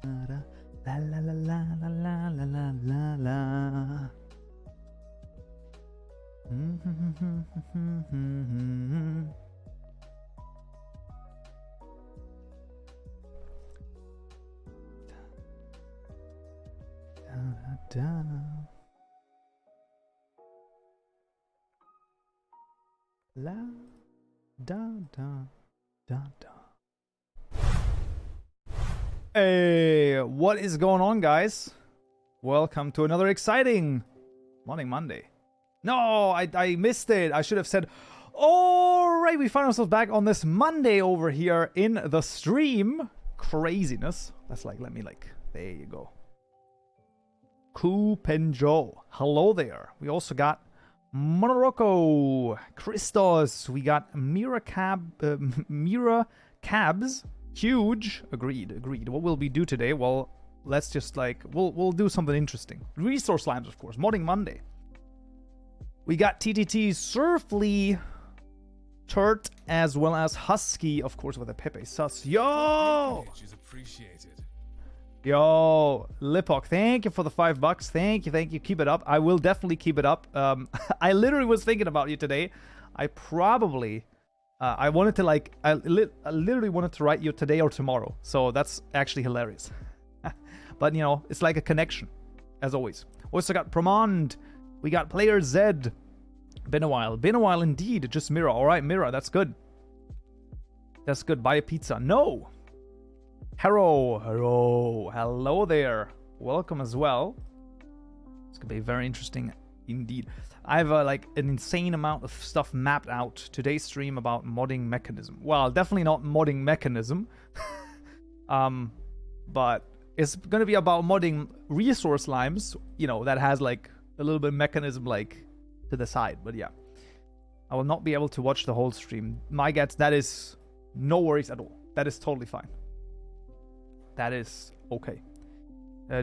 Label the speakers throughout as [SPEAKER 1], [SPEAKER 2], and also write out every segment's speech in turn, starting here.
[SPEAKER 1] La la la la la la la la la. La da da da da. Hey, what is going on, guys? Welcome to another exciting Morning Monday. No, I missed it. I should have said, all right, we find ourselves back on this Monday over here in the stream. Craziness. That's like, there you go. Kaupenjoe. Hello there. We also got Morocco, Christos. We got Mira Cabs. Huge. Agreed. What will we do today? Well, let's just we'll do something interesting. Resource slimes, of course. Modding Monday. We got TTT, Surfly, Turt, as well as Husky, of course, with a Pepe Sus. Yo! Yo, Lipok, thank you for the $5. Thank you. Keep it up. I will definitely keep it up. I literally was thinking about you today. I probably, I wanted to I literally wanted to write you today or tomorrow. So that's actually hilarious. But, you know, it's like a connection, as always. Also got Promond. We got Player Z. Been a while indeed. Just Mira. All right, Mira, that's good. That's good. Buy a pizza. No. Hello there. Welcome as well. It's gonna be very interesting indeed. I have an insane amount of stuff mapped out today's stream about modding mechanism. Well, definitely not modding mechanism. But it's gonna be about modding resource limes, you know, that has a little bit of mechanism to the side. But yeah, I will not be able to watch the whole stream. My guess, that is no worries at all. That is totally fine. That is okay.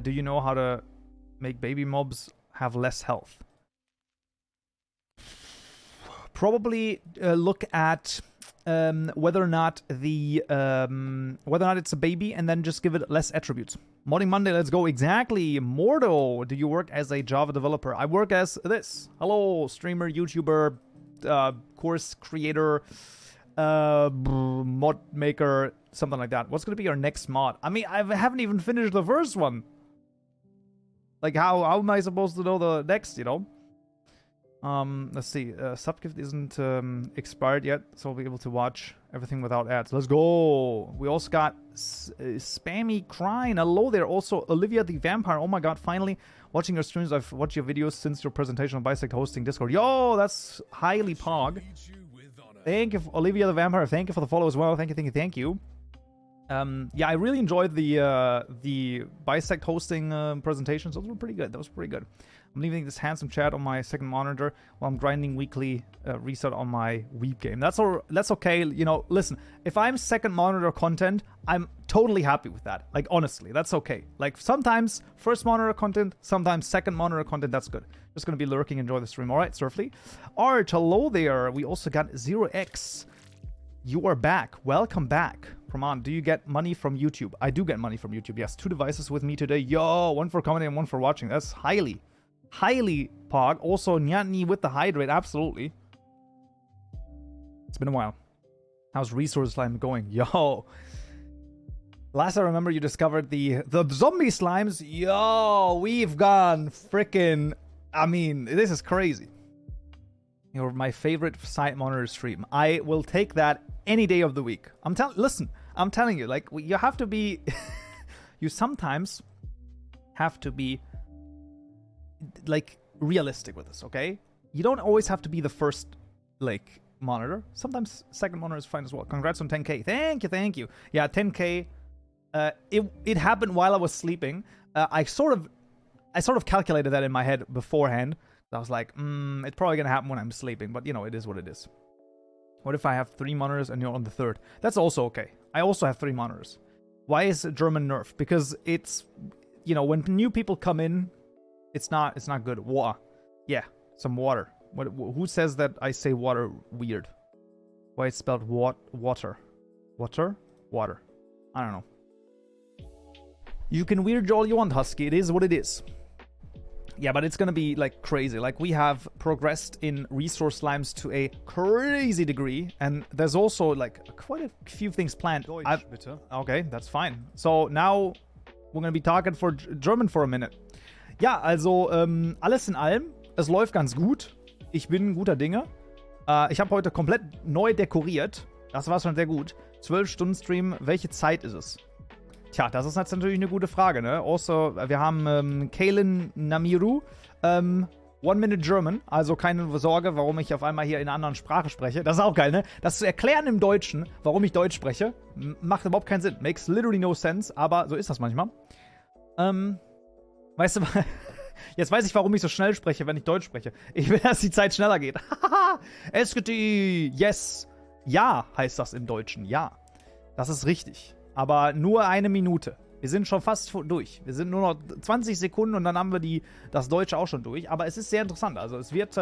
[SPEAKER 1] Do you know how to make baby mobs have less health? Probably look at whether or not it's a baby, and then just give it less attributes. Modding Monday, let's go. Exactly. Mordo, do you work as a Java developer? I work as this. Hello, streamer, YouTuber, course creator, mod maker, something like that. What's gonna be your next mod? I mean, I haven't even finished the first one. How am I supposed to know the next, you know? Let's see. Subgift isn't expired yet, so I'll be able to watch everything without ads. Let's go. We also got Spammy Crying. Hello there. Also, Olivia the Vampire. Oh my god, finally watching your streams. I've watched your videos since your presentation on Bisect hosting Discord. Yo, that's highly pog. Thank you, Olivia the Vampire. Thank you for the follow as well. Thank you. Yeah, I really enjoyed the Bisect hosting presentations. Those were pretty good. I'm leaving this handsome chat on my second monitor while I'm grinding weekly reset on my Weep game. That's okay. You know, listen, if I'm second monitor content, I'm totally happy with that. Honestly, that's okay. Sometimes first monitor content, sometimes second monitor content, that's good. Just gonna be lurking, enjoy the stream. All right, Surfly. Art, hello there. We also got 0x. You are back. Welcome back. Praman, do you get money from YouTube? I do get money from YouTube, yes. 2 devices with me today. Yo, one for commenting and one for watching. That's highly pog. Also, Nyatni with the hydrate, absolutely. It's been a while. How's resource slime going? Yo. Last I remember, you discovered the zombie slimes. Yo, we've gone freaking... I mean, this is crazy. You're my favorite side monitor stream. I will take that any day of the week. Listen, I'm telling you, you have to be... you sometimes have to be, realistic with this, okay? You don't always have to be the first, monitor. Sometimes second monitor is fine as well. Congrats on 10k. Thank you. Yeah, 10k. It happened while I was sleeping. I sort of calculated that in my head beforehand. I was like, it's probably gonna happen when I'm sleeping, but you know, it is what it is. What if I have 3 monitors and you're on the 3rd? That's also okay. I also have 3 monitors. Why is German nerfed? Because it's, you know, when new people come in, it's not good. Water. Yeah, some water. Who says that I say water weird? Why it's spelled water? Water? Water. I don't know. You can weird all you want, Husky. It is what it is. Yeah, but it's gonna be like crazy. Like we have progressed in resource slimes to a crazy degree, and there's also like quite a few things planned.
[SPEAKER 2] Deutsch, bitte.
[SPEAKER 1] Okay, that's fine. So now we're gonna be talking for German for a minute. Ja, also alles in allem, es läuft ganz gut. Ich bin guter Dinge. Ich habe heute komplett neu dekoriert. Das war schon sehr gut. 12-Stunden-Stream. Welche Zeit ist es? Tja, das ist jetzt natürlich eine gute Frage, ne? Also, wir haben Kaylin Namiru, 1 Minute German, also keine Sorge, warum ich auf einmal hier in einer anderen Sprache spreche. Das ist auch geil, ne? Das zu erklären im Deutschen, warum ich Deutsch spreche, macht überhaupt keinen Sinn. Makes literally no sense, aber so ist das manchmal. Weißt du, jetzt weiß ich, warum ich so schnell spreche, wenn ich Deutsch spreche. Ich will, dass die Zeit schneller geht. Eskuti, yes. Ja, heißt das im Deutschen, ja. Das ist richtig. Aber nur 1 Minute. Wir sind schon fast durch. Wir sind nur noch 20 Sekunden und dann haben wir das Deutsche auch schon durch. Aber es ist sehr interessant. Also es wird,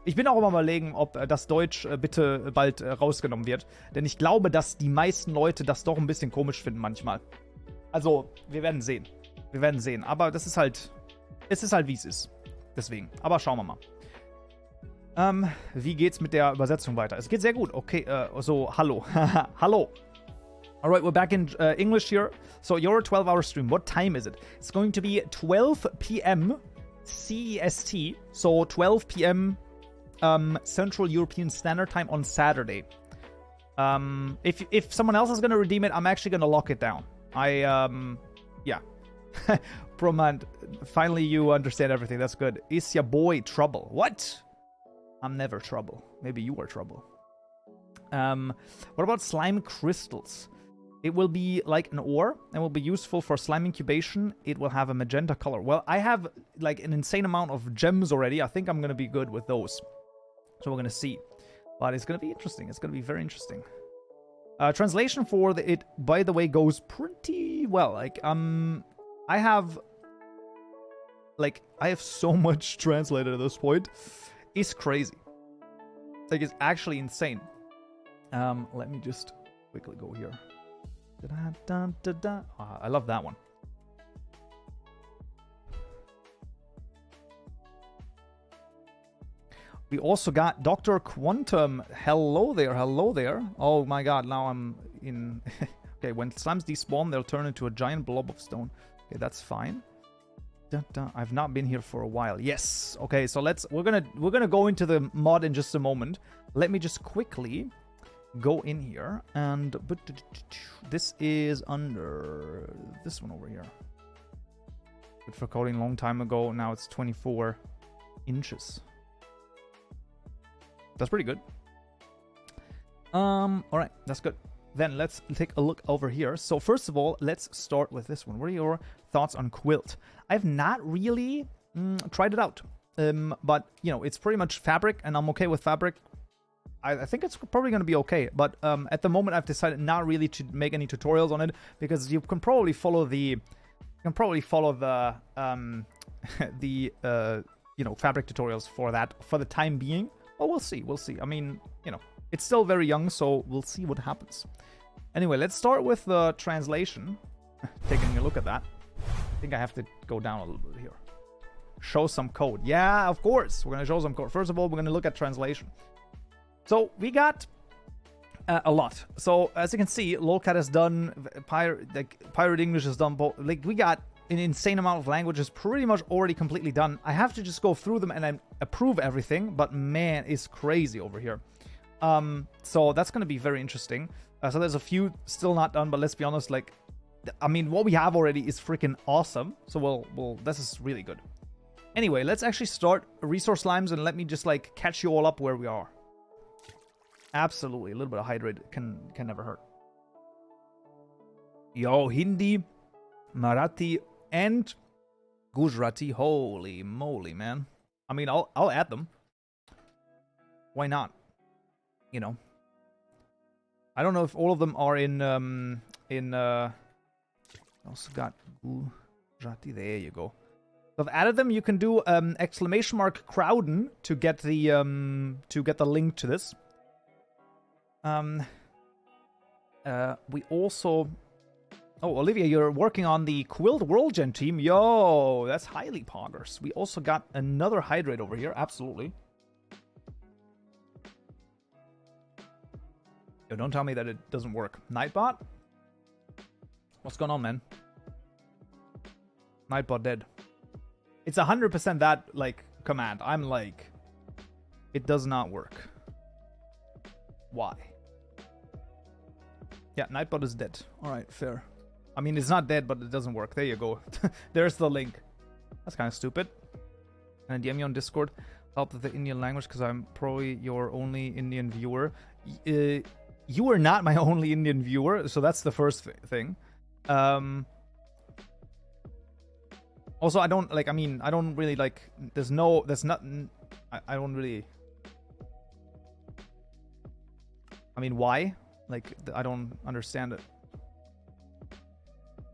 [SPEAKER 1] ich bin auch immer überlegen, ob das Deutsch bitte bald rausgenommen wird. Denn ich glaube, dass die meisten Leute das doch ein bisschen komisch finden manchmal. Also, wir werden sehen. Wir werden sehen. Aber das ist halt, es ist halt, wie es ist. Deswegen. Aber schauen wir mal. Wie geht's mit der Übersetzung weiter? Es geht sehr gut. Okay, so, hallo. Hallo. Alright, we're back in English here. So, your 12-hour stream, what time is it? It's going to be 12 p.m. CEST. So, 12 p.m. Central European Standard Time on Saturday. If someone else is going to redeem it, I'm actually going to lock it down. Yeah. Bromand, finally you understand everything. That's good. Is your boy trouble? What? I'm never trouble. Maybe you are trouble. What about slime crystals? It will be like an ore and will be useful for slime incubation. It will have a magenta color. Well, I have like an insane amount of gems already. I think I'm going to be good with those. So we're going to see. But it's going to be interesting. It's going to be very interesting. Translation for it, by the way, goes pretty well. Like, I have so much translated at this point. It's crazy. Like, it's actually insane. Let me just quickly go here. I love that one. We also got Dr. Quantum. Hello there, hello there. Oh my god, now I'm in... Okay, when slimes despawn, they'll turn into a giant blob of stone. Okay, that's fine. I've not been here for a while. Yes. Okay, so we're gonna go into the mod in just a moment. Let me just quickly go in here, and this is under this one over here. Good for coding a long time ago. Now it's 24 inches. That's pretty good. All right, that's good. Then let's take a look over here. So first of all, let's start with this one. What are your thoughts on Quilt? I've not really tried it out, but you know, it's pretty much fabric, and I'm okay with fabric. I think it's probably going to be okay, but at the moment I've decided not really to make any tutorials on it, because you can probably follow the you know, fabric tutorials for that for the time being. But we'll see. I mean, you know, it's still very young, so we'll see what happens. Anyway, let's start with the translation. Taking a look at that. I think I have to go down a little bit here. Show some code. Yeah, of course. We're going to show some code. First of all, we're going to look at translation. So we got a lot. So as you can see, Lolcat has done, Pirate English has done both. Like, we got an insane amount of languages pretty much already completely done. I have to just go through them and then approve everything, but man, it's crazy over here. So that's going to be very interesting. So there's a few still not done, but let's be honest, like, I mean, what we have already is freaking awesome. So this is really good. Anyway, let's actually start resource slimes, and let me just like catch you all up where we are. Absolutely, a little bit of hydrate can never hurt. Yo, Hindi, Marathi, and Gujarati. Holy moly, man! I mean, I'll add them. Why not? You know, I don't know if all of them are in also got Gujarati. There you go. So I've added them. You can do exclamation mark Crowden to get the link to this. We also Oh, Olivia, you're working on the Quilt World Gen team. Yo, that's highly poggers. We also got another Hydrate over here. Absolutely. Yo, don't tell me that it doesn't work. Nightbot? What's going on, man? Nightbot dead. It's 100% that, like, command. I'm like, it does not work. Why? Yeah, Nightbot is dead. Alright, fair. I mean, it's not dead, but it doesn't work. There you go. There's the link. That's kind of stupid. And DM me on Discord. Help with the Indian language, because I'm probably your only Indian viewer. You are not my only Indian viewer, so that's the first thing. Also, I don't, like, I mean, I don't really, like, there's not, I don't really, I mean, why? Like, I don't understand it.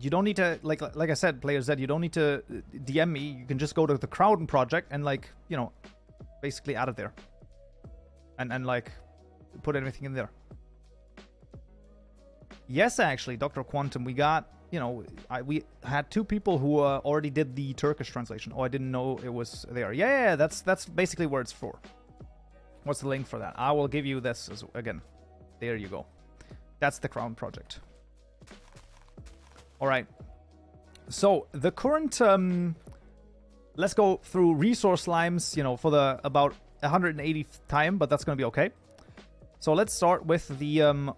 [SPEAKER 1] You don't need to, like I said, Player Z, you don't need to DM me. You can just go to the Crowden project and, like, you know, basically add it there. And like, put everything in there. Yes, actually, Dr. Quantum, we got, you know, we had 2 people who already did the Turkish translation. Oh, I didn't know it was there. Yeah, that's basically where it's for. What's the link for that? I will give you this again. There you go. That's the Crown project. All right. So the current, let's go through resource slimes, you know, for the about 180th time, but that's going to be okay. So let's start with the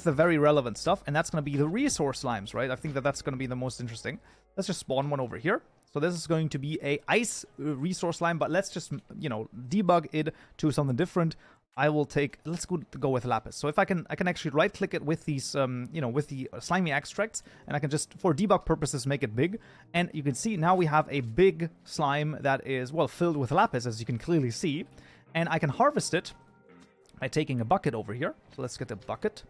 [SPEAKER 1] very relevant stuff, and that's going to be the resource slimes, right? I think that's going to be the most interesting. Let's just spawn one over here. So this is going to be a ice resource slime, but let's just, you know, debug it to something different. I will take, let's go with lapis. So if I can actually right click it with these, you know, with the slimy extracts, and I can just, for debug purposes, make it big. And you can see now we have a big slime that is, well, filled with lapis, as you can clearly see. And I can harvest it by taking a bucket over here. So let's get a bucket.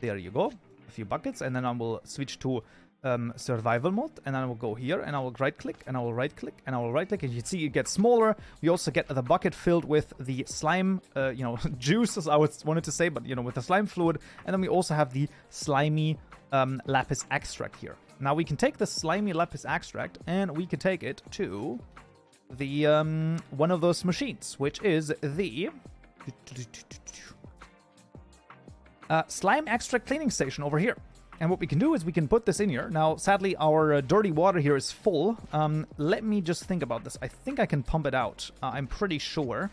[SPEAKER 1] There you go. A few buckets, and then I will switch to survival mode, and then I will go here, and I will right click, and I will right click, and I will right click, and you can see it gets smaller. We also get the bucket filled with the slime, you know, juice, as I wanted to say, but, you know, with the slime fluid. And then we also have the slimy lapis extract here. Now we can take the slimy lapis extract, and we can take it to the one of those machines, which is the slime extract cleaning station over here. And what we can do is we can put this in here. Now, sadly, our dirty water here is full. Let me just think about this. I think I can pump it out. I'm pretty sure.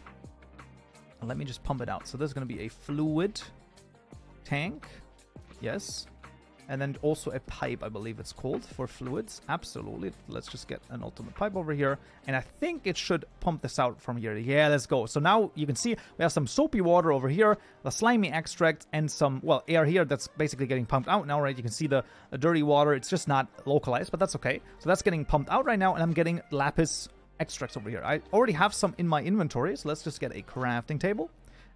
[SPEAKER 1] Let me just pump it out. So there's going to be a fluid tank. Yes. And then also a pipe, I believe it's called, for fluids. Absolutely. Let's just get an ultimate pipe over here. And I think it should pump this out from here. Yeah, let's go. So now you can see we have some soapy water over here, the slimy extract, and some, well, air here that's basically getting pumped out now, right? You can see the dirty water. It's just not localized, but that's okay. So that's getting pumped out right now, and I'm getting lapis extracts over here. I already have some in my inventory, so let's just get a crafting table.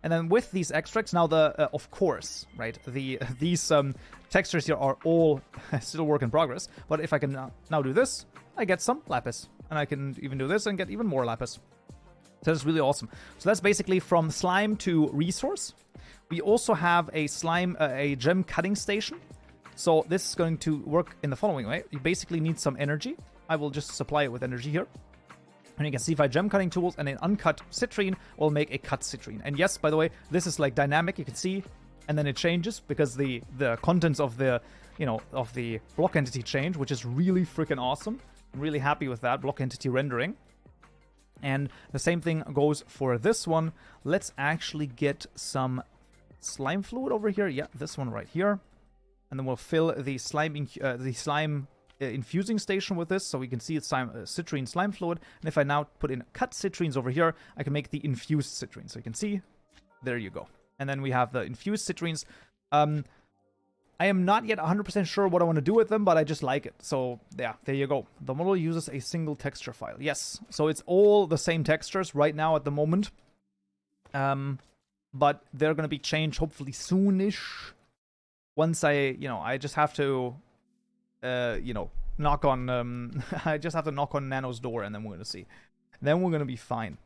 [SPEAKER 1] And then with these extracts, now of course, right, these textures here are all still work in progress. But if I can now do this, I get some lapis. And I can even do this and get even more lapis. So that's really awesome. So that's basically from slime to resource. We also have a a gem cutting station. So this is going to work in the following way. You basically need some energy. I will just supply it with energy here. And you can see if I gem cutting tools and an uncut citrine will make a cut citrine. And yes, by the way, this is like dynamic, you can see, and then it changes because the contents of the, you know, of the block entity change, which is really freaking awesome. I'm really happy with that block entity rendering. And the same thing goes for this one. Let's actually get some slime fluid over here. Yeah, this one right here. And then we'll fill the slime infusing station with this, so we can see it's citrine slime fluid. And if I now put in cut citrines over here, I can make the infused citrine. So you can see, there you go. And then we have the infused citrines. I am not yet 100% sure what I want to do with them, but I just like it. So yeah, there you go. The model uses a single texture file. Yes, so it's all the same textures right now at the moment. But they're going to be changed hopefully soonish. Once I just have to knock on, I just have to knock on Nano's door, and then we're going to see. Then we're going to be fine.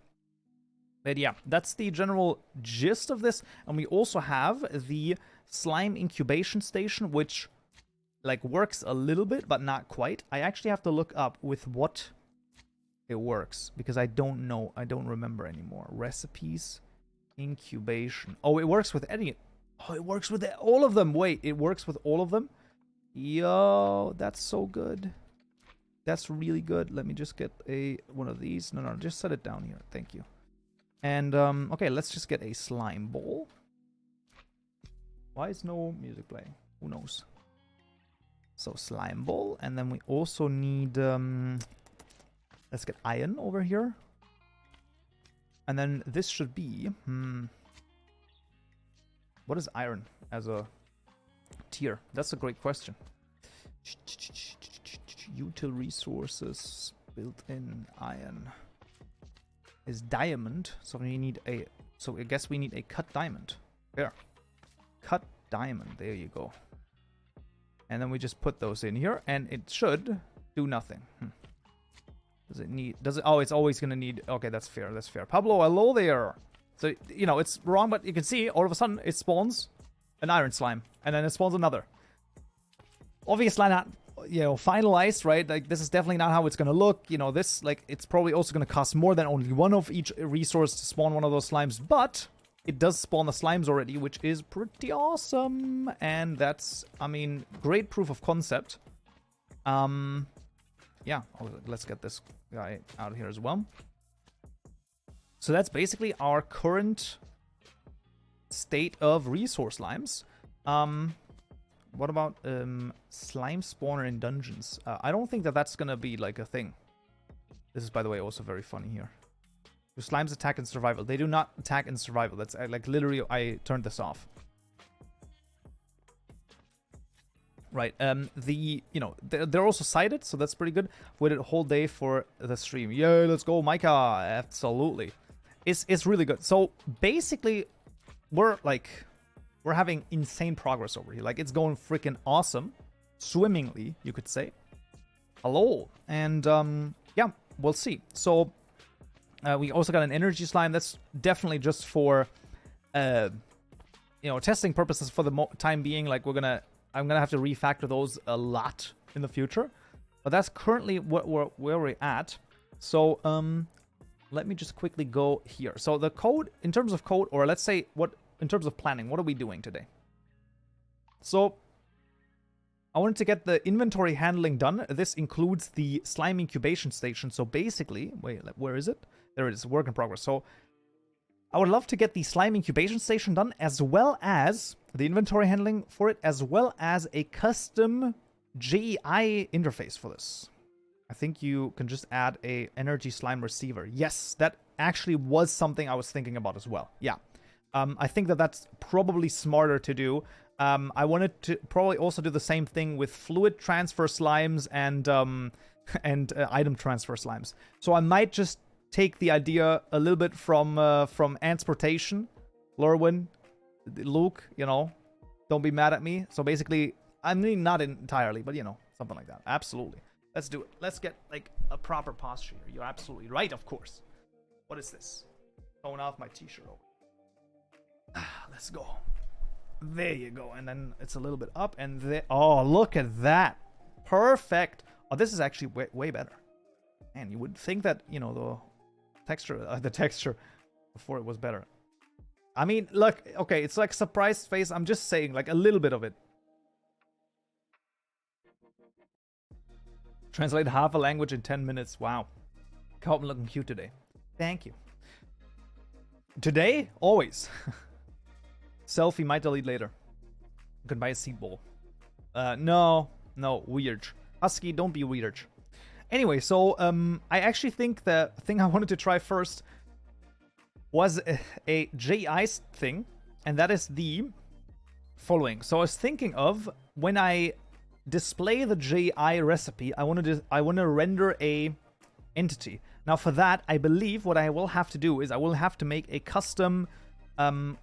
[SPEAKER 1] But yeah, that's the general gist of this. And we also have the slime incubation station, which, like works a little bit, but not quite. I actually have to look up with what it works because I don't know. I don't remember anymore. Recipes, incubation. Oh, it works with any. Oh, it works with all of them. Wait, it works with all of them? Yo, that's so good. That's really good. Let me just get one of these. No, just set it down here. Thank you. And, okay, let's just get a slime ball. Why is no music playing? Who knows? So, slime ball. And then we also need, let's get iron over here. And then this should be, what is iron as a tier? That's a great question. Util resources, built-in iron is diamond. So we need a. So I guess we need a cut diamond. There, cut diamond. There you go. And then we just put those in here, and it should do nothing. Does it need? Does it? Oh, it's always gonna need. Okay, that's fair. That's fair. Pablo, hello there. So you know it's wrong, but you can see all of a sudden it spawns an iron slime, and then it spawns another. Obviously not, you know, finalized, right? Like, this is definitely not how it's gonna look. You know, this, like, it's probably also gonna cost more than only one of each resource to spawn one of those slimes, but it does spawn the slimes already, which is pretty awesome. And that's, I mean, great proof of concept. Yeah, let's get this guy out of here as well. So that's basically our current state of resource slimes. What about slime spawner in dungeons? I don't think that that's gonna be like a thing. This is, by the way, also very funny here. Do slimes attack in survival? They do not attack in survival. That's like literally I turned this off. Right. You know, they're also sighted, so that's pretty good. Waited a whole day for the stream. Yeah, let's go, Micah. Absolutely. It's really good. So basically, we're having insane progress over here. Like, it's going freaking awesome. Swimmingly, you could say. Hello. And, yeah, we'll see. So, we also got an energy slime. That's definitely just for, you know, testing purposes for the time being. Like, I'm gonna have to refactor those a lot in the future. But that's currently where we're at. So, let me just quickly go here. So, the code, in terms of code, or let's say in terms of planning, what are we doing today? So, I wanted to get the inventory handling done. This includes the slime incubation station. So basically, wait, where is it? There it is, work in progress. So, I would love to get the slime incubation station done, as well as the inventory handling for it, as well as a custom JEI interface for this. I think you can just add a energy slime receiver. Yes, that actually was something I was thinking about as well. Yeah. I think that that's probably smarter to do. I wanted to probably also do the same thing with fluid transfer slimes and item transfer slimes. So I might just take the idea a little bit from Antsportation, Lorwyn, Luke, you know, don't be mad at me. So basically, I mean, not entirely, but you know, something like that. Absolutely. Let's do it. Let's get like a proper posture here. You're absolutely right, of course. What is this? Throwing off my t-shirt over. Let's go. There you go. And then it's a little bit up and there. Oh, look at that. Perfect. Oh, this is actually way better. Man, you would think that, you know, the texture before it was better. I mean, look, okay, it's like surprise face. I'm just saying, like, a little bit of it. Translate half a language in 10 minutes. Wow. Kaupen looking cute today. Thank you. Today? Always. Selfie might delete later. You can buy a seed bowl. No, weird. Husky, don't be weird. Anyway, so I actually think the thing I wanted to try first was a JI thing, and that is the following. So I was thinking of when I display the JI recipe, I want to render a entity. Now for that, I believe what I will have to do is I will have to make a custom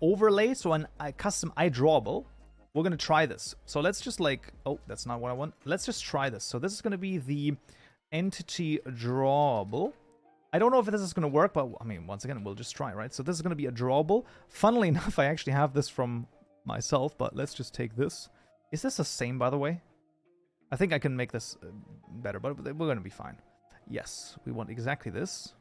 [SPEAKER 1] overlay, so a custom iDrawable. We're gonna try this. So let's just oh, that's not what I want. Let's just try this. So this is gonna be the entity drawable. I don't know if this is gonna work, but I mean, once again, we'll just try, right? So this is gonna be a drawable. Funnily enough, I actually have this from myself, but let's just take this. Is this the same, by the way? I think I can make this better, but we're going to be fine. Yes, we want exactly this.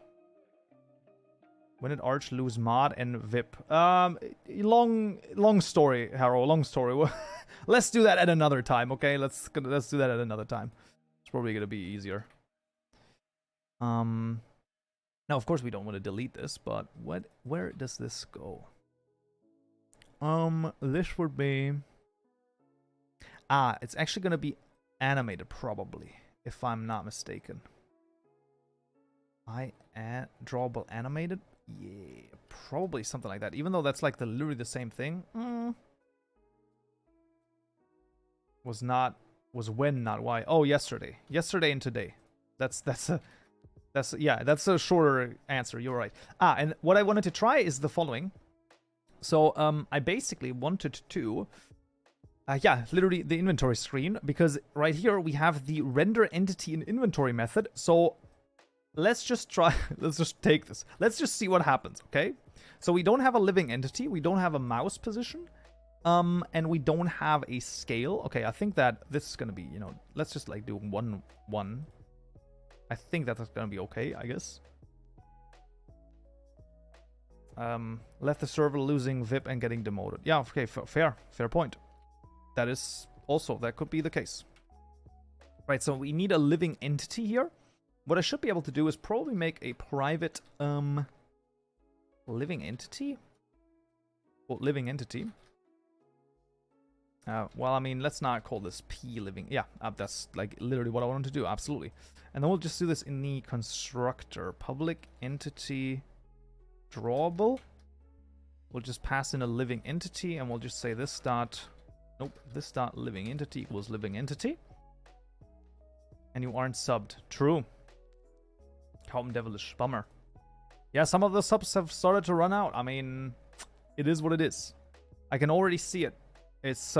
[SPEAKER 1] When did Arch lose Mod and VIP? Long story, Harrow. Long story. Let's do that at another time, okay? Let's do that at another time. It's probably gonna be easier. Now, of course, we don't want to delete this, but where does this go? This would be... it's actually gonna be animated, probably, if I'm not mistaken. Drawable animated? Yeah, probably something like that. Even though that's like literally the same thing. Was when, not why. Oh, yesterday. Yesterday and today. That's a shorter answer. You're right. And what I wanted to try is the following. So I basically wanted to literally the inventory screen, because right here we have the render entity in inventory method. So let's just try, let's just take this. Let's just see what happens, okay? So we don't have a living entity, we don't have a mouse position, and we don't have a scale. Okay, I think that this is gonna be, let's just like do 1, 1. I think that's gonna be okay, I guess. Left the server losing VIP and getting demoted. Yeah, okay, fair point. That could be the case. Right, so we need a living entity here. What I should be able to do is probably make a private living entity. Well, living entity. Well, I mean, let's not call this P living. Yeah, that's like literally what I wanted to do. Absolutely. And then we'll just do this in the constructor. Public entity drawable. We'll just pass in a living entity, and we'll just say this dot. Nope, this dot living entity equals living entity. And you aren't subbed. True. Kaupenjoe devilish. Bummer. Yeah, some of the subs have started to run out. I mean, it is what it is. I can already see it. It's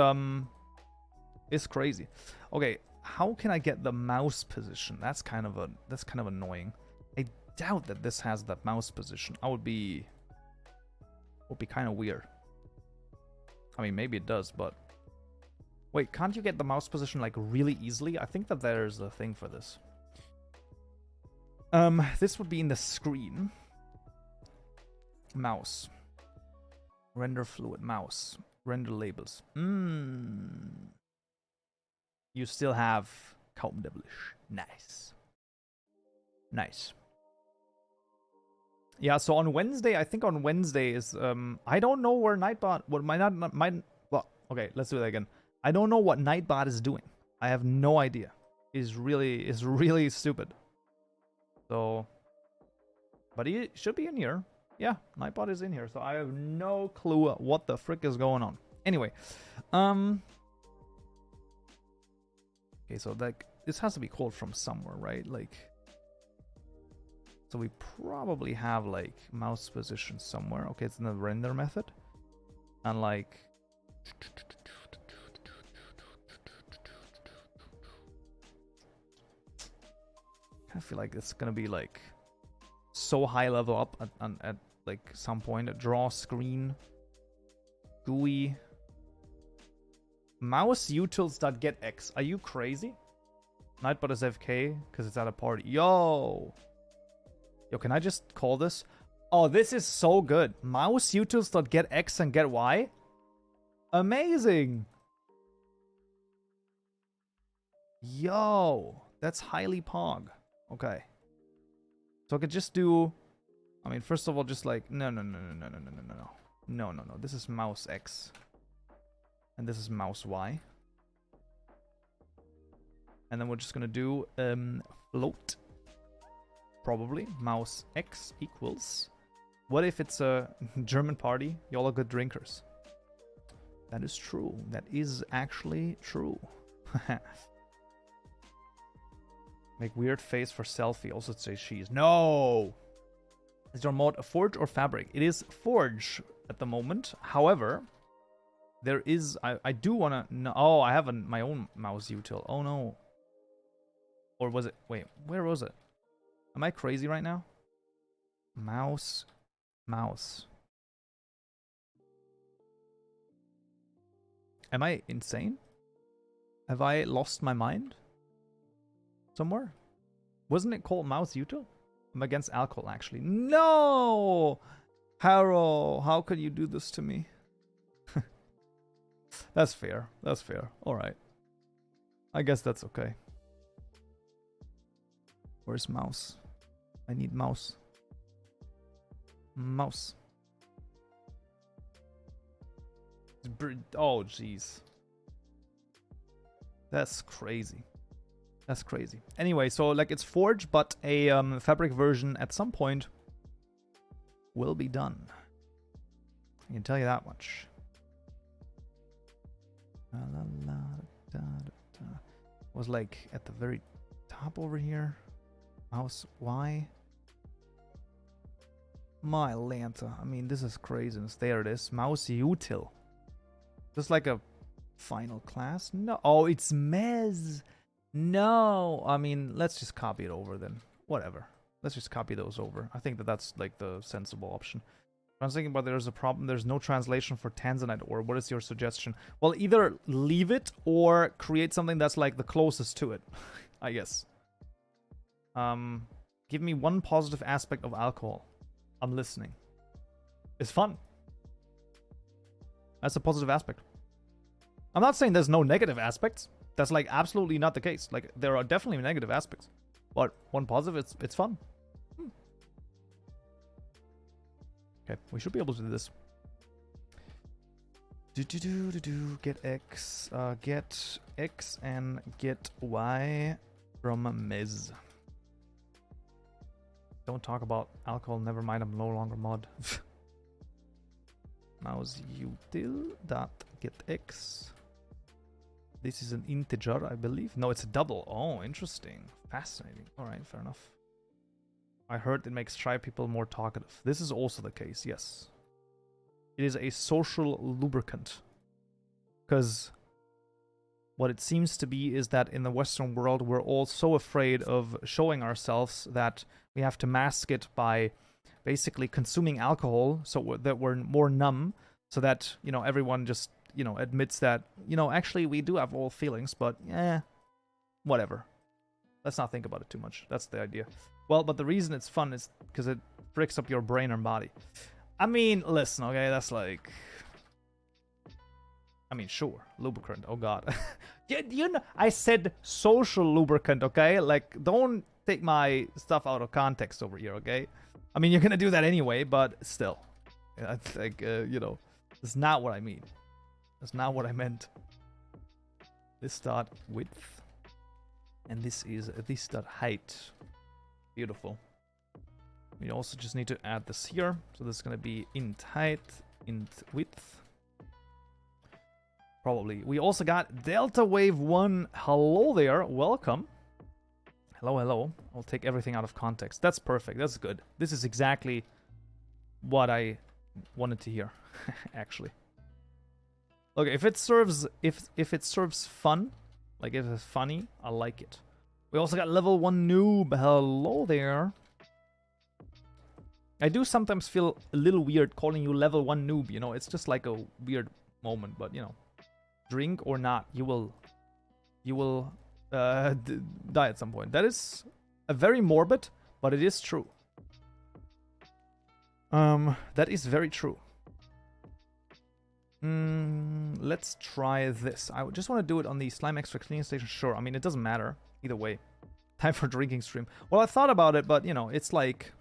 [SPEAKER 1] crazy. Okay, how can I get the mouse position? That's kind of annoying. I doubt that this has that mouse position. Would be kind of weird. I mean, maybe it does, but wait, can't you get the mouse position like really easily? I think that there's a thing for this. This would be in the screen. Mouse. Render fluid mouse. Render labels. You still have Kaupenjoe devilish. Nice. Nice. Yeah, so on Wednesday, I think on Wednesday is I don't know where Nightbot well, okay, let's do that again. I don't know what Nightbot is doing. I have no idea. Is really stupid. So, but he should be in here. Yeah, Nightbot is in here, so I have no clue what the frick is going on. Anyway, okay, so like this has to be called from somewhere, right? Like, so we probably have like mouse position somewhere. Okay, it's in the render method, and like, I feel like it's gonna be like so high level up at like some point. A draw screen, GUI, mouse utils.getx. Are you crazy? Nightbot is FK because it's at a party. Yo, can I just call this? Oh, this is so good. Mouse utils.getx and get y. Amazing. Yo, that's highly pog. Okay. So I could just do, I mean, first of all, just like, no. This is mouse X. And this is mouse Y. And then we're just gonna do float. Probably. Mouse X equals. What if it's a German party? Y'all are good drinkers. That is true. That is actually true. Make weird face for selfie. Also say cheese. No! Is your mod a forge or fabric? It is forge at the moment. However, there is... I do want to... No, oh, I have my own mouse util. Oh, no. Or was it... Wait, where was it? Am I crazy right now? Mouse. Am I insane? Have I lost my mind? somewhere? Wasn't it called mouse Util? I'm against alcohol, actually. No! Harrow, how could you do this to me? That's fair. That's fair. Alright. I guess that's okay. Where's mouse? I need mouse. Mouse. Oh, jeez. That's crazy. That's crazy. Anyway, so like it's forged, but a fabric version at some point will be done. I can tell you that much. Was like at the very top over here. Mouse Y. My Lanta. I mean, this is craziness. There it is. Mouse Util. Just like a final class? No. Oh, it's Mez. No. I mean, let's just copy it over then. Whatever. Let's just copy those over. I think that that's like the sensible option. I was thinking about there's a problem. There's no translation for Tanzanite ore. What is your suggestion? Well, either leave it or create something that's like the closest to it, I guess. Give me one positive aspect of alcohol. I'm listening. It's fun. That's a positive aspect. I'm not saying there's no negative aspects. That's like absolutely not the case. Like there are definitely negative aspects. But one positive, it's fun. Okay, we should be able to do this. Get X and get Y from Miz. Don't talk about alcohol. Never mind. I'm no longer mod. Mouse util dot get X. This is an integer, I believe. No, it's a double. Oh, interesting. Fascinating. All right, fair enough. I heard it makes shy people more talkative. This is also the case, yes. It is a social lubricant. Because what it seems to be is that in the Western world, we're all so afraid of showing ourselves that we have to mask it by basically consuming alcohol so that we're more numb, so that, you know, everyone just, you know, admits that, you know, actually we do have all feelings, but whatever. Let's not think about it too much. That's the idea. Well, but the reason it's fun is because it breaks up your brain and body. I mean, listen, okay, that's like... I mean, sure, lubricant, oh god. You know, I said social lubricant, okay? Like, don't take my stuff out of context over here, okay? I mean, you're gonna do that anyway, but still. I think, you know, that's not what I mean. That's not what I meant. This dot width. And this is this dot height. Beautiful. We also just need to add this here. So this is going to be int height, int width. Probably. We also got Delta Wave 1. Hello there. Welcome. Hello, hello. I'll take everything out of context. That's perfect. That's good. This is exactly what I wanted to hear, actually. Look, if it serves fun, like if it's funny, I like it. We also got level 1 noob. Hello there. I do sometimes feel a little weird calling you level 1 noob, you know, it's just like a weird moment, but you know, drink or not, you will die at some point. That is a very morbid, but it is true. That is very true. Let's try this. I just want to do it on the slime extra cleaning station. Sure, I mean, it doesn't matter either way. Time for drinking stream. Well, I thought about it, but you know, it's like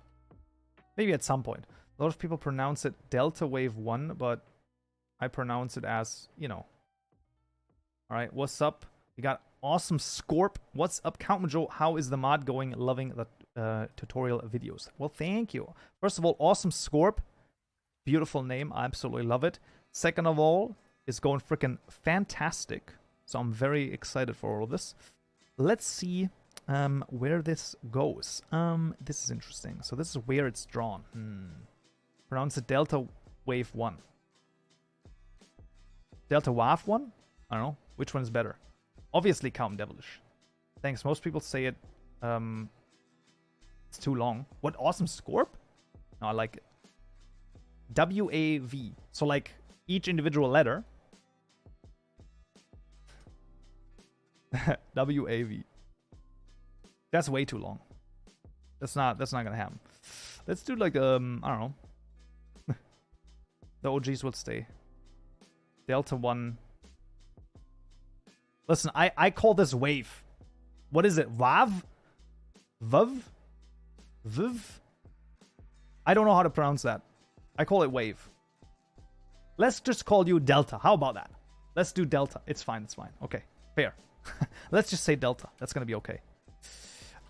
[SPEAKER 1] maybe at some point. A lot of people pronounce it Delta Wave 1, but I pronounce it as, you know. All right, what's up? We got awesome Scorp. What's up, Kaupenjoe? How is the mod going? Loving the tutorial videos. Well, thank you. First of all, awesome Scorp. Beautiful name. I absolutely love it. Second of all, it's going freaking fantastic. So I'm very excited for all of this. Let's see where this goes. This is interesting. So this is where it's drawn. Pronounce it Delta Wave 1. Delta Wave 1? I don't know. Which one is better? Obviously Count Devilish. Thanks. Most people say it. It's too long. What awesome Scorp? No, I like it. W-A-V. So like each individual letter. W-A-V. That's way too long. That's not gonna happen. Let's do like I don't know. The OGs will stay. Delta 1. Listen, I call this wave. What is it? Vav? Vav? Viv? I don't know how to pronounce that. I call it wave. Let's just call you Delta. How about that? Let's do Delta. It's fine. It's fine. Okay. Fair. Let's just say Delta. That's going to be okay.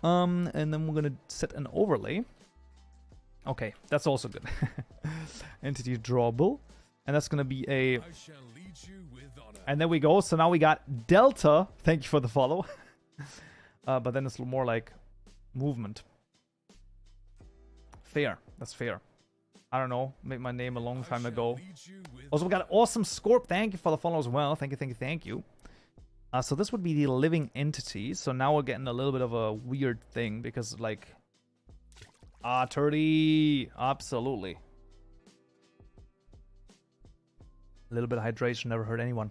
[SPEAKER 1] And then we're going to set an overlay. Okay. That's also good. Entity drawable. And that's going to be a... And there we go. So now we got Delta. Thank you for the follow. But then it's more like movement. Fair. That's fair. I don't know. Made my name a long time ago. Also, we got Awesome Scorp. Thank you for the follow as well. Thank you, thank you, thank you. So this would be the living entity. So now we're getting a little bit of a weird thing because, like... 30. Absolutely. A little bit of hydration never hurt anyone.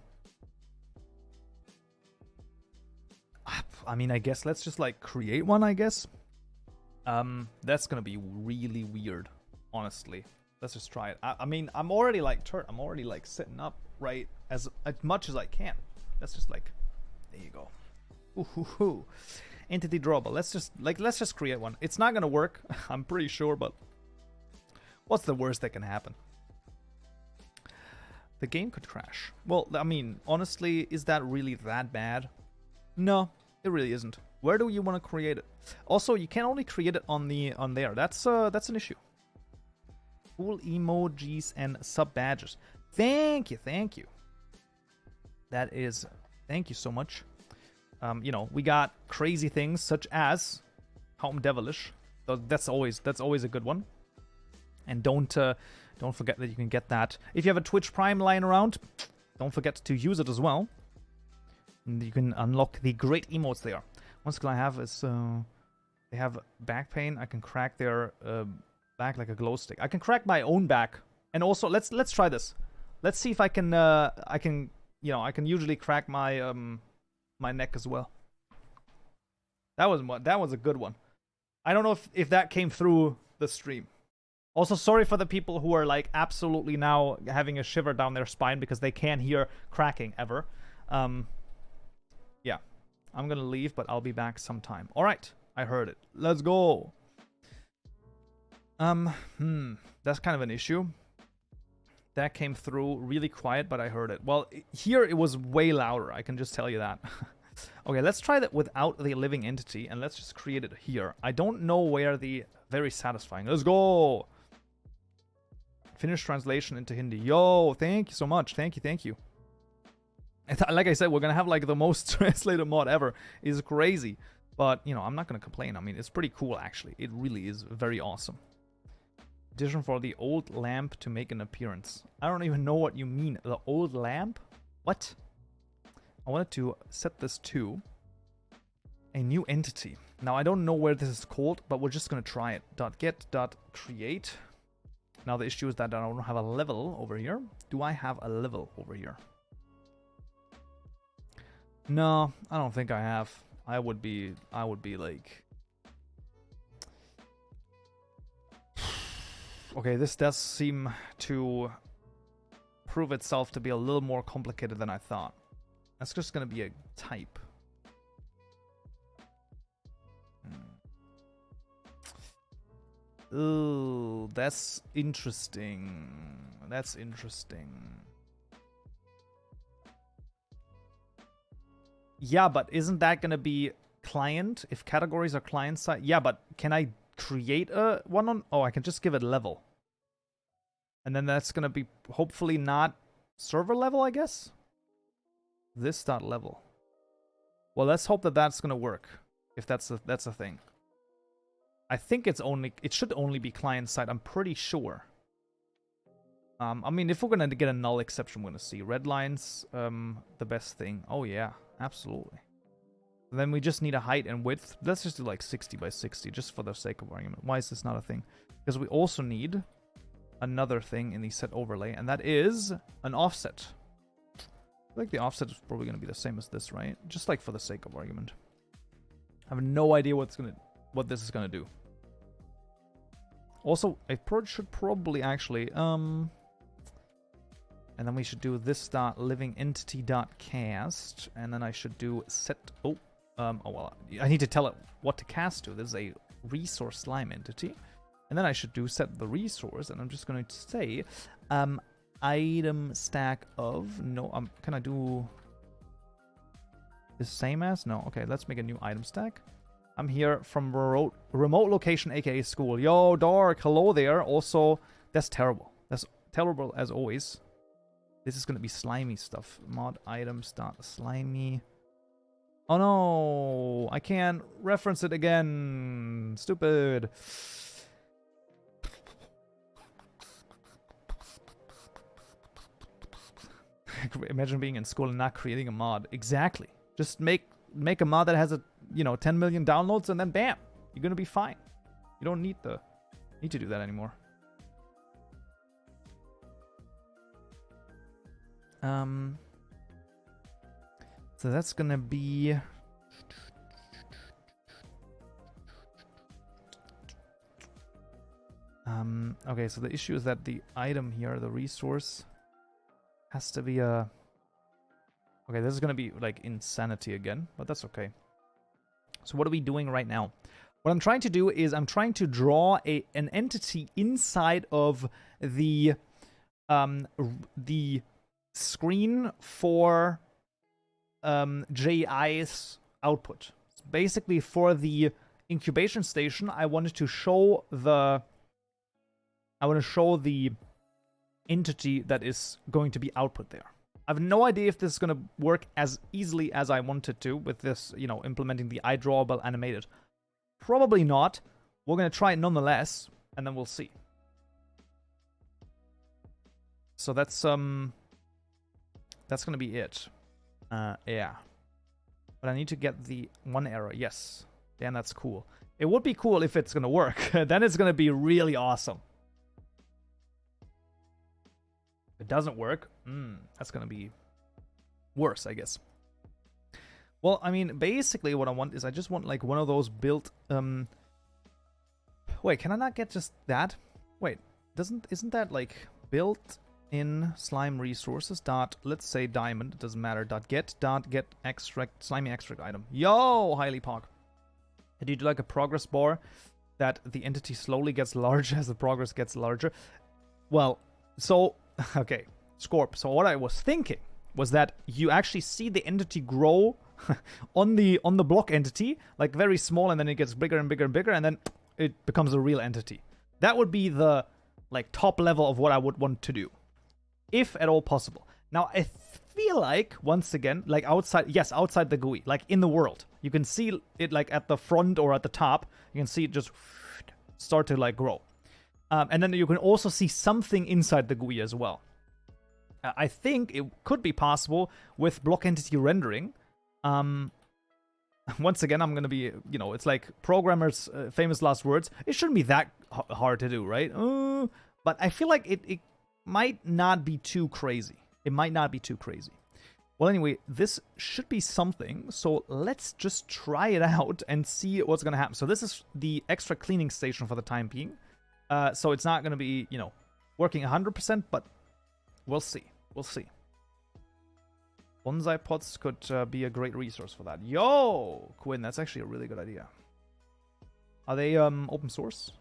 [SPEAKER 1] I mean, I guess let's just, like, create one, I guess. That's gonna be really weird, honestly. Let's just try it. I mean, I'm already, like, I'm already, like, sitting up, right, as much as I can. Let's just, like, there you go. Ooh. Entity drawable. Let's just create one. It's not gonna work, I'm pretty sure, but what's the worst that can happen? The game could crash. Well, I mean, honestly, is that really that bad? No, it really isn't. Where do you want to create it? Also, you can only create it on there. That's an issue. Cool emojis and sub badges. Thank you. That is, thank you so much. You know, we got crazy things such as Home Devilish. That's always a good one. And don't forget that you can get that if you have a Twitch Prime lying around. Don't forget to use it as well. And you can unlock the great emotes there. One skill I have is they have back pain. I can crack their back like a glow stick. I can crack my own back, and also let's try this. Let's see if I can I can usually crack my my neck as well. That was a good one. I don't know if that came through the stream. Also, sorry for the people who are like absolutely now having a shiver down their spine because they can't hear cracking ever. Yeah. I'm gonna leave, but I'll be back sometime. Alright, I heard it. Let's go. That's kind of an issue. That came through really quiet, but I heard it. Well, here it was way louder, I can just tell you that. Okay, let's try that without the living entity, and let's just create it here. I don't know where the... Very satisfying. Let's go! Finish translation into Hindi. Yo, thank you so much. Thank you. Like I said, we're gonna have like the most translated mod ever. It's crazy. But, you know, I'm not gonna complain. I mean, it's pretty cool, actually. It really is very awesome. Addition for the old lamp to make an appearance. I don't even know what you mean. The old lamp? What? I wanted to set this to a new entity. Now, I don't know where this is called, but we're just gonna try it. .get.create. Now, the issue is that I don't have a level over here. Do I have a level over here? No, I don't think I have. I would be like... Okay, this does seem to prove itself to be a little more complicated than I thought. That's just gonna be a type. Ooh, that's interesting. That's interesting. Yeah, but isn't that gonna be client? If categories are client side? Yeah, but can I create a one on... Oh, I can just give it level. And then that's gonna be hopefully not server level, I guess? This dot level. Well, let's hope that that's gonna work. If that's a thing. I think it should only be client side, I'm pretty sure. I mean, if we're gonna get a null exception, we're gonna see red lines, the best thing. Oh yeah, absolutely. And then we just need a height and width. Let's just do like 60 by 60, just for the sake of argument. Why is this not a thing? Because we also need another thing in the set overlay, and that is an offset. I think the offset is probably gonna be the same as this, right? Just like for the sake of argument. I have no idea what this is gonna do. Also, I should probably actually and then we should do this dot living entity dot cast, and then I should do set. Oh well, I need to tell it what to cast to. This is a resource slime entity, and then I should do set the resource, and I'm just going to say item stack of no. Can I do the same as no? Okay, let's make a new item stack. I'm here from remote location, aka school. Yo, Dark, hello there. Also, that's terrible. That's terrible as always. This is gonna be slimy stuff. Mod items dot slimy. Oh no, I can't reference it again. Stupid. Imagine being in school and not creating a mod. Exactly. Just make a mod that has 10 million downloads, and then bam, you're gonna be fine. You don't need to do that anymore. So that's gonna be okay, so the issue is that the item here, the resource, has to be a okay, this is gonna be like insanity again, but that's okay. So what are we doing right now? What I'm trying to do is I'm trying to draw an entity inside of the screen for JI's output. So basically, for the incubation station, I wanted to show the entity that is going to be output there. I have no idea if this is going to work as easily as I wanted to with this, implementing the iDrawable animated. Probably not. We're going to try it nonetheless, and then we'll see. So that's going to be it. Yeah. But I need to get the one error. Yes. Damn, that's cool. It would be cool if it's going to work. Then it's going to be really awesome. If it doesn't work, that's going to be worse, I guess. Well, I mean, basically what I want is I just want like one of those built... Wait, can I not get just that? Wait, isn't that like built in slime resources dot, let's say diamond, it doesn't matter, get extract, slimy extract item. Yo, highly pog. And you do like a progress bar that the entity slowly gets larger as the progress gets larger. Well, so, okay, Scorp. So what I was thinking was that you actually see the entity grow on the block entity, like very small, and then it gets bigger and bigger and bigger, and then it becomes a real entity. That would be the like top level of what I would want to do, if at all possible. Now I feel like, once again, like outside the GUI, like in the world, you can see it like at the front or at the top. You can see it just start to like grow, and then you can also see something inside the GUI as well. I think it could be possible with block entity rendering. Once again, I'm gonna be, it's like programmers' famous last words. It shouldn't be that hard to do, right? But I feel like it might not be too crazy. It might not be too crazy. Well, anyway, this should be something. So let's just try it out and see what's gonna happen. So this is the extra cleaning station for the time being. So it's not gonna be, working 100%, but we'll see. We'll see. Bonsai pots could be a great resource for that. Yo, Quinn, that's actually a really good idea. Are they open source?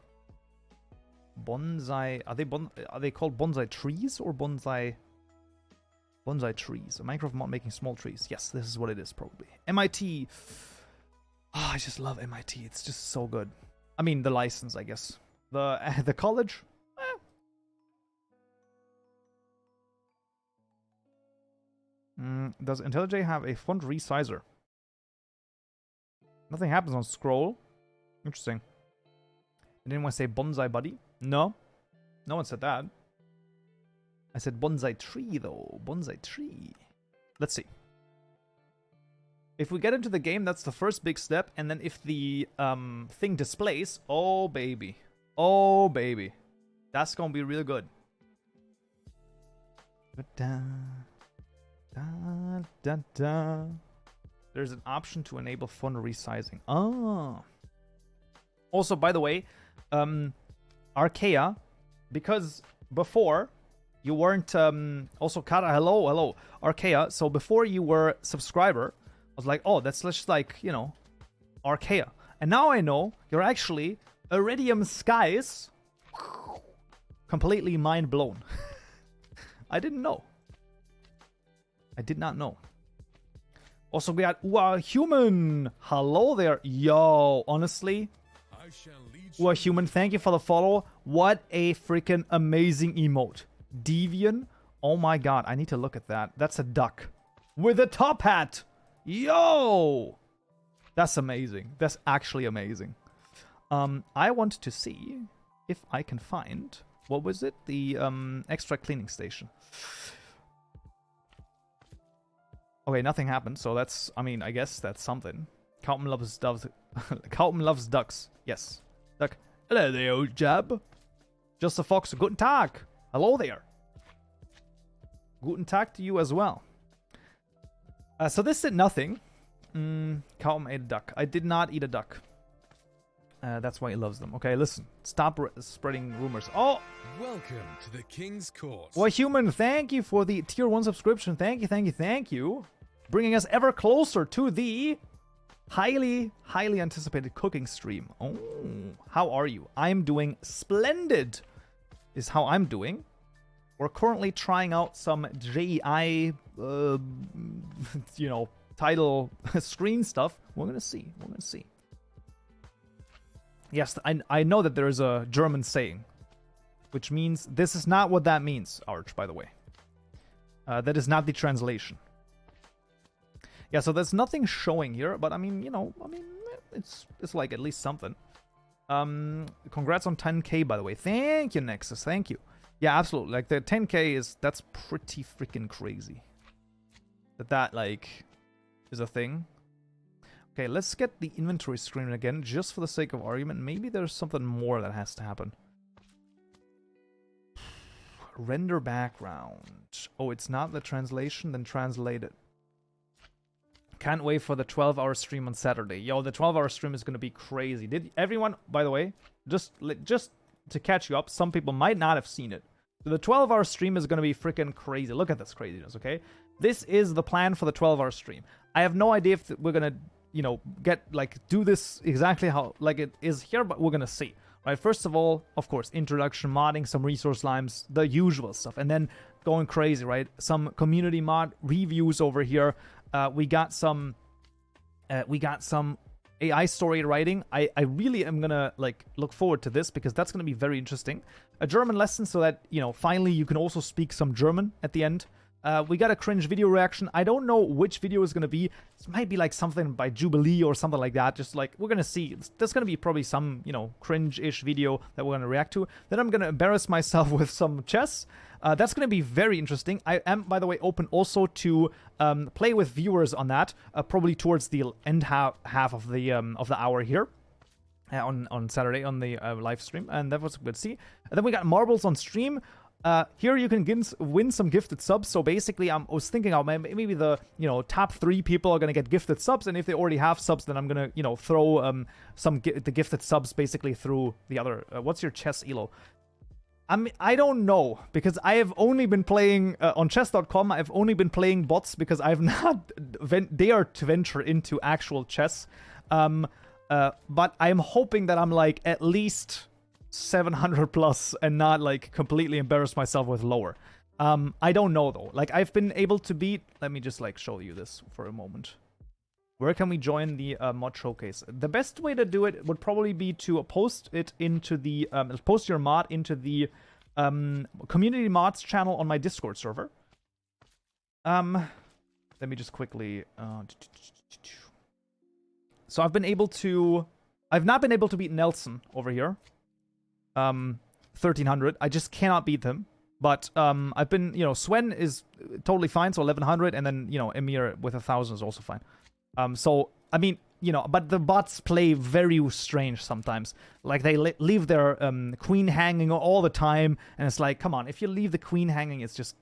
[SPEAKER 1] Bonsai, are they called bonsai trees or bonsai trees? A Minecraft mod making small trees. Yes, this is what it is probably. MIT. Oh, I just love MIT. It's just so good. I mean, the license, I guess. The college. Does IntelliJ have a font resizer? Nothing happens on scroll. Interesting. Did anyone say bonsai buddy? No. No one said that. I said bonsai tree, though. Bonsai tree. Let's see. If we get into the game, that's the first big step. And then if the thing displays... Oh, baby. Oh, baby. That's gonna be real good. Da, da, da. There's an option to enable font resizing. Ah. Also, by the way, Archaea, because before you weren't also Kara, hello Archaea. So before you were subscriber, I was like, oh, that's just like, you know, Archaea. And now I know you're actually Iridium Skies. Completely mind blown. I didn't know. I did not know. Also, we got Human. Hello there. Yo, honestly. Human, thank you for the follow. What a freaking amazing emote. Devian. Oh my god, I need to look at that. That's a duck. With a top hat. Yo! That's amazing. That's actually amazing. I want to see if I can find... What was it? The extra cleaning station. Okay, nothing happened, so that's... I mean, I guess that's something. Kaupen loves doves. Kaupen loves ducks. Yes. Duck. Hello there, old jab. Just a fox. Guten Tag. Hello there. Guten Tag to you as well. So this did nothing. Kaupen ate a duck. I did not eat a duck. That's why he loves them. Okay, listen. Stop spreading rumors. Oh!
[SPEAKER 2] Welcome to the King's Court.
[SPEAKER 1] Well, Human, thank you for the tier 1 subscription. Thank you. Bringing us ever closer to the highly anticipated cooking stream. Oh, how are you? I'm doing splendid, is how I'm doing. We're currently trying out some JEI, you know, title screen stuff. We're gonna see. Yes, I know that there is a German saying, which means this is not what that means, Arch, by the way. That is not the translation. Yeah, so there's nothing showing here, but I mean, you know, it's like at least something. Congrats on 10k, by the way. Thank you, Nexus. Thank you. Yeah, absolutely. Like the 10k that's pretty freaking crazy. That like is a thing. Okay, let's get the inventory screen again, just for the sake of argument. Maybe there's something more that has to happen. Render background. Oh, it's not the translation? Then translate it. Can't wait for the 12-hour stream on Saturday. Yo, the 12-hour stream is going to be crazy. Did everyone, by the way, just to catch you up, some people might not have seen it. The 12-hour stream is going to be freaking crazy. Look at this craziness, okay? This is the plan for the 12-hour stream. I have no idea if we're going to, you know, do this exactly how, like it is here, but we're going to see. Right, first of all, of course, introduction, modding, some resource limes, the usual stuff. And then going crazy, right? Some community mod reviews over here. We got some AI story writing. I really am gonna like look forward to this because that's gonna be very interesting. A German lesson so that, you know, finally you can also speak some German at the end. We got a cringe video reaction. I don't know which video is gonna be. This might be like something by Jubilee or something like that. Just like, we're gonna see. There's gonna be probably some, you know, cringe-ish video that we're gonna react to. Then I'm gonna embarrass myself with some chess. That's gonna be very interesting. I am, by the way, open also to play with viewers on that. Probably towards the end half of the hour here. On Saturday on the live stream, and that was good to see. And then we got marbles on stream. Here you can win some gifted subs. So basically, I was thinking, maybe the, you know, top 3 people are gonna get gifted subs, and if they already have subs, then I'm gonna, you know, throw the gifted subs basically through the other. What's your chess elo? I don't know, because I have only been playing on chess.com. I've only been playing bots because I've not dared to venture into actual chess. But I'm hoping that I'm like at least 700 plus and not like completely embarrass myself with lower. I don't know though. Like I've been able to beat. Let me just like show you this for a moment. Where can we join the mod showcase? The best way to do it would probably be to post it into the post your mod into the community mods channel on my Discord server. Let me just quickly. So I've not been able to beat Nelson over here. 1300. I just cannot beat him. But I've been, you know, Swen is totally fine, so 1100, and then, you know, Emir with 1000 is also fine. So, I mean, you know, but the bots play very strange sometimes. Like, they leave their queen hanging all the time, and it's like, come on, if you leave the queen hanging, it's just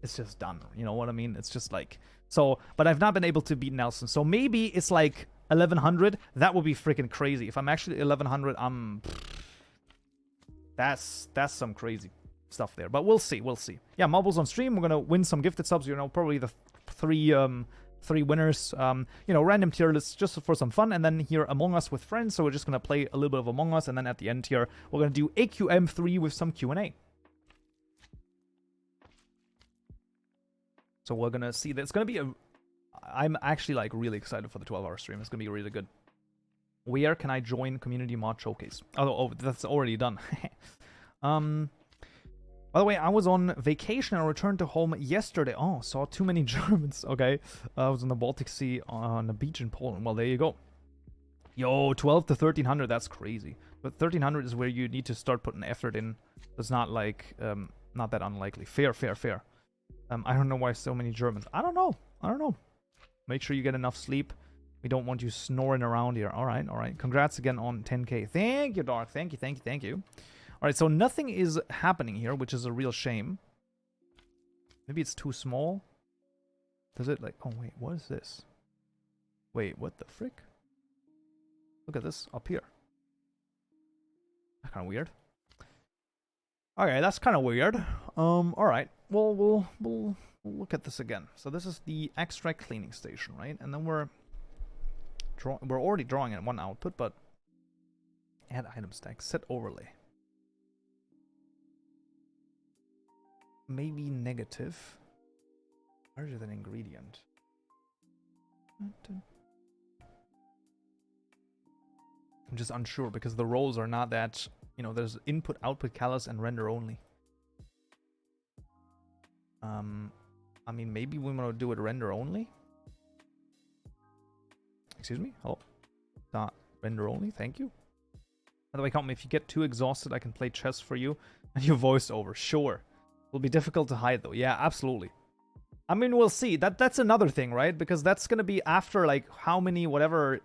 [SPEAKER 1] it's just done. You know what I mean? It's just like so. But I've not been able to beat Nelson. So maybe it's like 1100. That would be freaking crazy. If I'm actually 1100, that's some crazy stuff there. But we'll see. We'll see. Yeah, Marbles on stream. We're gonna win some gifted subs. You know, probably the three winners. You know, random tier lists just for some fun, and then here Among Us with friends. So we're just gonna play a little bit of Among Us, and then at the end here we're gonna do AQM3 with some Q&A. So we're gonna see that it's gonna be I'm actually like really excited for the 12-hour stream. It's gonna be really good. Where can I join Community Mod Showcase? Oh, that's already done. By the way, I was on vacation and returned to home yesterday. Oh, saw too many Germans. Okay. I was in the Baltic Sea on a beach in Poland. Well, there you go. Yo, 12 to 1300. That's crazy. But 1300 is where you need to start putting effort in. It's not like, not that unlikely. Fair. I don't know why so many Germans. I don't know. Make sure you get enough sleep. We don't want you snoring around here. All right. Congrats again on 10K. Thank you, Dark. Thank you. All right, so nothing is happening here, which is a real shame. Maybe it's too small. Does it like... Oh, wait, what is this? Wait, what the frick? Look at this up here. That's kind of weird. Okay, that's kind of weird. All right. Well, we'll look at this again. So this is the extract cleaning station, right? And then we're already drawing at one output, but add item stack, set overlay. Maybe negative. Larger than ingredient. I'm just unsure because the roles are not that, you know, there's input, output, callus, and render only. I mean, maybe we want to do it render only. Excuse me? Hello? Not render only, thank you. By the way, Kaupenjoe, if you get too exhausted, I can play chess for you and your voiceover. Sure. It'll be difficult to hide, though. Yeah, absolutely. I mean, we'll see. That's another thing, right? Because that's gonna be after, like, how many, whatever,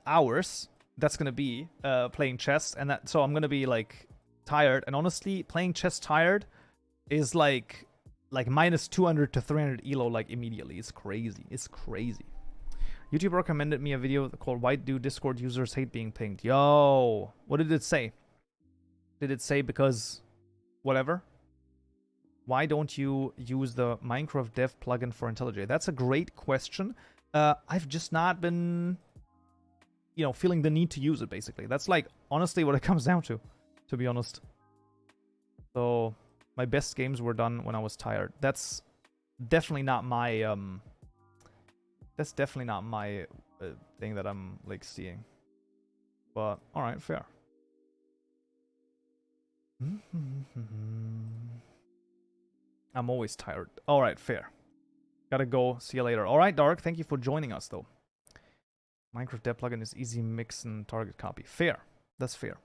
[SPEAKER 1] hours that's gonna be playing chess. And that, so I'm gonna be, like, tired. And honestly, playing chess tired is, like minus 200 to 300 elo, like, immediately. It's crazy. YouTube recommended me a video called Why Do Discord Users Hate Being Pinged? Yo! What did it say? Did it say because... whatever? Why don't you use the Minecraft dev plugin for IntelliJ? That's a great question. I've just not been, you know, feeling the need to use it, basically. That's, like, honestly what it comes down to be honest. So, my best games were done when I was tired. That's definitely not my, thing that I'm, like, seeing. But, alright, fair. I'm always tired. Alright, fair. Gotta go. See you later. Alright, Dark. Thank you for joining us, though. Minecraft dev plugin is easy mix and target copy. Fair. That's fair.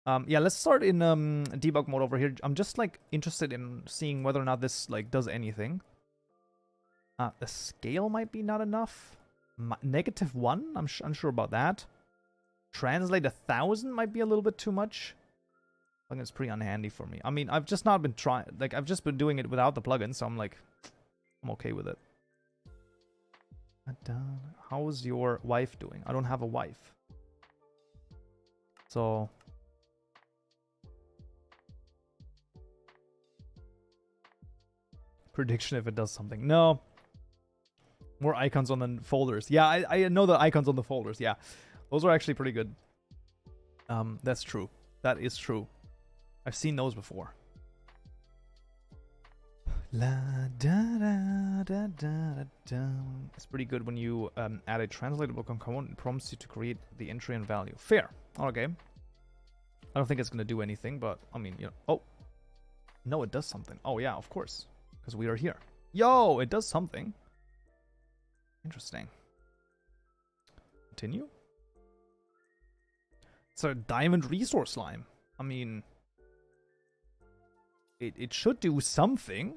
[SPEAKER 1] Yeah, let's start in debug mode over here. I'm just, like, interested in seeing whether or not this, like, does anything. The scale might be not enough. -1? I'm unsure about that. Translate 1,000 might be a little bit too much. I think it's pretty unhandy for me. I mean, I've just not been trying... like, I've just been doing it without the plugin, so I'm like... I'm okay with it. How's your wife doing? I don't have a wife. So... prediction if it does something. No. More icons on the folders. Yeah, I know the icons on the folders. Yeah. Those are actually pretty good. That's true. That is true. I've seen those before. La da da da da da. It's pretty good when you add a translatable component and prompts you to create the entry and value. Fair. Okay. I don't think it's gonna do anything, but I mean, you know. Oh. No, it does something. Oh yeah, of course. Because we are here. Yo, it does something. Interesting. Continue. It's a diamond resource slime. I mean, it should do something.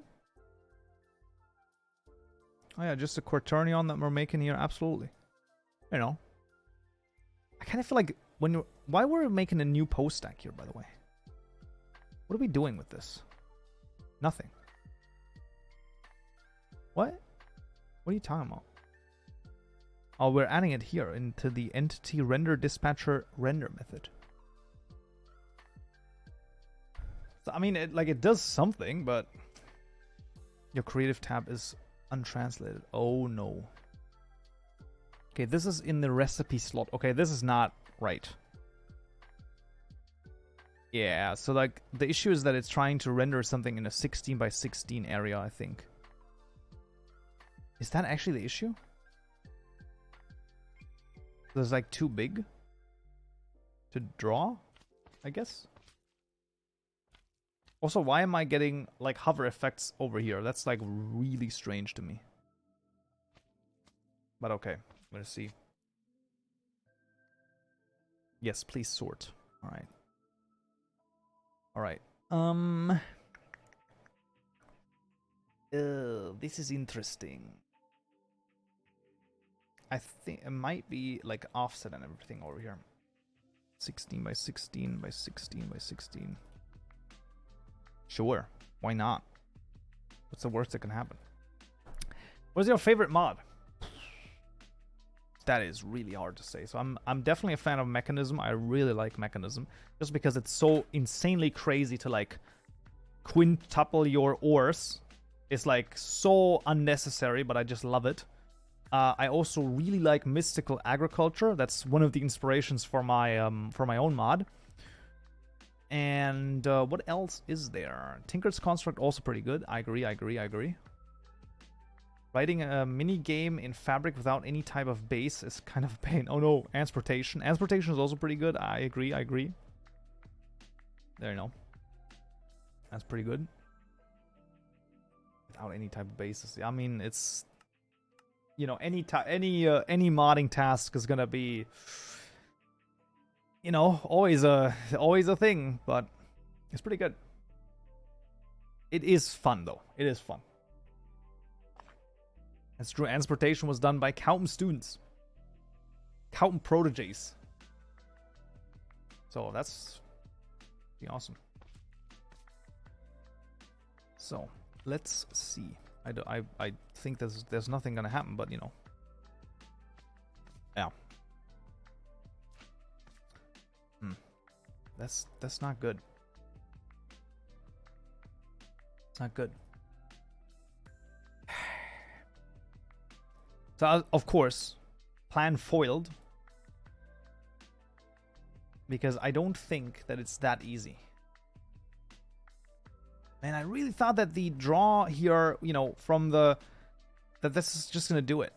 [SPEAKER 1] Oh yeah, just a quaternion that we're making here. Absolutely. You know. I kind of feel like when you're... why we're making a new post stack here, by the way? What are we doing with this? Nothing. What? What are you talking about? Oh, we're adding it here into the entity render dispatcher render method. So, I mean, it does something, but your creative tab is untranslated. Oh no. Okay, this is in the recipe slot. Okay, this is not right. Yeah, so like the issue is that it's trying to render something in a 16 by 16 area, I think. Is that actually the issue? It's like too big to draw, I guess. Also, why am I getting like hover effects over here? That's like really strange to me. But okay, let's see. Yes, please sort. All right. All right. This is interesting. I think it might be like offset and everything over here. 16 by 16 by 16 by 16. Sure, why not? What's the worst that can happen? What's your favorite mod? That is really hard to say. So I'm definitely a fan of Mechanism. I really like Mechanism just because it's so insanely crazy to like quintuple your ores. It's like so unnecessary, but I just love it. I also really like Mystical Agriculture. That's one of the inspirations for my own mod. And what else is there? Tinker's Construct also pretty good. I agree. Writing a mini game in Fabric without any type of base is kind of a pain. Oh no, Ansportation. Ansportation is also pretty good. I agree. There you know. That's pretty good. Without any type of bases. I mean, it's, you know, any modding task is gonna be, you know, always a thing, but it's pretty good. It is fun though. It is fun. That's true. Ansportation was done by Kaupen students. Kaupen proteges. So that's pretty awesome. So let's see. I think there's nothing gonna happen, but you know. Yeah. That's not good. It's not good. So of course, plan foiled. Because I don't think that it's that easy. Man, I really thought that the draw here, you know, from that this is just gonna do it.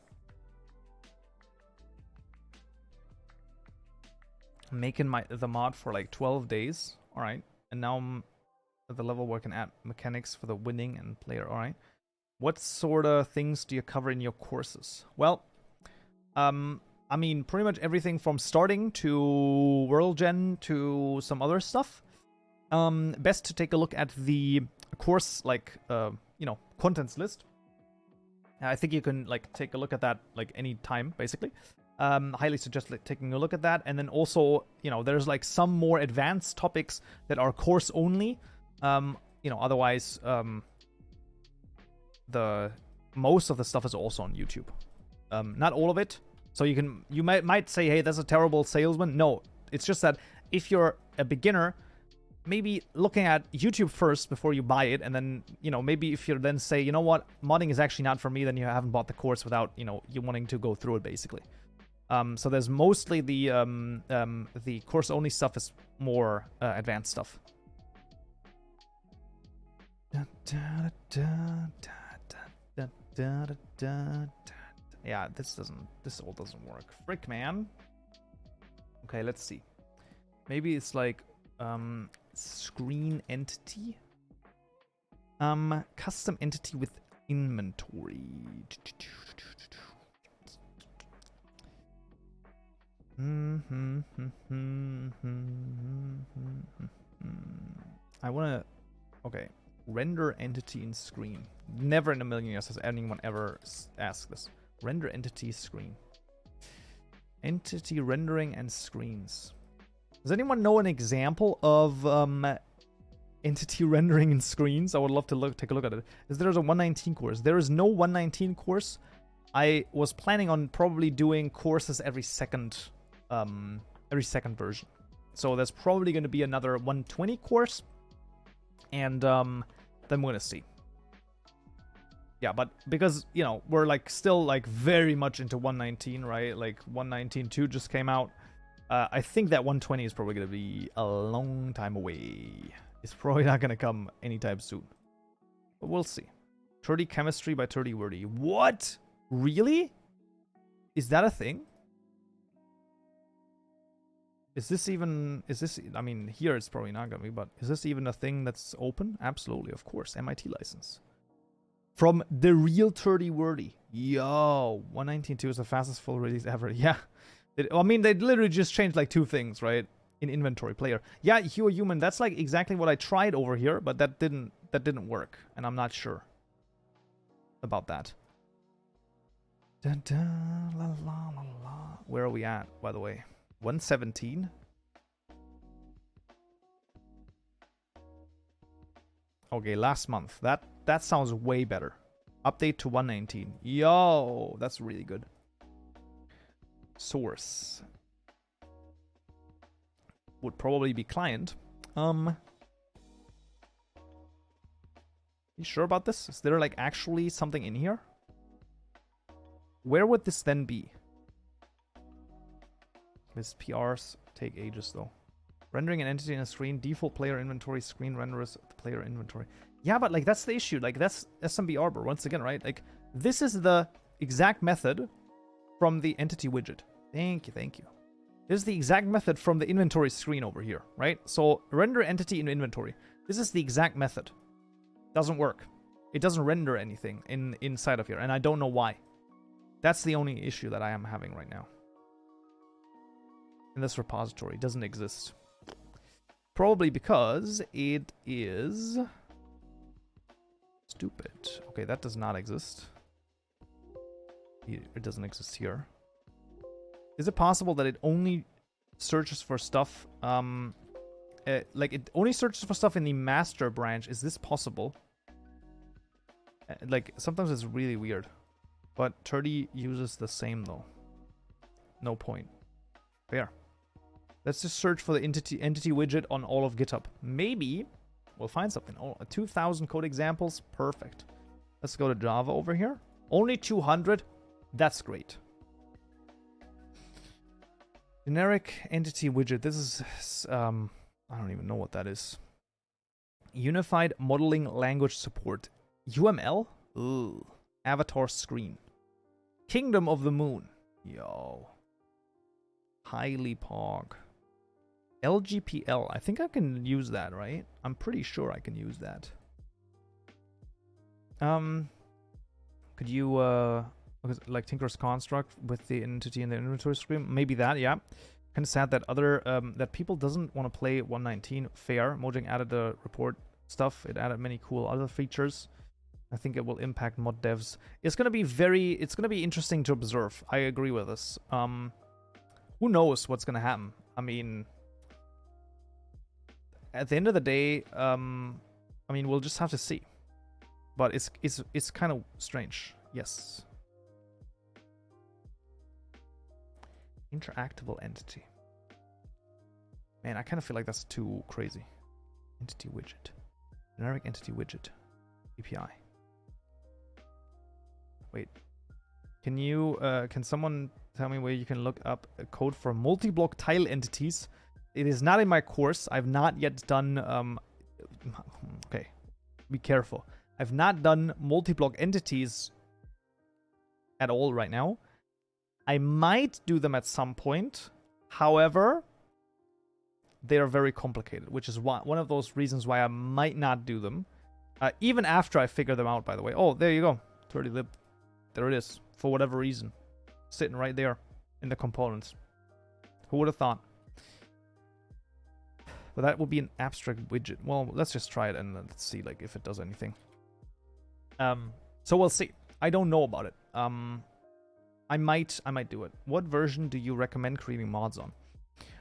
[SPEAKER 1] I'm making the mod for like 12 days. All right. And now I'm at the level where I can add mechanics for the winning and player. All right. What sort of things do you cover in your courses? Well, I mean, pretty much everything from starting to World Gen to some other stuff. Best to take a look at the course, like, you know, contents list. I think you can, like, take a look at that, like, any time, basically. Highly suggest like, taking a look at that. And then also, you know, there's, like, some more advanced topics that are course only. You know, otherwise, most of the stuff is also on YouTube. Not all of it. So you might say, hey, that's a terrible salesman. No, it's just that if you're a beginner, maybe looking at YouTube first before you buy it, and then, you know, maybe if you then say, you know what, modding is actually not for me, then you haven't bought the course without, you know, you wanting to go through it, basically. So there's mostly the course only stuff is more advanced stuff. Yeah, this all doesn't work. Frick, man. Okay, let's see. Maybe it's like screen entity. Custom entity with inventory. I wanna. Okay. Render entity in screen. Never in a million years has anyone ever asked this. Render entity screen. Entity rendering and screens. Does anyone know an example of entity rendering in screens. I would love to take a look at it. Is there a 119 course? There is no 119 course. I was planning on probably doing courses every second version. So there's probably going to be another 120 course, and then we're going to see. Yeah, but because, you know, we're like still like very much into 119, right? Like 119.2 just came out. I think that 120 is probably going to be a long time away. It's probably not going to come anytime soon. But we'll see. 30 chemistry by 30 wordy. What? Really? Is that a thing? Is this, I mean, here it's probably not going to be, but is this even a thing that's open? Absolutely, of course. MIT license. From the real 30 wordy. Yo, 119.2 is the fastest full release ever. Yeah. I mean, they literally just changed like 2 things, right? In inventory player. Yeah, Hero Human, that's like exactly what I tried over here, but that didn't work. And I'm not sure about that. Dun, dun, la, la, la, la. Where are we at, by the way? 117? Okay, last month. That sounds way better. Update to 119. Yo, that's really good. Source. Would probably be client. You sure about this? Is there like actually something in here? Where would this then be? These PRs take ages though. Rendering an entity in a screen, default player inventory, screen renderers the player inventory. Yeah, but like that's the issue. Like that's SMB Arbor once again, right? Like this is the exact method from the entity widget. Thank you, thank you. This is the exact method from the inventory screen over here, right? So render entity in inventory. This is the exact method. Doesn't work. It doesn't render anything inside of here, and I don't know why. That's the only issue that I am having right now. In this repository, it doesn't exist. Probably because it is stupid. Okay, that does not exist. It doesn't exist here. Is it possible that it only searches for stuff, like it only searches for stuff in the master branch? Is this possible? Like, sometimes it's really weird. But 30 uses the same, though. No point. There. Let's just search for the entity widget on all of GitHub. Maybe we'll find something. Oh, 2,000 code examples. Perfect. Let's go to Java over here. Only 200. That's great. Generic entity widget. This is, I don't even know what that is. Unified Modeling Language Support. UML? Ooh. Avatar screen. Kingdom of the Moon. Yo. Highly pog. LGPL. I think I can use that, right? I'm pretty sure I can use that. Could you, like Tinker's construct with the entity in the inventory screen? Maybe that, yeah. Kind of sad that that people doesn't want to play 119. Fair. Mojang added the report stuff. It added many cool other features. I think it will impact mod devs. It's gonna be interesting to observe. I agree with this. Who knows what's gonna happen? I mean, at the end of the day, I mean, we'll just have to see. But it's kind of strange. Yes. Interactable entity. Man, I kind of feel like that's too crazy. Entity widget. Generic entity widget. API. Wait. Can someone tell me where you can look up a code for multi-block tile entities? It is not in my course. I've not yet done, okay. Be careful. I've not done multi-block entities at all right now. I might do them at some point. However, they are very complicated, which is one of those reasons why I might not do them. Even after I figure them out, by the way. Oh, there you go. 30lib. There it is. For whatever reason. Sitting right there in the components. Who would have thought? But that would be an abstract widget. Well, let's just try it and let's see like if it does anything. So we'll see. I don't know about it. I might do it. What version do you recommend creating mods on?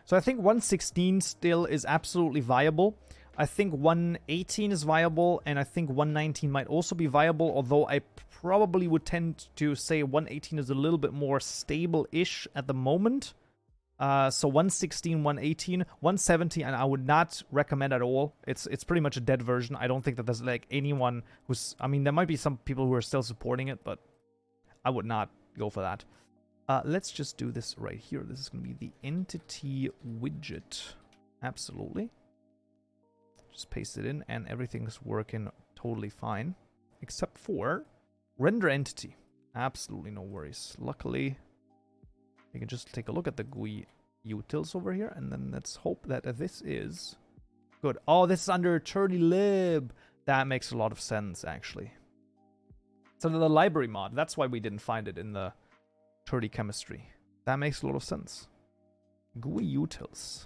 [SPEAKER 1] So I think 116 still is absolutely viable. I think 118 is viable, and I think 119 might also be viable, although I probably would tend to say 118 is a little bit more stable-ish at the moment. So 116, 118, 170, and I would not recommend at all. It's pretty much a dead version. I don't think that there's like anyone who's... I mean, there might be some people who are still supporting it, but I would not go for that. Let's just do this right here. This is going to be the entity widget. Absolutely. Just paste it in, and everything's working totally fine. Except for render entity. Absolutely no worries. Luckily... you can just take a look at the GUI utils over here, and then let's hope that this is good. Oh, this is under 30lib. That makes a lot of sense, actually. So the library mod, that's why we didn't find it in the 30 chemistry. That makes a lot of sense. GUI utils.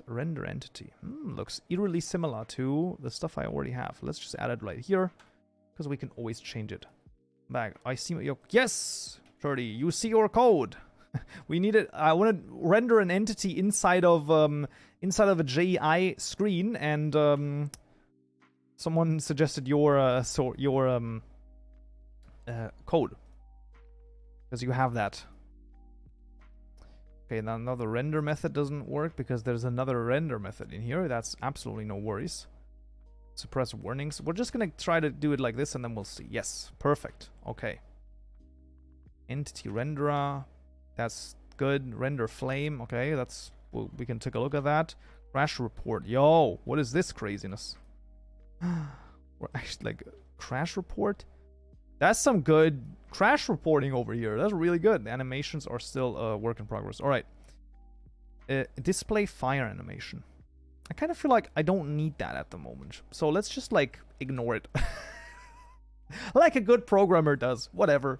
[SPEAKER 1] Render entity. Looks eerily similar to the stuff I already have. Let's just add it right here, because we can always change it. Back. I see your... Yes! 30. You see your code. We need it. I want to render an entity inside of a JEI screen, and someone suggested your code, because you have that. Okay, now the render method doesn't work because there's another render method in here. That's absolutely no worries. Suppress warnings. We're just gonna try to do it like this, and then we'll see. Yes, perfect. Okay. Entity renderer. That's good. Render flame. Okay, that's... we can take a look at that. Crash report. Yo, what is this craziness? We're actually like crash report. That's some good crash reporting over here. That's really good. The animations are still a work in progress. All right. Display fire animation. I kind of feel like I don't need that at the moment. So let's just, like, ignore it. Like a good programmer does. Whatever.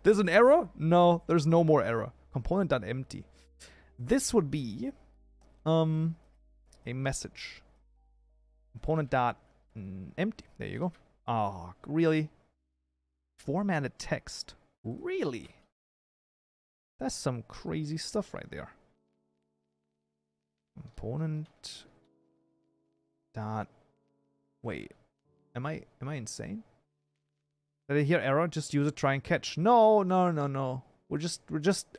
[SPEAKER 1] There's an error? No, there's no more error. Component.empty. This would be a message. Component.empty. There you go. Oh, really? Formatted text. Really? That's some crazy stuff right there. Component... dot... Wait. Am I insane? Did I hear error? Just use it, try and catch. No. We're just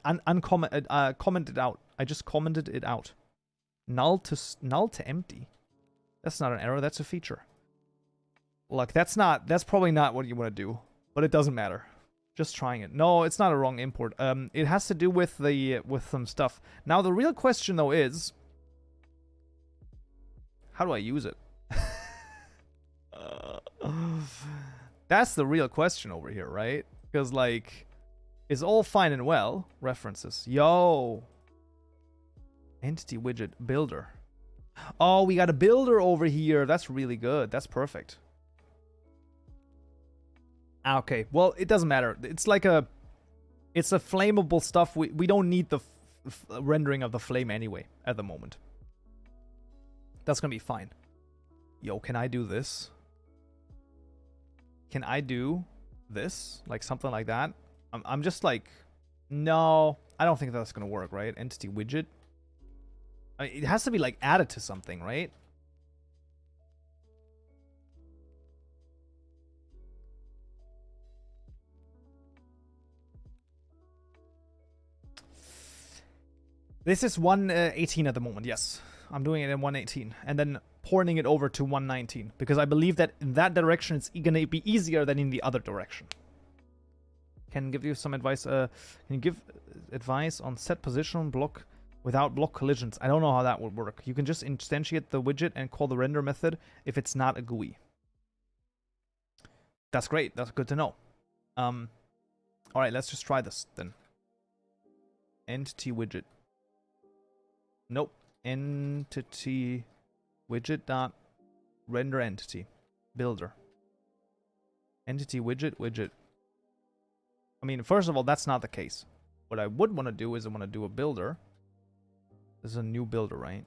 [SPEAKER 1] commented out. I just commented it out. Null to empty. That's not an error, that's a feature. Look, that's probably not what you want to do, but it doesn't matter. Just trying it. No, it's not a wrong import. It has to do with some stuff. Now the real question though is, how do I use it? That's the real question over here, right? Because, like, it's all fine and well. References. Yo. Entity widget builder. Oh, we got a builder over here. That's really good. That's perfect. Okay. Well, it doesn't matter. It's like it's a flammable stuff. We don't need the rendering of the flame anyway at the moment. That's gonna be fine. Yo, can I do this? Can I do this? Like something like that? I'm just like, no, I don't think that's gonna work, right? Entity widget. I mean, it has to be like added to something, right? This is 118 at the moment, yes. I'm doing it in 118. And then porting it over to 119. Because I believe that in that direction, it's going to be easier than in the other direction. Can give you some advice. Can you give advice on set position block without block collisions? I don't know how that would work. You can just instantiate the widget and call the render method if it's not a GUI. That's great. That's good to know. All right, let's just try this then. Entity widget. Nope. Entity widget dot render entity builder. Entity widget. I mean, first of all, that's not the case. What I would want to do is I want to do a builder. This is a new builder, right?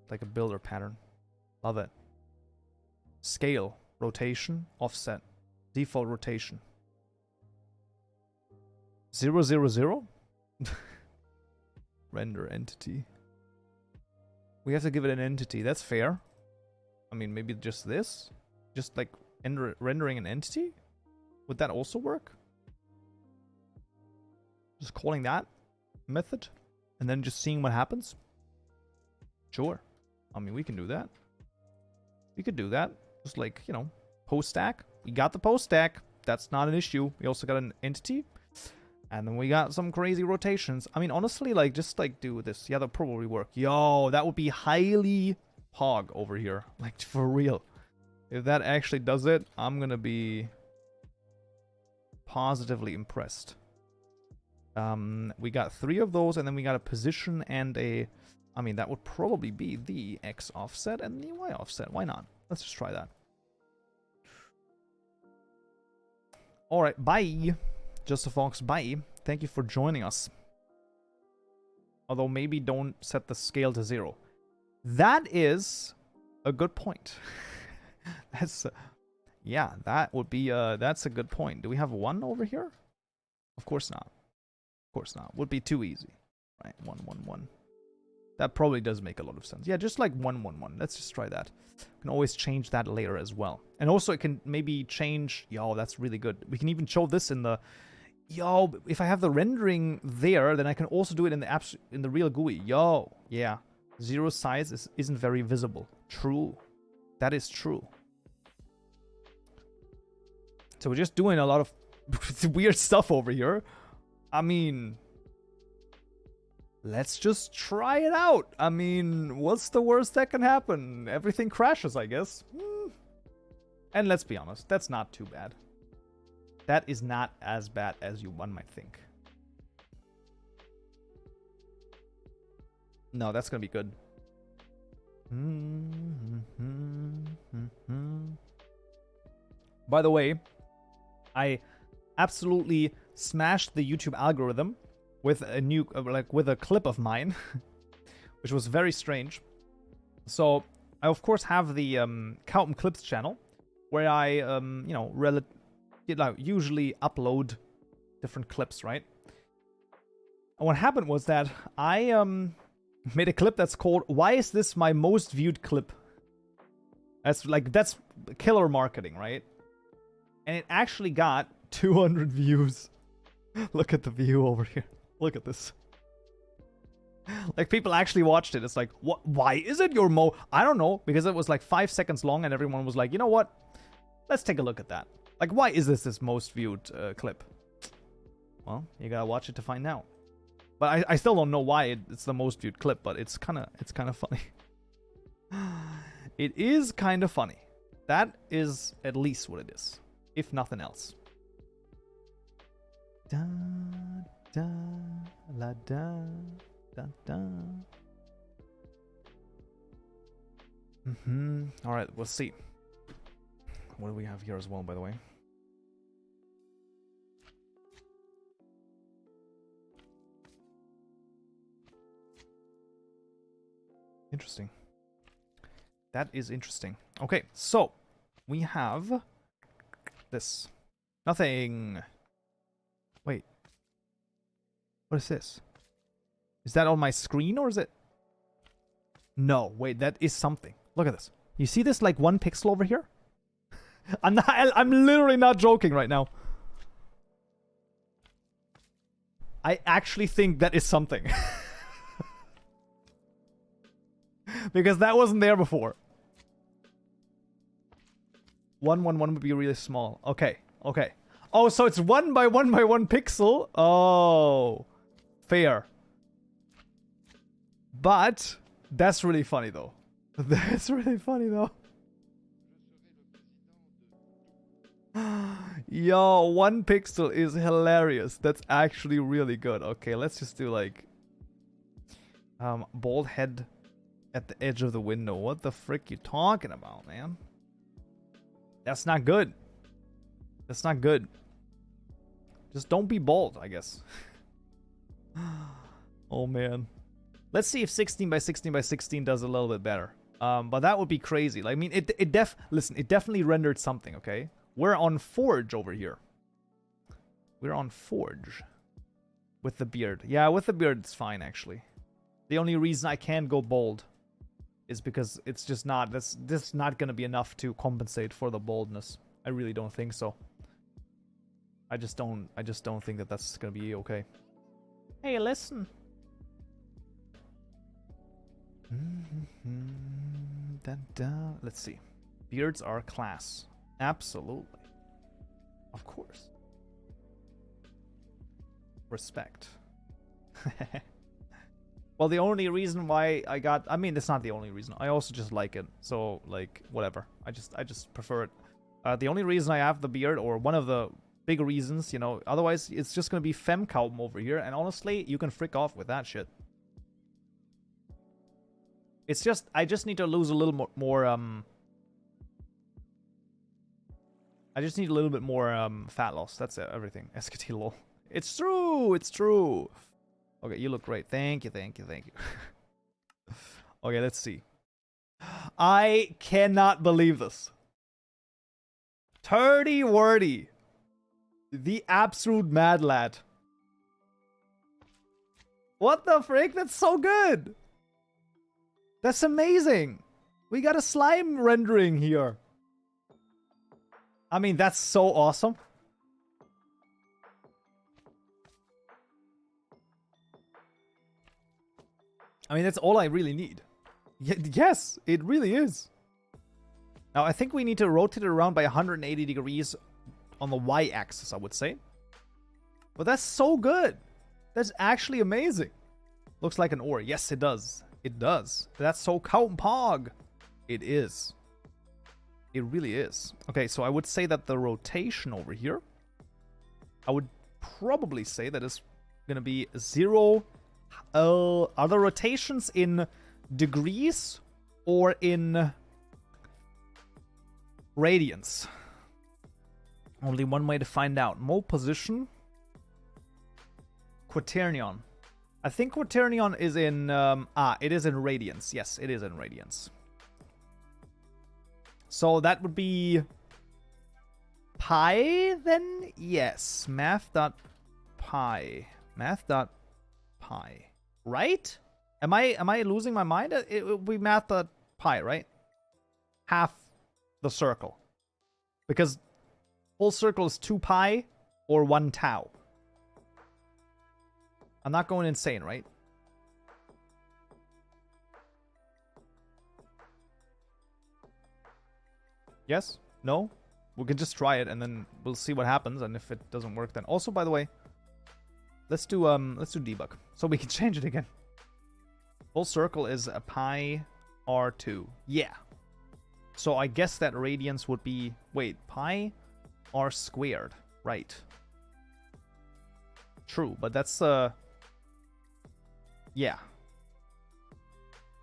[SPEAKER 1] Like a builder pattern. Love it. Scale, rotation, offset, default rotation. 0, 0, 0. Render entity. We have to give it an entity. That's fair. I mean, maybe just this? Just like rendering an entity? Would that also work? Just calling that method? And then just seeing what happens? Sure. I mean, we can do that. We could do that. Just like, you know, post stack. We got the post stack. That's not an issue. We also got an entity. And then we got some crazy rotations. I mean, honestly, like, just like do this. Yeah, that'll probably work. Yo, that would be highly hog over here. Like, for real. If that actually does it, I'm gonna be positively impressed. We got 3 of those, and then we got a position and a... I mean, that would probably be the X offset and the Y offset. Why not? Let's just try that. Alright, bye. Just a Fox, bye. Thank you for joining us. Although maybe don't set the scale to 0. That is a good point. That's... yeah, that would be... that's a good point. Do we have 1 over here? Of course not. Of course not. Would be too easy. Right, 1, 1, 1. That probably does make a lot of sense. Yeah, just like 1, 1, 1. Let's just try that. We can always change that later as well. And also it can maybe change... yo, that's really good. We can even show this in the... yo, if I have the rendering there, then I can also do it in the real GUI. Yo, yeah. 0 size isn't very visible. True. That is true. So we're just doing a lot of weird stuff over here. I mean... let's just try it out. I mean, what's the worst that can happen? Everything crashes, I guess. And let's be honest, that's not too bad. That is not as bad as one might think. No, that's gonna be good. By the way, I absolutely smashed the YouTube algorithm with a new, with a clip of mine, which was very strange. So I of course have the Kaupenjoe Clips channel, where I you know usually upload different clips, right? And what happened was that I made a clip that's called "Why is this my most viewed clip?" That's killer marketing, right? And it actually got 200 views. Look at the view over here. Look at this. Like, people actually watched it. It's like, what? Why is it your I don't know, because it was like 5 seconds long, and everyone was like, you know what? Let's take a look at that. Like, why is this most viewed clip? Well, you gotta watch it to find out. But I still don't know why it's the most viewed clip, but it's kind of funny. It is kind of funny. That is at least what it is, if nothing else. Da, da, la, da, da, da. Alright, we'll see. What do we have here as well, by the way? Interesting. That is interesting. Okay, so we have this. Nothing. Wait. What is this? Is that on my screen, or is it? No, wait, that is something. Look at this. You see this like 1 pixel over here? I'm literally not joking right now. I actually think that is something. Because that wasn't there before. 111 would be really small. Okay, okay. Oh, so it's 1 by 1 by 1 pixel. Oh, fair. But that's really funny though. That's really funny though. Yo, 1 pixel is hilarious. That's actually really good. Okay, let's just do like bald head at the edge of the window. What the frick you talking about, man? That's not good. That's not good. Just don't be bald, I guess. Oh man. Let's see if 16 by 16 by 16 does a little bit better. But that would be crazy. Like, I mean, it definitely rendered something, okay? We're on Forge over here. We're on Forge. With the beard. Yeah, with the beard it's fine, actually. The only reason I can't go bold is because it's just not, this not gonna be enough to compensate for the baldness. I really don't think so. I just don't think that that's gonna be okay. Hey, listen. Let's see. Beards are class. Absolutely. Of course. Respect. Well, the only reason why I got... I mean, that's not the only reason. I also just like it. So, like, whatever. I just prefer it. The only reason I have the beard, or one of the big reasons, you know, otherwise it's just gonna be fem Kaupen over here. And honestly, you can frick off with that shit. It's just... I just need to lose a little more I just need a little bit more fat loss. That's it, everything. SKT lol. It's true! It's true! Okay, you look great. Thank you, thank you, thank you. Okay, let's see. I cannot believe this. 30 wordy. The absolute mad lad. What the frick? That's so good! That's amazing! We got a slime rendering here. I mean, that's so awesome. I mean, that's all I really need. Yes, it really is. Now, I think we need to rotate it around by 180 degrees on the y-axis, I would say. But that's so good. That's actually amazing. Looks like an ore. Yes, it does. It does. That's so Kaupenjoe. It is. It really is. Okay, so I would say that the rotation over here, I would probably say that is going to be 0. Are the rotations in degrees or in radians? Only one way to find out. Mole position. Quaternion. I think Quaternion is in... it is in radians. Yes, it is in radians. So that would be... pi, then? Yes. Math.pi. Math.pi. Right? Am I losing my mind? It would be math.pi, right? Half the circle. Because whole circle is 2 pi or 1 tau. I'm not going insane, right? Yes? No? We can just try it and then we'll see what happens, and if it doesn't work then. Also, by the way, let's do debug so we can change it again. Full circle is a pi r2. Yeah. So I guess that radians would be, wait, pi r squared, right? True, but that's yeah.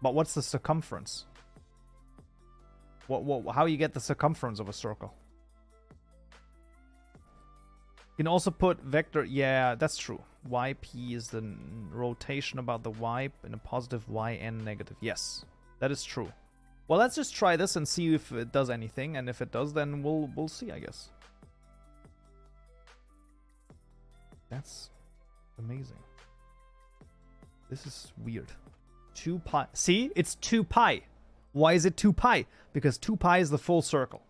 [SPEAKER 1] But what's the circumference? How you get the circumference of a circle? You can also put vector. Yeah, that's true. Yp is the rotation about the y in a positive y and negative. Yes, that is true. Well, let's just try this and see if it does anything, and if it does, then we'll see, I guess. That's amazing. This is weird. 2 pi. See, it's 2 pi. Why is it 2 pi? Because 2 pi is the full circle.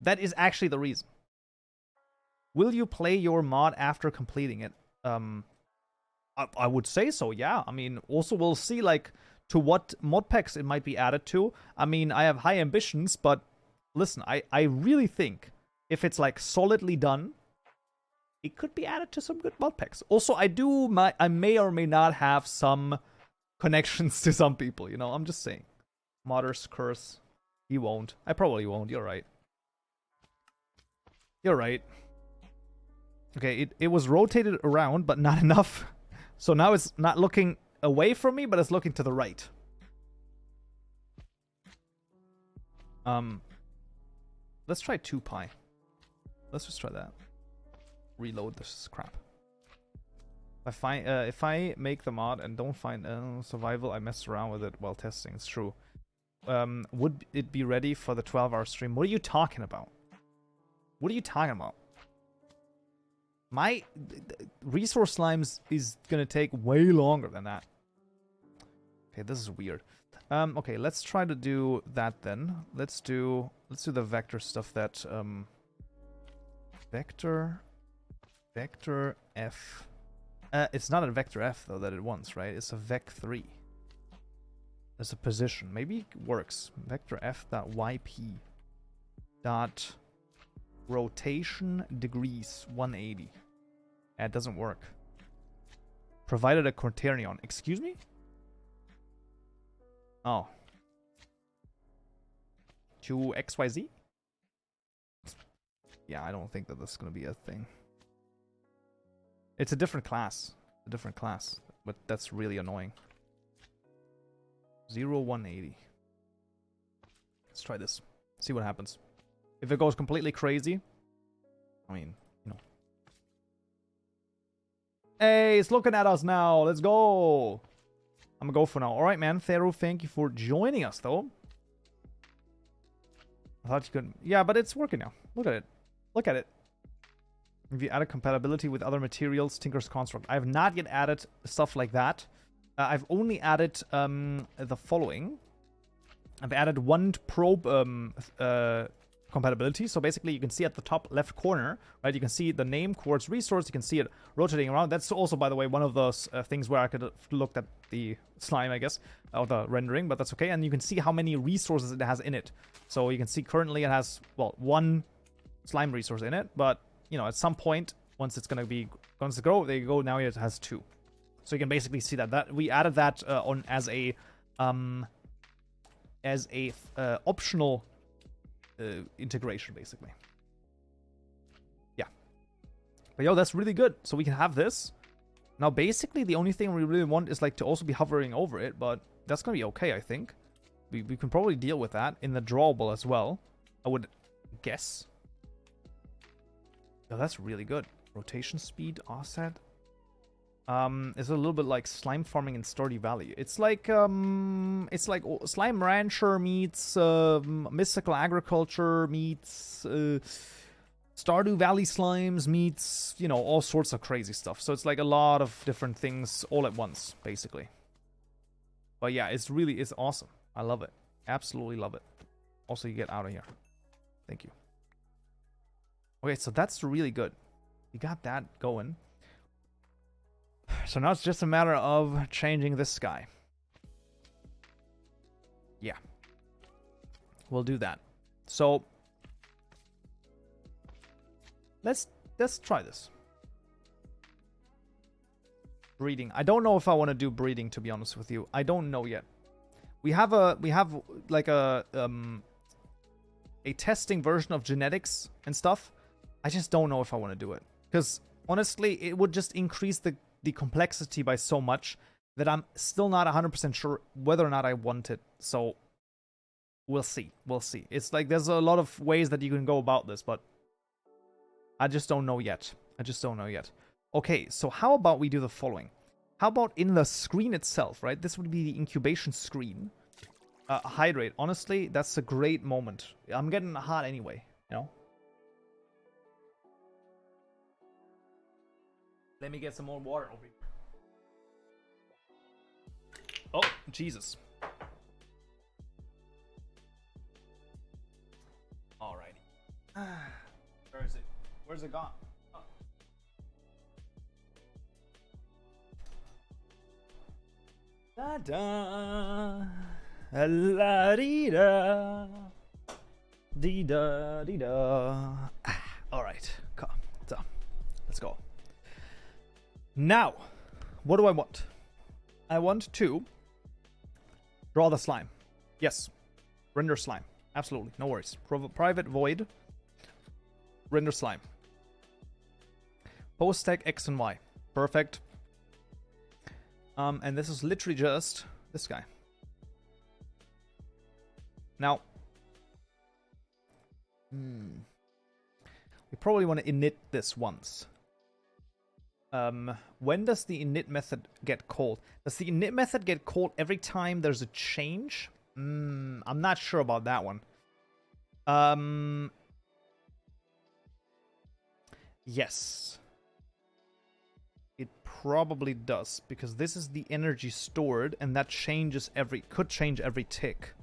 [SPEAKER 1] That is actually the reason. Will you play your mod after completing it? I would say so, yeah. I mean, also we'll see, like, to what mod packs it might be added to. I mean, I have high ambitions, but listen, I really think if it's, like, solidly done, it could be added to some good mod packs. Also, I may or may not have some connections to some people, you know? I'm just saying. Modder's curse. He won't. I probably won't. You're right. You're right. Okay, it was rotated around, but not enough. So now it's not looking away from me, but it's looking to the right. Let's try 2 pi. Let's just try that. Reload this crap. If I make the mod and don't find survival, I messed around with it while testing. It's true. Would it be ready for the 12-hour stream? What are you talking about? What are you talking about? My resource slimes is gonna take way longer than that. Okay, this is weird. Okay, let's try to do that then. Let's do the vector stuff that vector f. It's not a vector f though that it wants, right? It's a vec3. There's a position. Maybe it works. Vector f dot yp dot rotation degrees 180. It doesn't work. Provided a quaternion. Excuse me? Oh. To XYZ? Yeah, I don't think that this is going to be a thing. It's a different class. A different class. But that's really annoying. 0, 180. Let's try this. See what happens. If it goes completely crazy, I mean, you know. Hey, it's looking at us now. Let's go. I'm gonna go for now. Alright, man. Theru, thank you for joining us, though. I thought you couldn't. Yeah, but it's working now. Look at it. Look at it. If you added compatibility with other materials, Tinker's Construct. I have not yet added stuff like that. I've only added the following. I've added one probe compatibility. So basically, you can see at the top left corner, right? You can see the name, quartz resource. You can see it rotating around. That's also, by the way, one of those things where I could have looked at the slime, I guess, or the rendering, but that's okay. And you can see how many resources it has in it. So you can see currently it has, well, one slime resource in it, but you know, at some point, once it's gonna grow, there you go. Now it has 2. So you can basically see that we added that on as a optional integration, basically. Yeah. But yo, that's really good. So we can have this. Now, basically, the only thing we really want is like to also be hovering over it, but that's gonna be okay, I think. We can probably deal with that in the drawable as well, I would guess. Oh, that's really good. Rotation speed, offset. It's a little bit like slime farming in Stardew Valley. It's like Slime Rancher meets Mystical Agriculture meets Stardew Valley slimes meets, you know, all sorts of crazy stuff. So it's like a lot of different things all at once, basically. But yeah, it's awesome. I love it. Absolutely love it. Also, you get out of here. Thank you. Okay, so that's really good. You got that going. So now it's just a matter of changing this guy. Yeah. We'll do that. So let's try this. Breeding. I don't know if I want to do breeding, to be honest with you. I don't know yet. We have like a testing version of genetics and stuff. I just don't know if I want to do it. Because honestly, it would just increase the complexity by so much that I'm still not 100% sure whether or not I want it. So we'll see. We'll see. It's like there's a lot of ways that you can go about this, but I just don't know yet. I just don't know yet. Okay, so how about we do the following? How about in the screen itself, right? This would be the incubation screen. Hydrate. Honestly, that's a great moment. I'm getting hot anyway, you know? Let me get some more water over here. Oh, Jesus. Alrighty. Where is it? Where's it gone? Oh. Da da. La dee da. Dee da dee da. Alright. Come. So, let's go. Now, what do I want? I want to draw the slime. Yes. Render slime. Absolutely. No worries. Private void. Render slime. Post tag X and Y. Perfect. And this is literally just this guy. Now, we probably want to init this once. When does the init method get called? Does the init method get called every time there's a change? I'm not sure about that one. Yes. It probably does, because this is the energy stored, and that could change every tick.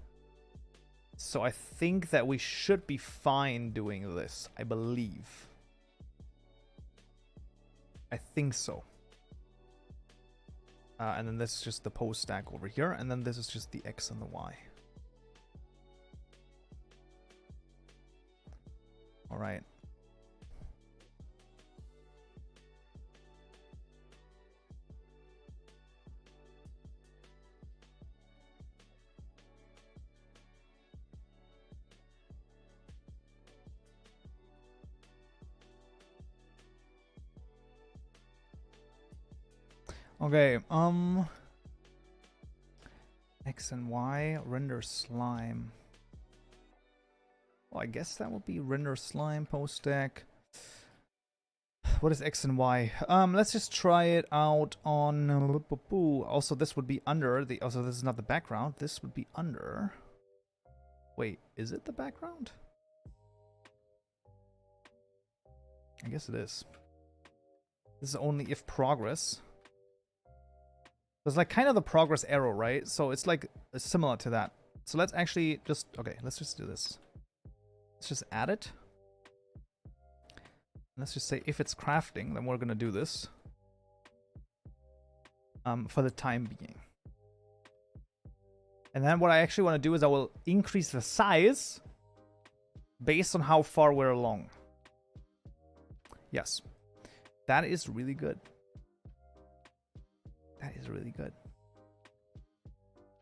[SPEAKER 1] So I think that we should be fine doing this, I believe. I think so. And then this is just the post stack over here, and then this is just the X and the Y. All right. Okay, X and Y, render slime. Well, I guess that would be render slime post stack. What is X and Y? Let's just try it out on... Also, this would be under the... Also, this is not the background. This would be under... Wait, is it the background? I guess it is. This is only if progress. There's like kind of the progress arrow, right? So it's like similar to that. So let's actually just... Okay, let's just do this. Let's just add it. Let's just say if it's crafting, then we're going to do this. For the time being. And then what I actually want to do is I will increase the size based on how far we're along. Yes. That is really good. That is really good.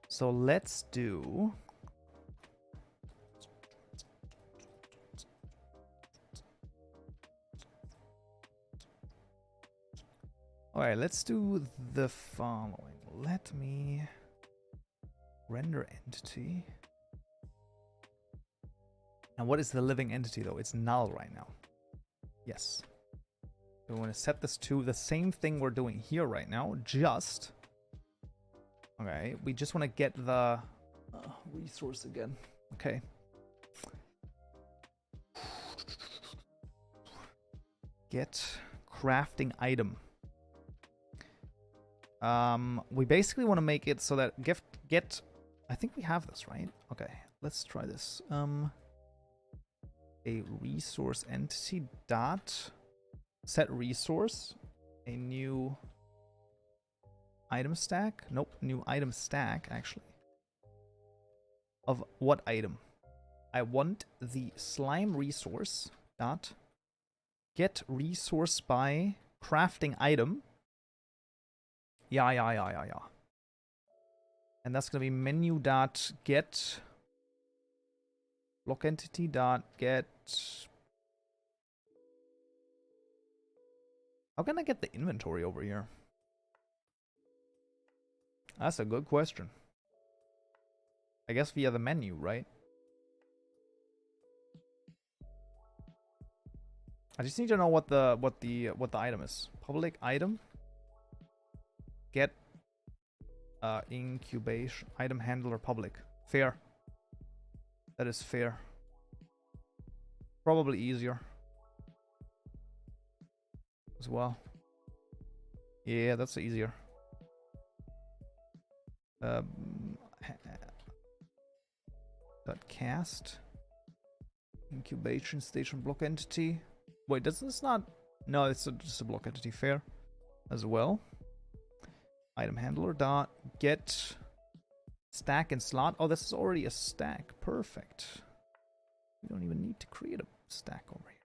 [SPEAKER 1] So let's do... Alright, let's do the following. Let me render entity. And what is the living entity though? It's null right now. Yes. We want to set this to the same thing we're doing here right now. Just... Okay, we just want to get the resource again. Okay. Get crafting item. We basically want to make it so that get I think we have this, right? Okay, let's try this. A resource entity dot set resource, a new item stack. Nope, new item stack actually. Of what item? I want the slime resource dot get resource by crafting item. Yeah. And that's gonna be menu dot get block entity dot get. How can I get the inventory over here? That's a good question. I guess via the menu, right? I just need to know what the item is. Public item. Get incubation item handler public. Fair. That is fair. Probably easier as well. Yeah, that's easier. Dot cast incubation station block entity. Wait, does this not? No, it's just a block entity. Fair as well. Item handler dot get stack and slot. Oh, this is already a stack. Perfect. We don't even need to create a stack over here.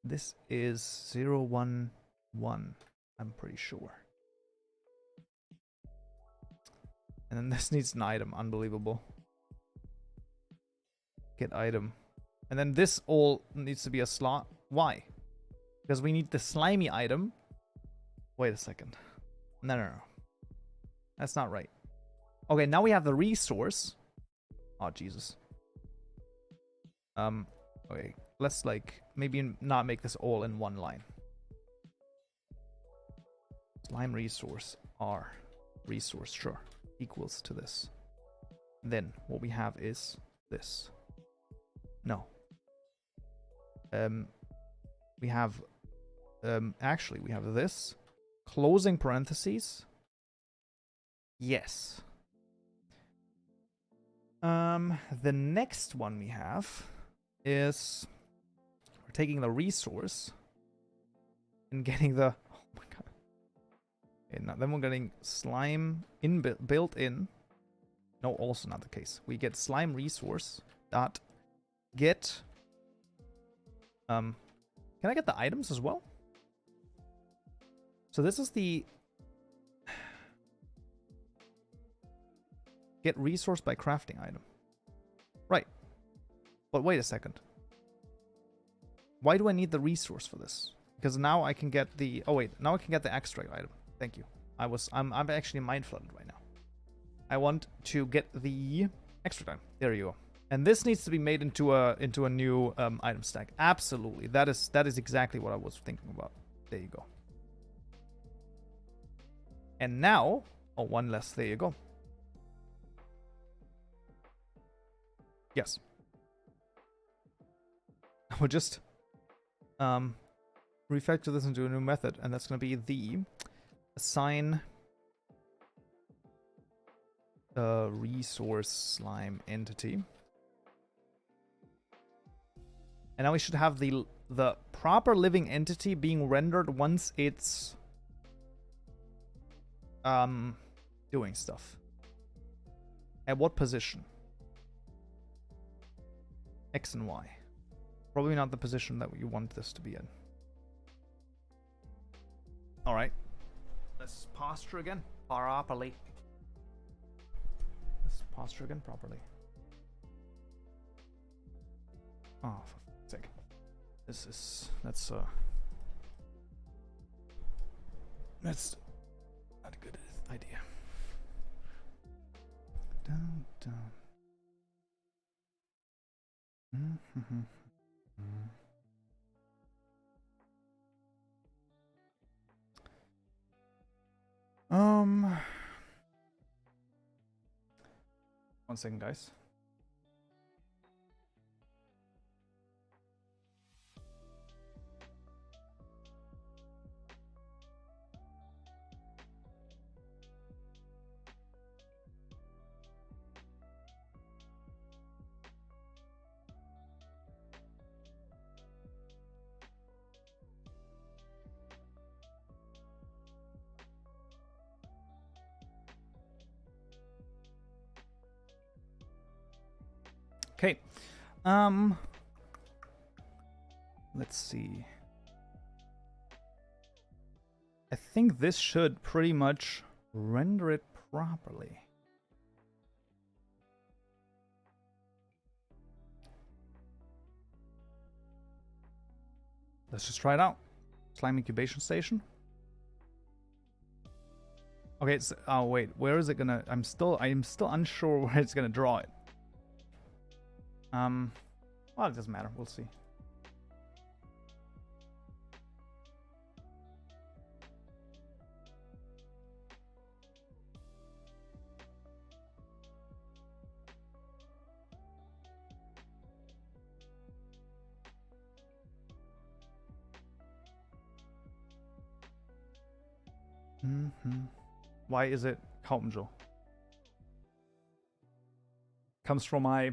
[SPEAKER 1] This is 0, 1, 1. I'm pretty sure. And then this needs an item. Unbelievable. Get item. And then this all needs to be a slot. Why? Because we need the slimy item. Wait a second. No. That's not right. Okay, now we have the resource. Oh, Jesus. Okay, let's like maybe not make this all in one line. Slime resource R resource, sure, equals to this. Then what we have is this. No. We have actually we have this Closing parentheses. Yes. The next one we have is we're taking the resource and getting the, oh my god. Okay, now then we're getting slime built in. No, also not the case. We get slime resource dot get. Can I get the items as well? So this is the get resource by crafting item. Right. But wait a second. Why do I need the resource for this? Because now I can get the... Oh wait, now I can get the extract item. Thank you. I'm actually mind flooded right now. I want to get the extract item. There you go. And this needs to be made into a new item stack. Absolutely. That is exactly what I was thinking about. There you go. And now, oh, one less. There you go. Yes. We'll just refactor this into a new method, and that's going to be the assign resource slime entity. And now we should have the proper living entity being rendered once it's doing stuff. At what position? X and Y. Probably not the position that you want this to be in. Alright. Let's posture again. Properly. Let's posture again properly. Oh, for fuck's sake. That's not a good idea. Dun, dun. One second, guys. Okay. Let's see. I think this should pretty much render it properly. Let's just try it out. Slime incubation station. Okay, so, oh wait, where is it gonna? I'm still unsure where it's gonna draw it. Well, it doesn't matter. We'll see. Why is it Kaupenjoe? Comes from my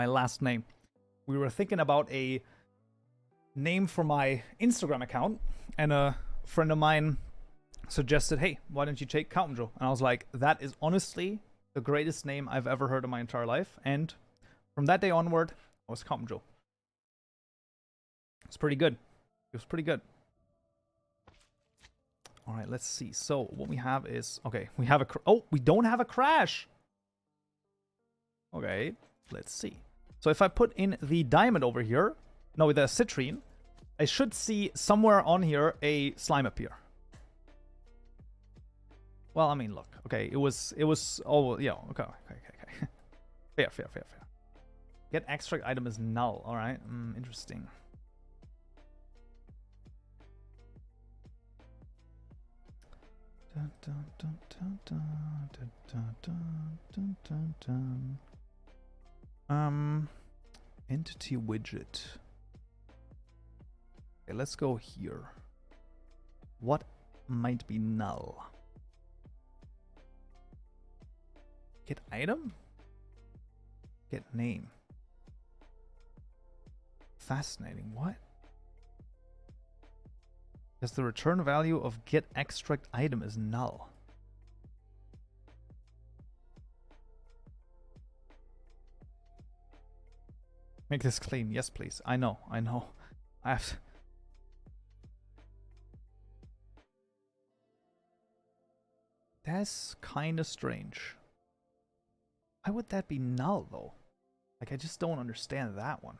[SPEAKER 1] last name. We were thinking about a name for my Instagram account, and a friend of mine suggested, hey, why don't you take Kaupenjoe? And I was like, that is honestly the greatest name I've ever heard in my entire life. And from that day onward, I was Kaupenjoe. It's pretty good. It was pretty good. All right, let's see. So what we have is, okay, we have we don't have a crash. Okay, let's see. So if I put in the diamond over here, no, the citrine, I should see somewhere on here a slime appear. Well, I mean, look. Okay, it was. Oh, yeah. Okay. Fair. Get extract item is null. All right. Interesting. Entity widget. Okay, let's go here. What might be null? Get item? Get name. Fascinating. What? Because the return value of get extract item is null. Make this clean. Yes, please. I know. I have to. That's kind of strange. Why would that be null, though? Like, I just don't understand that one.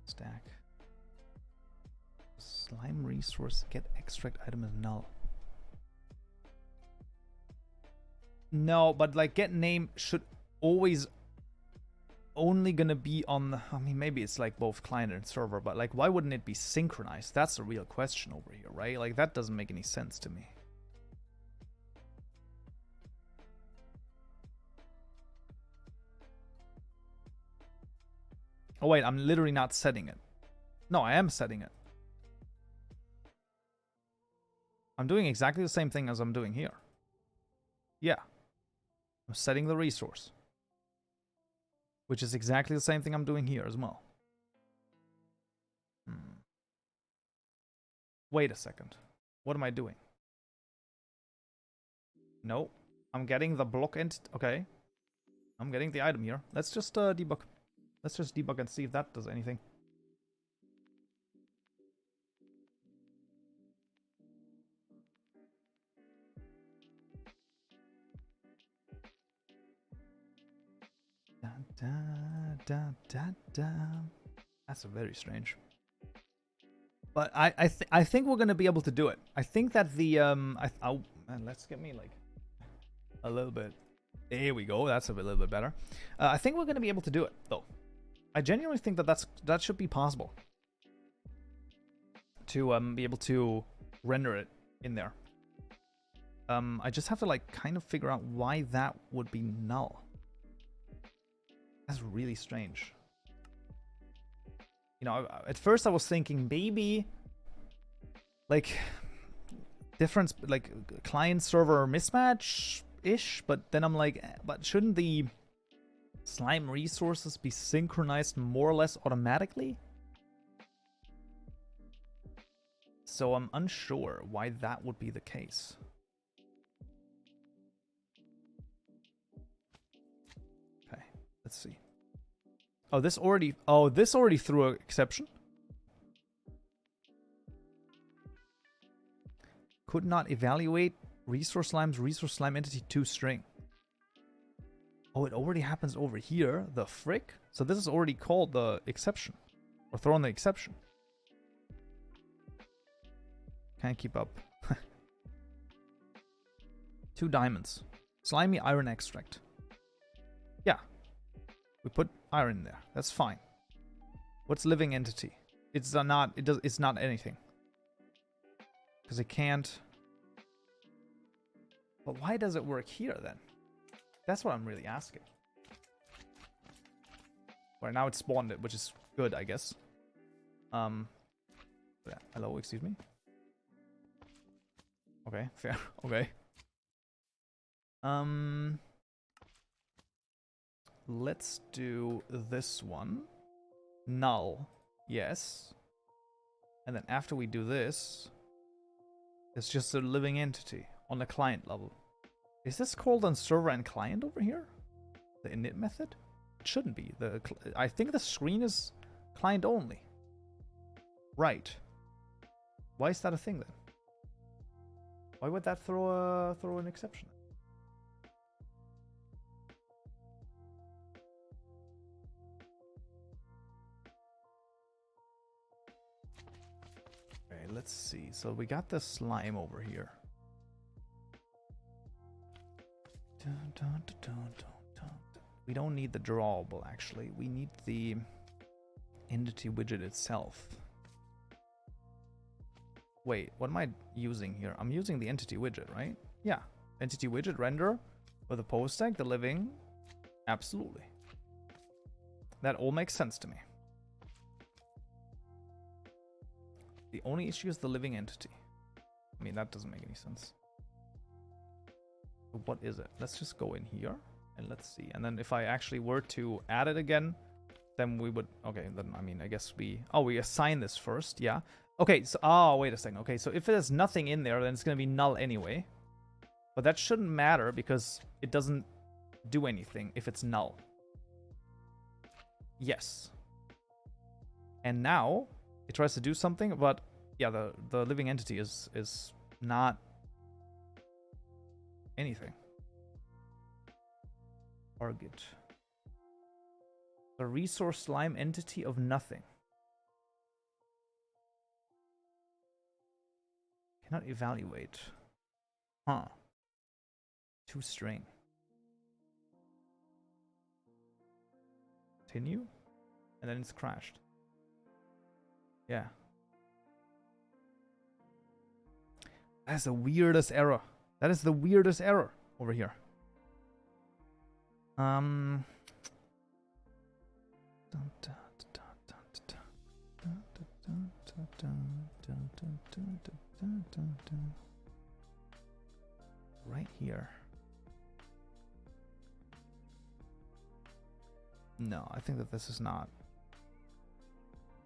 [SPEAKER 1] Stack. Slime resource get extract item is null. No, but like get name should always only gonna be on the, I mean, maybe it's like both client and server, but like why wouldn't it be synchronized? That's the real question over here, right? Like that doesn't make any sense to me. Oh wait, I'm literally not setting it. No, I am setting it. I'm doing exactly the same thing as I'm doing here. Yeah. I'm setting the resource. Which is exactly the same thing I'm doing here as well. Wait a second. What am I doing? No. I'm getting the block entity. Okay. I'm getting the item here. Let's just debug. Let's just debug and see if that does anything. Da, da, da, da. That's very strange. But I think we're gonna be able to do it. I think that the oh man, let's get me like a little bit. There we go. That's a little bit better. I think we're gonna be able to do it though. I genuinely think that that should be possible to be able to render it in there. I just have to like kind of figure out why that would be null. That's really strange. You know, at first I was thinking maybe like difference, like client server mismatch ish, but then I'm like, but shouldn't the slime resources be synchronized more or less automatically? So I'm unsure why that would be the case. Okay, let's see. Oh, this already threw an exception. Could not evaluate resource slime entity 2 string. Oh, it already happens over here. The frick? So this is already called the exception. Or throwing the exception. Can't keep up. 2 diamonds. Slimy iron extract. Yeah. We put iron there. That's fine. What's living entity? It's not. It's not anything. Because it can't. But why does it work here then? That's what I'm really asking. Right now it spawned it, which is good, I guess. Yeah. Hello, excuse me. Okay, fair. Okay. Let's do this one. Null. Yes. And then after we do this, it's just a living entity on the client level. Is this called on server and client over here? The init method? It shouldn't be. I think the screen is client only. Right. Why is that a thing then? Why would that throw an exception? Okay, let's see. So we got the slime over here. We don't need the drawable, actually. We need the entity widget itself. Wait, what am I using here? I'm using the entity widget, right? Yeah. Entity widget render with a pose tag, the living. Absolutely. That all makes sense to me. The only issue is the living entity. I mean, that doesn't make any sense. So what is it? Let's just go in here and let's see. And then if I actually were to add it again, then we would... Okay, then, I mean, I guess we... Oh, we assign this first, yeah. Okay, so... Oh, wait a second. Okay, so if there's nothing in there, then it's going to be null anyway. But that shouldn't matter because it doesn't do anything if it's null. Yes. And now it tries to do something, but yeah, the living entity is not anything. Target. The resource slime entity of nothing. Cannot evaluate. Huh. String. Continue. And then it's crashed. Yeah. That's the weirdest error. That is the weirdest error over here. Right here. No, I think that this is not.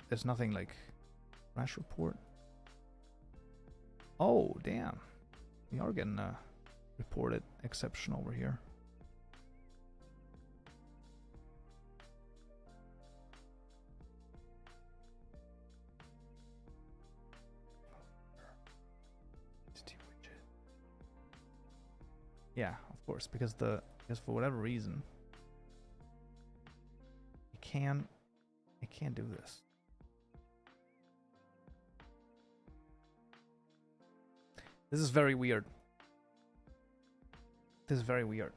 [SPEAKER 1] There's nothing like crash report. Oh, damn. We are getting a reported exception over here. Yeah, of course, because for whatever reason I can't do this. This is very weird. This is very weird.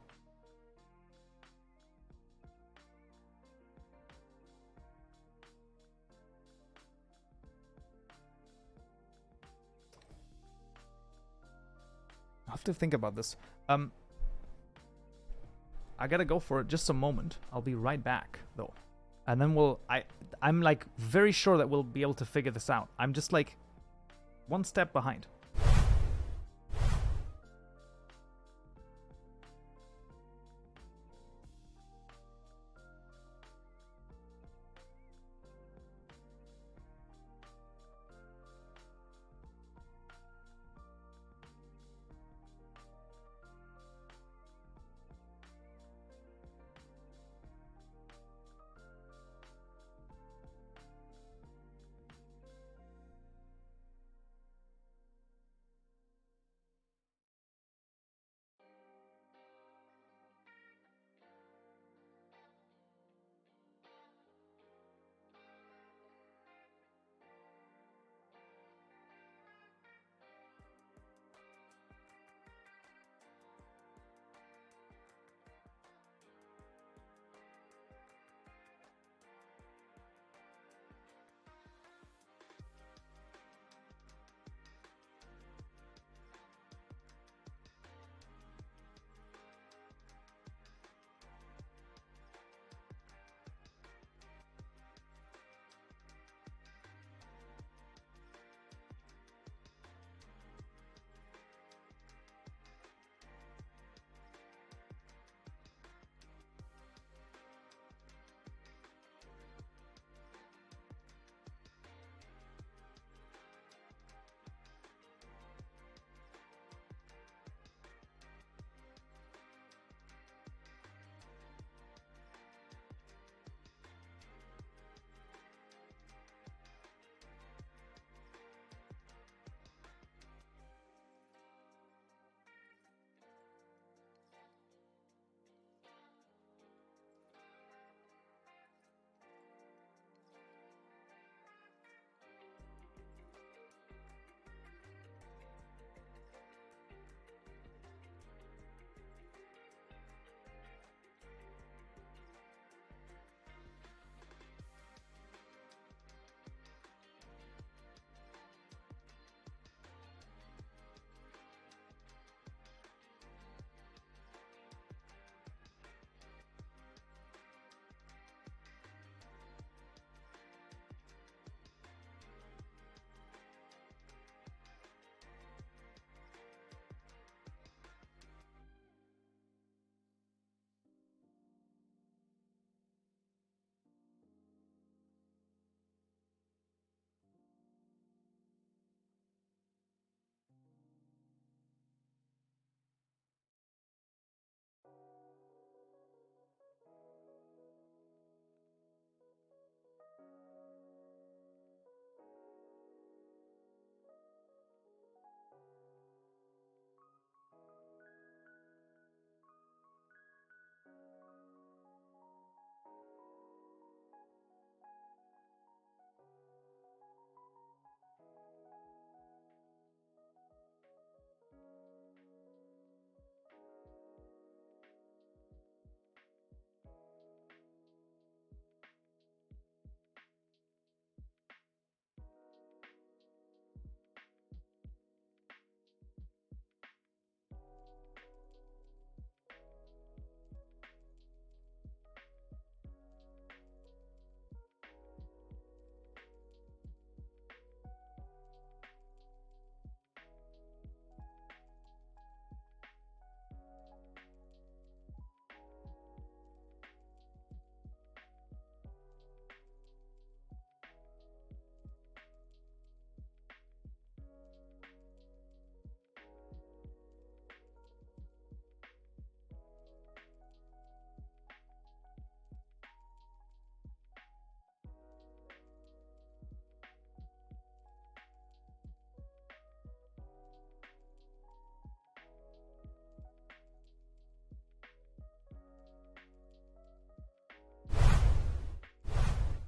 [SPEAKER 1] I have to think about this. I gotta go for it just a moment. I'll be right back though. And then I'm like very sure that we'll be able to figure this out. I'm just like one step behind.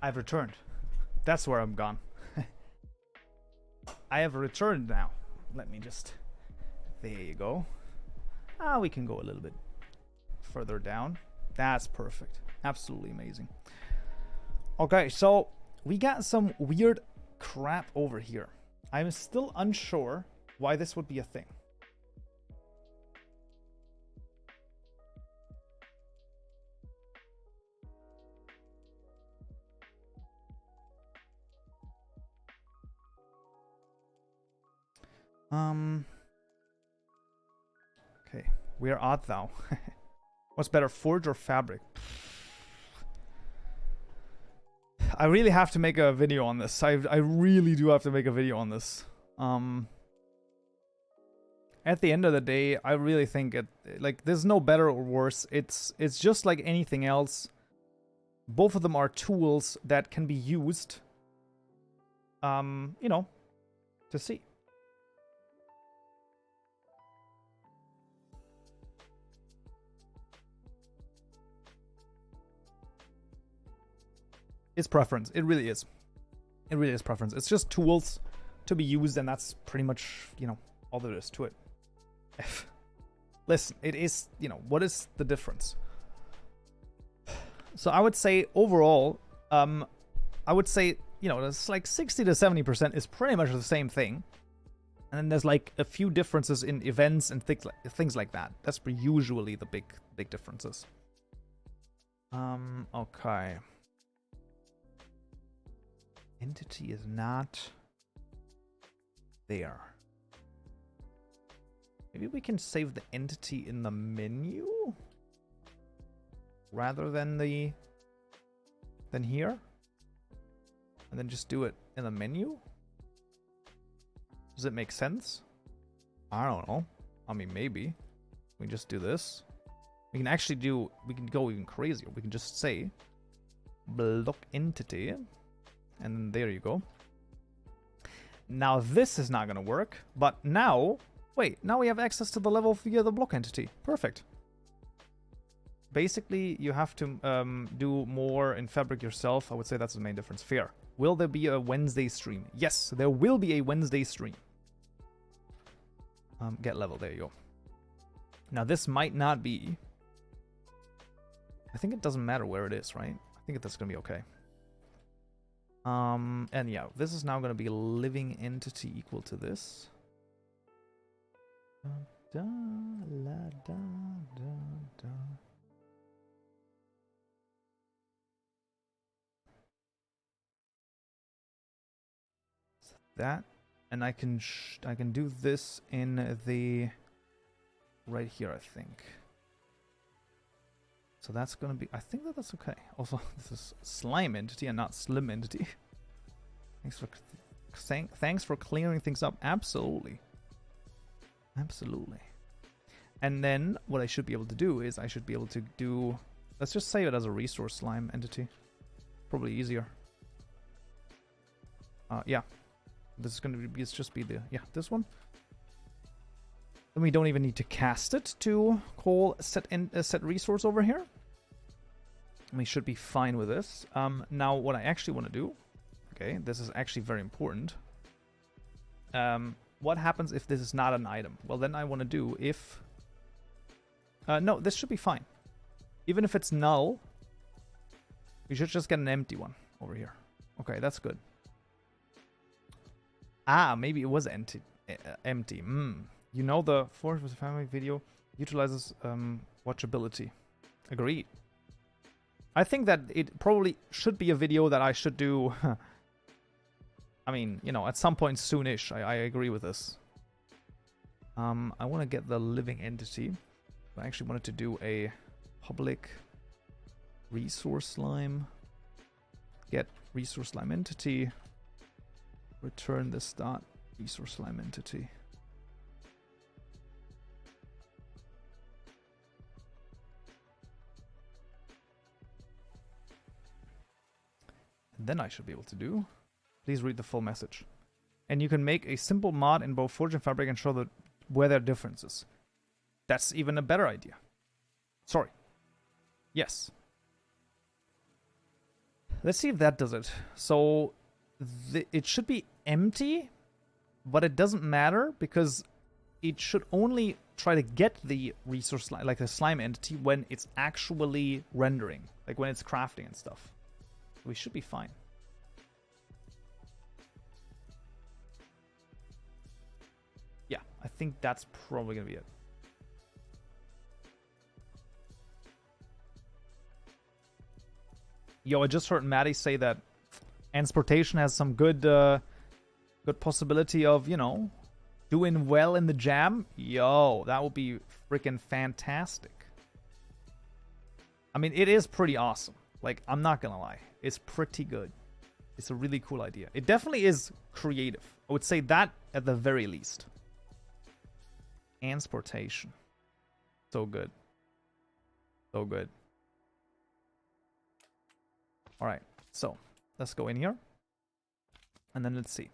[SPEAKER 1] I've returned. That's where I'm gone. I have returned now. Let me just... There you go. We can go a little bit further down. That's perfect. Absolutely amazing. Okay, so we got some weird crap over here. I'm still unsure why this would be a thing. Okay, where art thou? What's better, forge or fabric? I really have to make a video on this. I really do have to make a video on this. At the end of the day, I really think like there's no better or worse. It's just like anything else. Both of them are tools that can be used, you know, to see. It's preference. It really is. It really is preference. It's just tools to be used, and that's pretty much, you know, all there is to it. Listen, it is, you know, what is the difference? So I would say overall, I would say, you know, it's like 60 to 70% is pretty much the same thing. And then there's like a few differences in events and things like that. That's usually the big differences. Okay. Entity is not there. Maybe we can save the entity in the menu rather than here, and then just do it in the menu. Does it make sense? I don't know. I mean, maybe we just do this. We can actually do. We can go even crazier. We can just say block entity. And there you go. Now this is not going to work, but now, wait, now we have access to the level via the block entity. Perfect. Basically, you have to do more in Fabric yourself. I would say that's the main difference. Fair. Will there be a Wednesday stream? Yes, there will be a Wednesday stream. Get level, there you go. Now this might not be. I think it doesn't matter where it is, right? I think that's going to be okay. And yeah, this is now going to be a living entity equal to this. Da, la, da, da, da. So that, and I can do this in the right here, I think. So that's going to be, I think that's okay. Also, this is slime entity and not slim entity. Thanks for clearing things up. Absolutely. Absolutely. And then what I should be able to do is I should be able to do, let's just save it as a resource slime entity. Probably easier. Yeah. This is going to be, just be the, yeah, this one. And we don't even need to cast it to call set resource over here. We should be fine with this. Now, what I actually want to do, okay, this is actually very important. What happens if this is not an item? Well, then I want to do if... no, this should be fine. Even if it's null, we should just get an empty one over here. Okay, that's good. Maybe it was empty. You know, the Forge with the Family video utilizes watchability. Agreed. I think that it probably should be a video that I should do. I mean, you know, at some point soonish. I agree with this. I want to get the living entity. I actually wanted to do a public resource slime. Get resource slime entity. Return this dot resource slime entity. And then I should be able to do. Please read the full message. And you can make a simple mod in both Forge and Fabric and show where there are differences. That's even a better idea. Sorry. Yes. Let's see if that does it. So it should be empty, but it doesn't matter because it should only try to get the resource, like the slime entity, when it's actually rendering, like when it's crafting and stuff. We should be fine. Yeah, I think that's probably gonna be it. Yo, I just heard Maddie say that transportation has some good good possibility of, you know, doing well in the jam. Yo, that would be freaking fantastic. I mean, it is pretty awesome. Like, I'm not gonna lie. It's pretty good. It's a really cool idea. It definitely is creative. I would say that at the very least. Transportation. So good. So good. Alright, so let's go in here. And then let's see.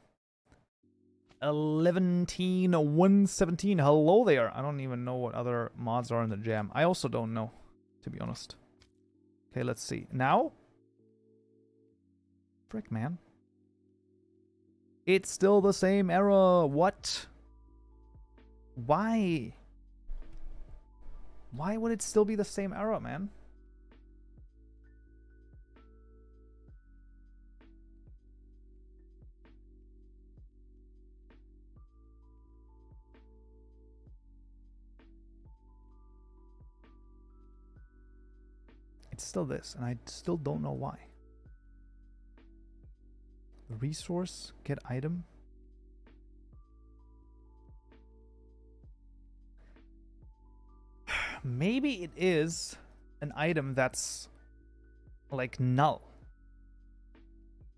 [SPEAKER 1] 117. Hello there. I don't even know what other mods are in the jam. I also don't know, to be honest. Okay, let's see. Now? Frick, man. It's still the same error. What? Why? Why would it still be the same error, man? It's still this, and I still don't know why. Resource, get item. Maybe it is an item that's like null.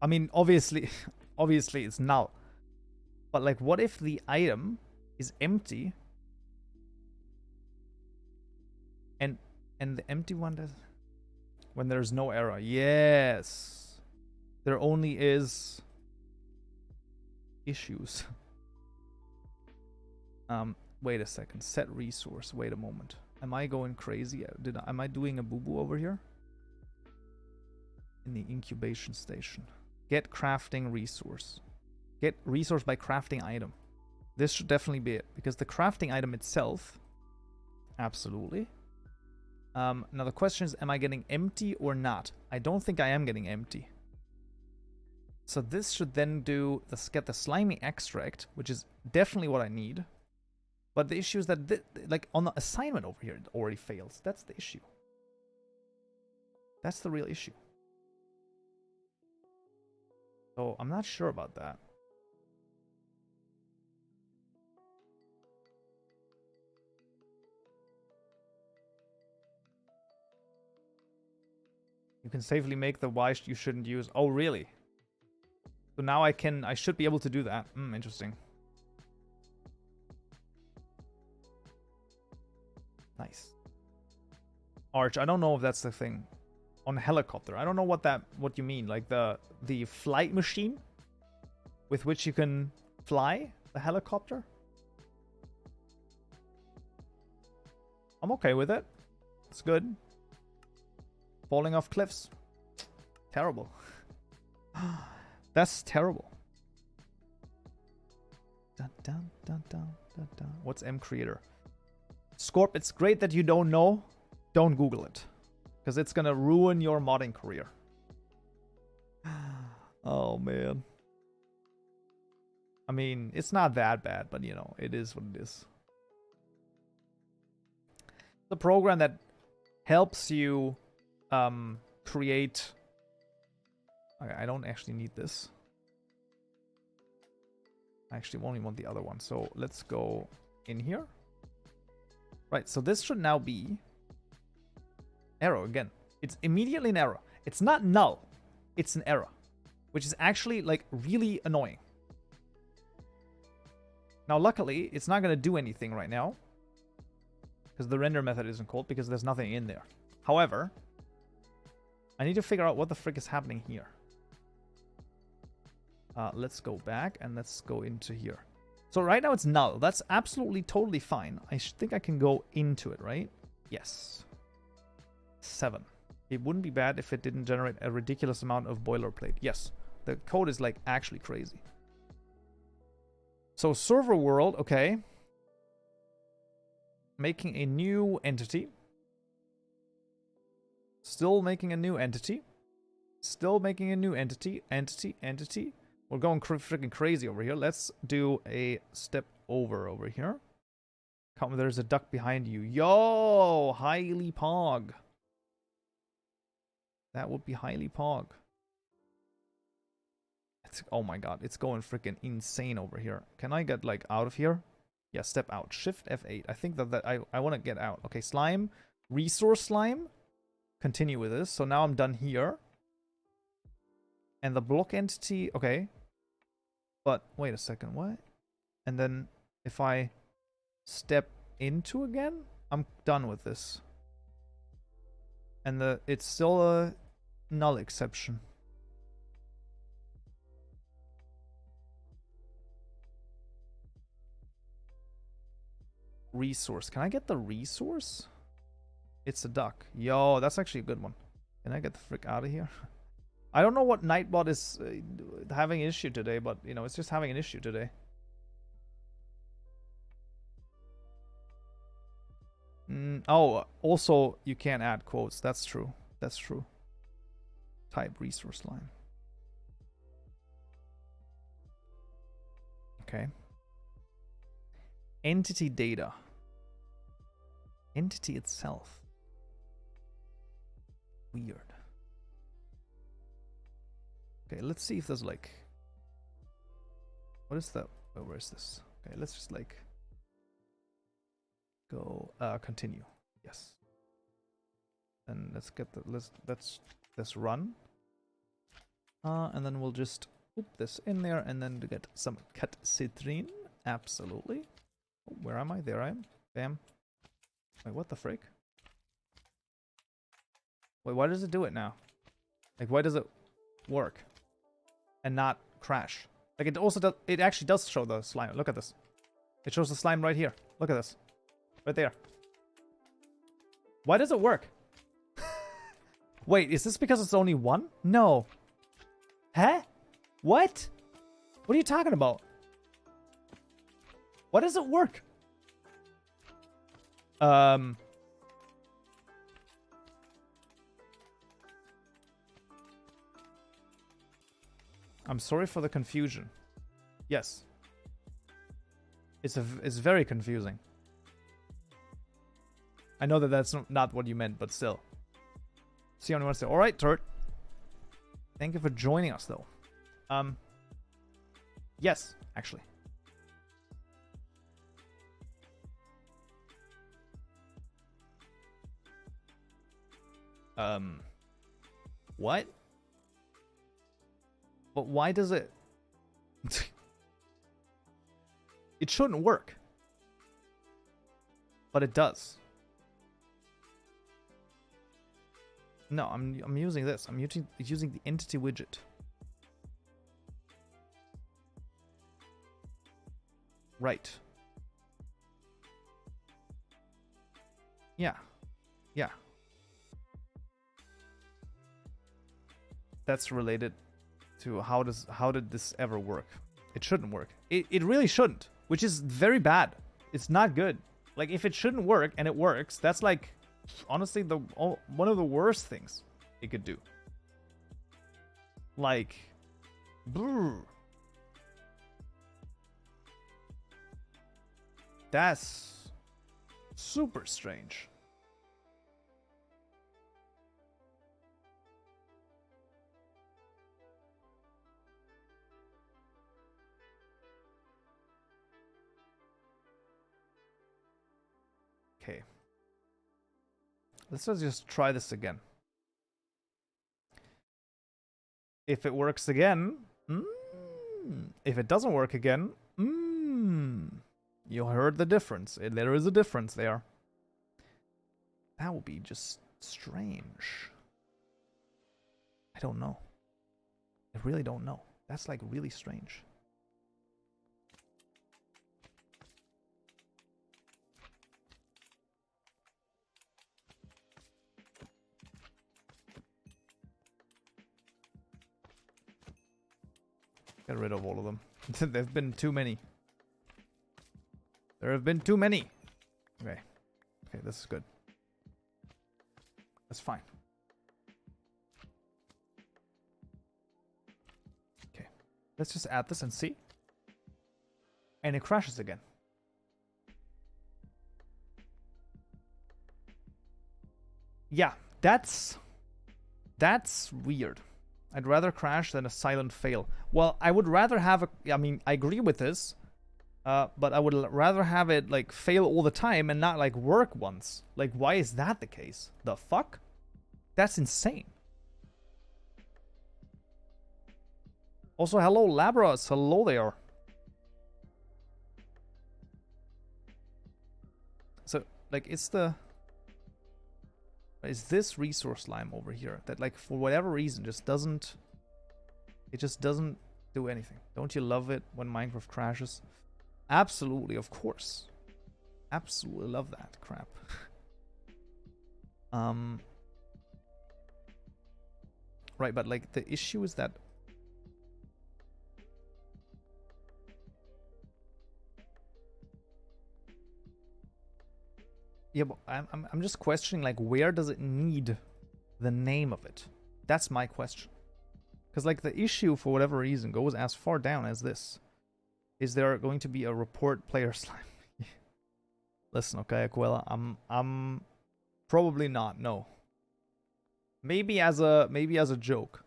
[SPEAKER 1] I mean, obviously it's null. But like, what if the item is empty and the empty one does, when there's no error? Yes. There only is issues. Wait a second. Set resource. Wait a moment. Am I going crazy? Am I doing a boo-boo over here? In the incubation station. Get crafting resource. Get resource by crafting item. This should definitely be it, because the crafting item itself, absolutely. Now the question is, am I getting empty or not? I don't think I am getting empty. So this should then do get the slimy extract, which is definitely what I need. But the issue is that like on the assignment over here, it already fails. That's the issue. That's the real issue. So I'm not sure about that. You can safely make the why you shouldn't use. Oh, really? So now I should be able to do that. Interesting. Nice. Arch, I don't know if that's the thing. On helicopter. I don't know what you mean. Like the flight machine with which you can fly the helicopter? I'm okay with it. It's good. Falling off cliffs. Terrible. That's terrible. Dun, dun, dun, dun, dun, dun. What's M creator? Scorp, it's great that you don't know. Don't Google it. Because it's going to ruin your modding career. Oh, man. I mean, it's not that bad, but, you know, it is what it is. The program that helps you create... Okay, I don't actually need this. I actually only want the other one. So let's go in here. Right, so this should now be error again. It's immediately an error. It's not null. It's an error, which is actually like really annoying. Now, luckily, it's not going to do anything right now because the render method isn't called because there's nothing in there. However, I need to figure out what the frick is happening here. Let's go back and let's go into here. So right now it's null. That's absolutely totally fine. I think I can go into it, right? Yes. 7. It wouldn't be bad if it didn't generate a ridiculous amount of boilerplate. Yes, the code is like actually crazy. So server world, okay. Making a new entity. Still making a new entity. Still making a new entity. Entity. We're going freaking crazy over here. Let's do a step over here. Come, there's a duck behind you. Yo, highly pog. That would be highly pog. Oh my god, it's going freaking insane over here. Can I get like out of here? Yeah, step out. Shift F8. I think that I want to get out. Okay, slime. Resource slime. Continue with this. So now I'm done here. And the block entity. Okay. But wait a second. What? And then if I step into again, I'm done with this. And it's still a null exception. Resource. Can I get the resource? It's a duck. Yo, that's actually a good one. Can I get the frick out of here? I don't know what Nightbot is having an issue today, but, you know, it's just having an issue today. Oh, also, you can't add quotes. That's true. That's true. Type resource line. Okay. Entity data. Entity itself. Weird. Okay, let's see if there's like... What is that? Oh, where is this? Okay, let's just like... Go, continue. Yes. And let's get the... Let's run. And then we'll just put this in there and then to get some cut citrine. Absolutely. Oh, where am I? There I am. Bam. Wait, what the frick? Wait, why does it do it now? Like, why does it work? And not crash? Like, it also does... It actually does show the slime. Look at this. It shows the slime right here. Look at this. Right there. Why does it work? Wait, is this because it's only one? No. Huh? What? What are you talking about? Why does it work? I'm sorry for the confusion. Yes. It's very confusing. I know that that's not what you meant, but still. See anyone say, alright, Turt. Thank you for joining us, though. Yes, actually. What? But why does it... It shouldn't work. But it does. No, I'm using this. I'm using the entity widget. Right. Yeah. Yeah. That's related to how did this ever work? It shouldn't work. It really shouldn't, which is very bad. It's not good. Like, if it shouldn't work and it works, that's like, honestly, one of the worst things it could do. Like, brr. That's super strange. Okay. Let's just try this again. If it works again, if it doesn't work again, you heard the difference. There is a difference there. That would be just strange. I don't know. I really don't know. That's like really strange. Get rid of all of them. There have been too many. There have been too many. Okay. Okay, this is good. That's fine. Okay. Let's just add this and see. And it crashes again. Yeah, that's weird. I'd rather crash than a silent fail. Well, I would rather have a... I mean, I agree with this. But I would rather have it, like, fail all the time and not, like, work once. Like, why is that the case? The fuck? That's insane. Also, hello, Labras. Hello there. So, like, is this resource slime over here that, like, for whatever reason just doesn't... It just doesn't do anything. Don't you love it when Minecraft crashes? Absolutely, of course. Absolutely love that crap. Right, but, like, the issue is that... Yeah, but I'm just questioning, like, where does it need the name of it? That's my question. Because, like, the issue, for whatever reason, goes as far down as this. Is there going to be a report player slime? Listen, okay, Aquila, I'm probably not, no. Maybe as a joke.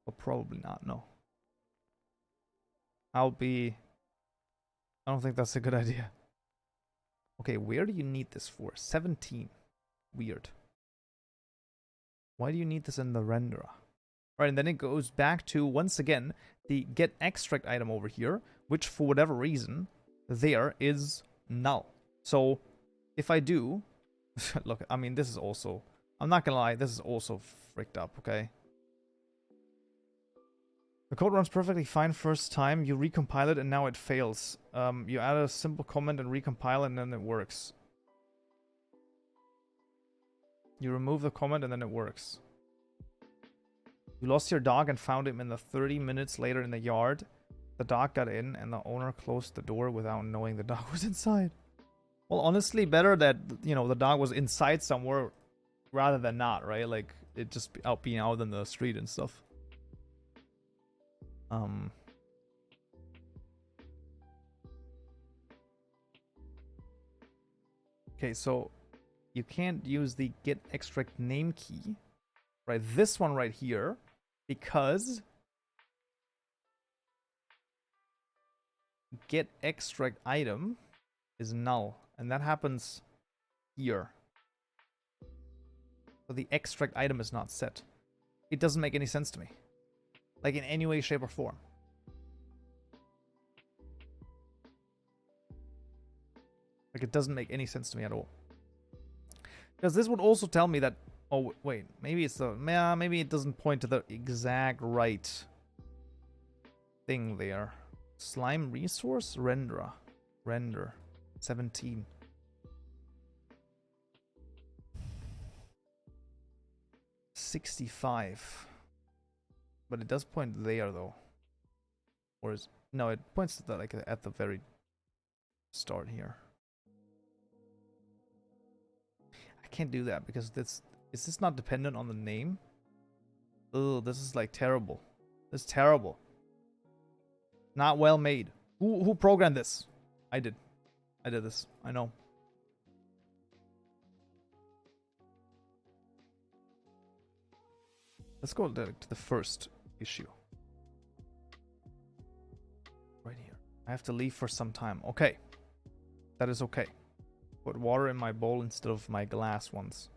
[SPEAKER 1] But probably not, no. I don't think that's a good idea. Okay, where do you need this for? 17. Weird. Why do you need this in the renderer? Alright, and then it goes back to, once again, the get extract item over here, which for whatever reason, there is null. So, if I do... Look, I mean, this is also... I'm not gonna lie, this is also fricked up, okay? The code runs perfectly fine first time, you recompile it and now it fails. You add a simple comment and recompile and then it works. You remove the comment and then it works. You lost your dog and found him in the 30 minutes later in the yard. The dog got in and the owner closed the door without knowing the dog was inside. Well, honestly, better that, you know, the dog was inside somewhere rather than not, right? Like, it just being out in the street and stuff. Okay, so you can't use the get extract name key, right? This one right here, because get extract item is null, and that happens here. So the extract item is not set. It doesn't make any sense to me. Like, in any way, shape, or form. Like, it doesn't make any sense to me at all. Because this would also tell me that... Oh, wait. Maybe it's the... Maybe it doesn't point to the exact right thing there. Slime resource? Renderer. Render. 17. $65. But it does point there, though. Or is... No, it points to the, like, at the very start here. I can't do that because this... Is this not dependent on the name? Oh, this is, like, terrible. This is terrible. Not well made. Who programmed this? I did. I did this. I know. Let's go to the first issue. Right here. I have to leave for some time. Okay. That is okay. Put water in my bowl instead of my glass ones.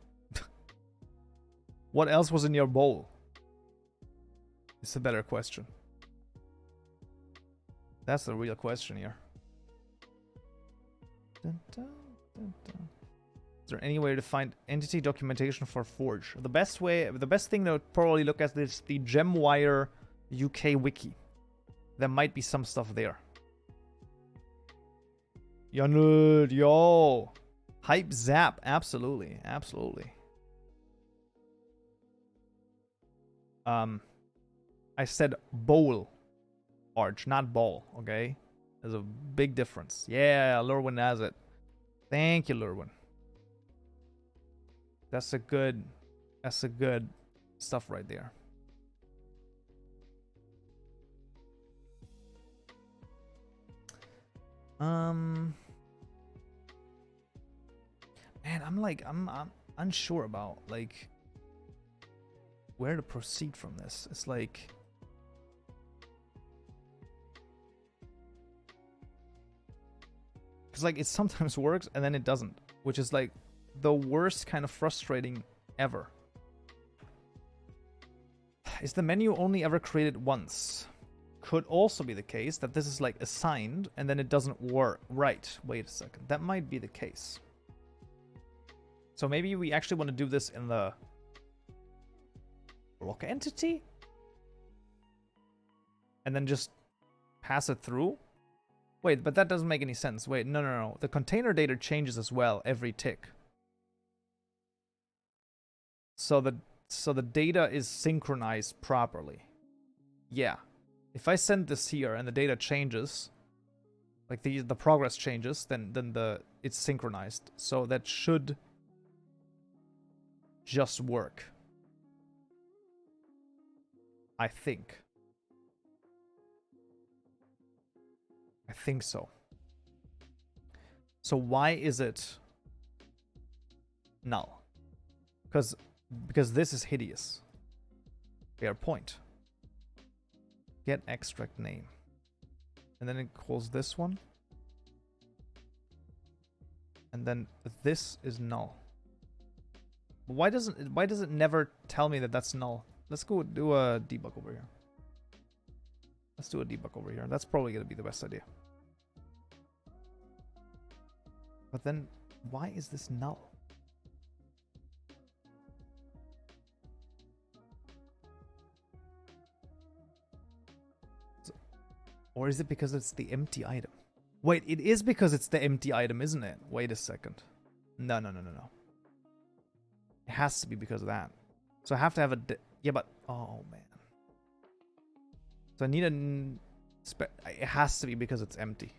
[SPEAKER 1] What else was in your bowl? It's a better question. That's the real question here. Dun, dun, dun, dun. Is there any way to find entity documentation for Forge? The best thing to probably look at is the GemWire UK wiki. There might be some stuff there. Yo, yo. Hype Zap, absolutely, absolutely. I said bowl. Arch, not ball, okay? There's a big difference. Yeah, Lurwin has it. Thank you, Lurwin. That's a good stuff right there. Man, I'm unsure about like where to proceed from this. It's like because like it sometimes works and then it doesn't, which is like the worst kind of frustrating ever. Is the menu only ever created once? Could also be the case that this is like assigned and then it doesn't work. Right, wait a second. That might be the case. So maybe we actually want to do this in the block entity? And then just pass it through? Wait, but that doesn't make any sense. Wait, no. The container data changes as well every tick. So the data is synchronized properly. Yeah. If I send this here and the data changes, like the progress changes, then it's synchronized. So that should just work. I think. I think so. So why is it null? Because this is hideous. Fair point. Get extract name. And then it calls this one. And then this is null. Why does it never tell me that that's null? Let's go do a debug over here. Let's do a debug over here. That's probably going to be the best idea. But then, why is this null? Or is it because it's the empty item? Wait, it is because it's the empty item, isn't it? Wait a second. No. It has to be because of that. So I have to have a... yeah, but... oh, man. So I need a... it has to be because it's empty.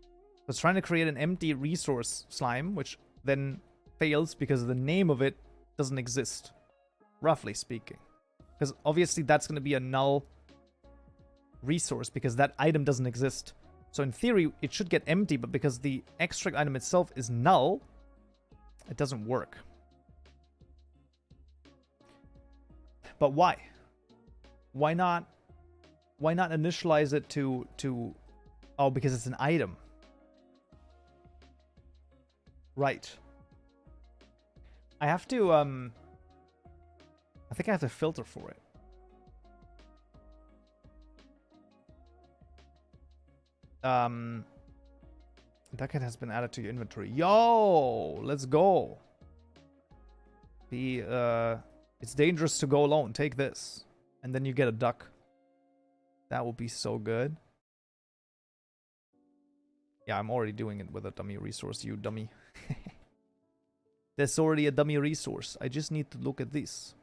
[SPEAKER 1] So it's trying to create an empty resource slime, which then fails because the name of it doesn't exist. Roughly speaking. Because obviously that's going to be a null resource because that item doesn't exist. So in theory, it should get empty, but because the extract item itself is null, it doesn't work. But why? Why not initialize it to oh, because it's an item. Right. I have to I think I have to filter for it. Duckhead has been added to your inventory. Yo, let's go. It's dangerous to go alone. Take this. And then you get a duck. That would be so good. Yeah, I'm already doing it with a dummy resource, you dummy. There's already a dummy resource. I just need to look at this.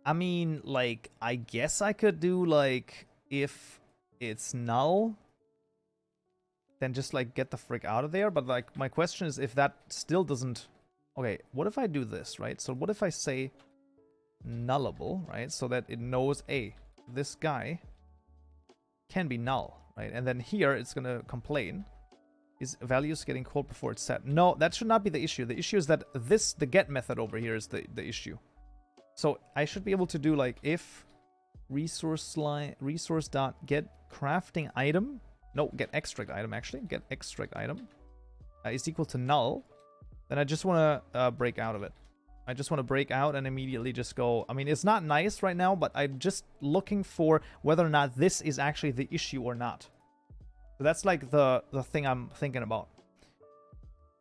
[SPEAKER 1] I mean, like, I guess I could do, like, if it's null, then just, like, get the frick out of there. But, like, my question is if that still doesn't... okay, what if I do this, right? So what if I say nullable, right? So that it knows, hey, this guy can be null, right? And then here it's going to complain. Is values getting called before it's set? No, that should not be the issue. The issue is that the get method over here is the issue. So I should be able to do like if resource dot get crafting item. No, get extract item actually. Get extract item is equal to null. Then I just want to break out of it. I just want to break out and immediately just go. I mean, it's not nice right now, but I'm just looking for whether or not this is actually the issue or not. So that's like the thing I'm thinking about.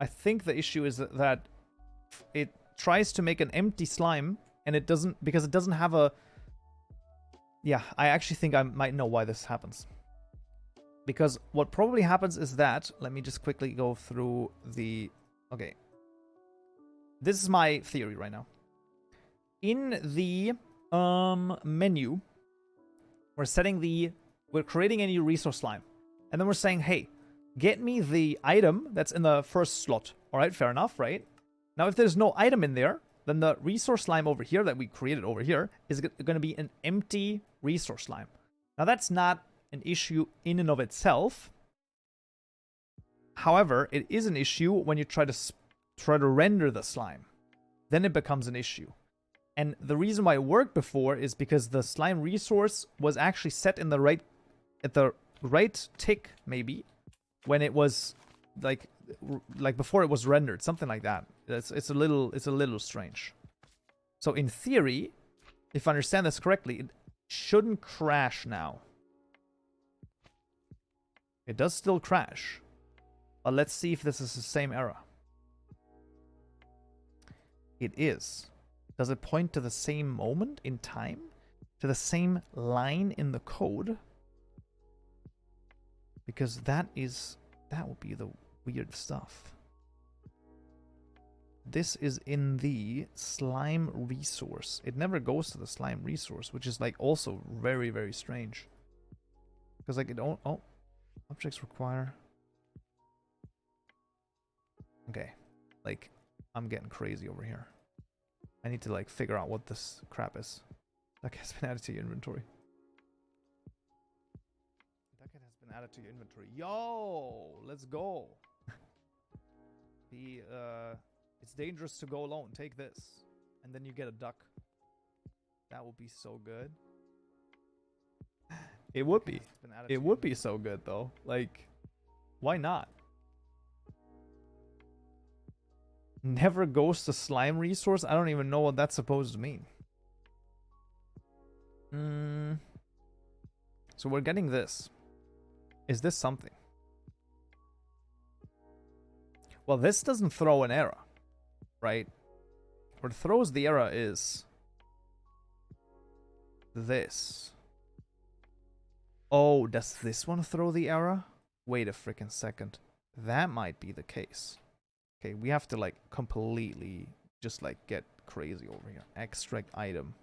[SPEAKER 1] I think the issue is that it tries to make an empty slime and it doesn't, because it doesn't have a... yeah, I actually think I might know why this happens. Because what probably happens is that, let me just quickly go through the... okay. This is my theory right now. In the Menu. We're creating a new resource slime. And then we're saying, hey, get me the item that's in the first slot. All right, fair enough, right? Now, if there's no item in there, then the resource slime over here that we created over here is going to be an empty resource slime. Now, that's not an issue in and of itself. However, it is an issue when you try to render the slime. Then it becomes an issue. And the reason why it worked before is because the slime resource was actually set in the right tick, maybe, when it was like before it was rendered, something like that. It's a little strange. So in theory, if I understand this correctly, it shouldn't crash now. It does still crash. But let's see if this is the same error. It is. Does it point to the same moment in time? To the same line in the code? Because that would be the weird stuff. This is in the slime resource. It never goes to the slime resource, which is like also very, very strange. Because like it don't... Oh. Objects require... Okay. Like, I'm getting crazy over here. I need to like figure out what this crap is. That has been added to your inventory. That has been added to your inventory. Yo, let's go. It's dangerous to go alone. Take this, and then you get a duck. That would be so good. It would be. It would be so good though. Like, why not? Never goes to slime resource? I don't even know what that's supposed to mean. So we're getting this. Is this something? Well, this doesn't throw an error, right? What throws the error is this. Oh, does this one throw the error? Wait a freaking second. That might be the case. Okay, we have to like completely just like get crazy over here. Extract item.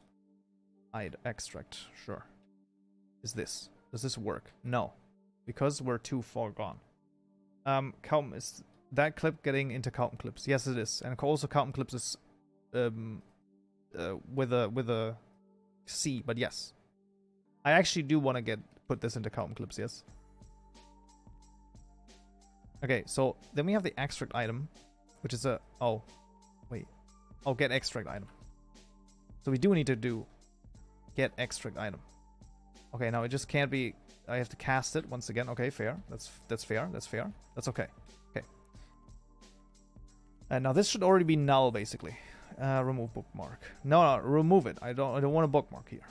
[SPEAKER 1] Extract, sure. Is this? Does this work? No. Because we're too far gone. Is that clip getting into Kaupen clips? Yes, it is. And also Kaupen clips is with a C, but yes. I actually do want to put this into Kaupen clips, yes. Okay, so then we have the extract item, which is a... Oh, wait. Oh, get extract item. So we do need to do get extract item. Okay, now it just can't be... I have to cast it once again. Okay, fair. That's fair. That's fair. That's okay. Okay. And now this should already be null, basically. Remove bookmark. No, remove it. I don't want a bookmark here.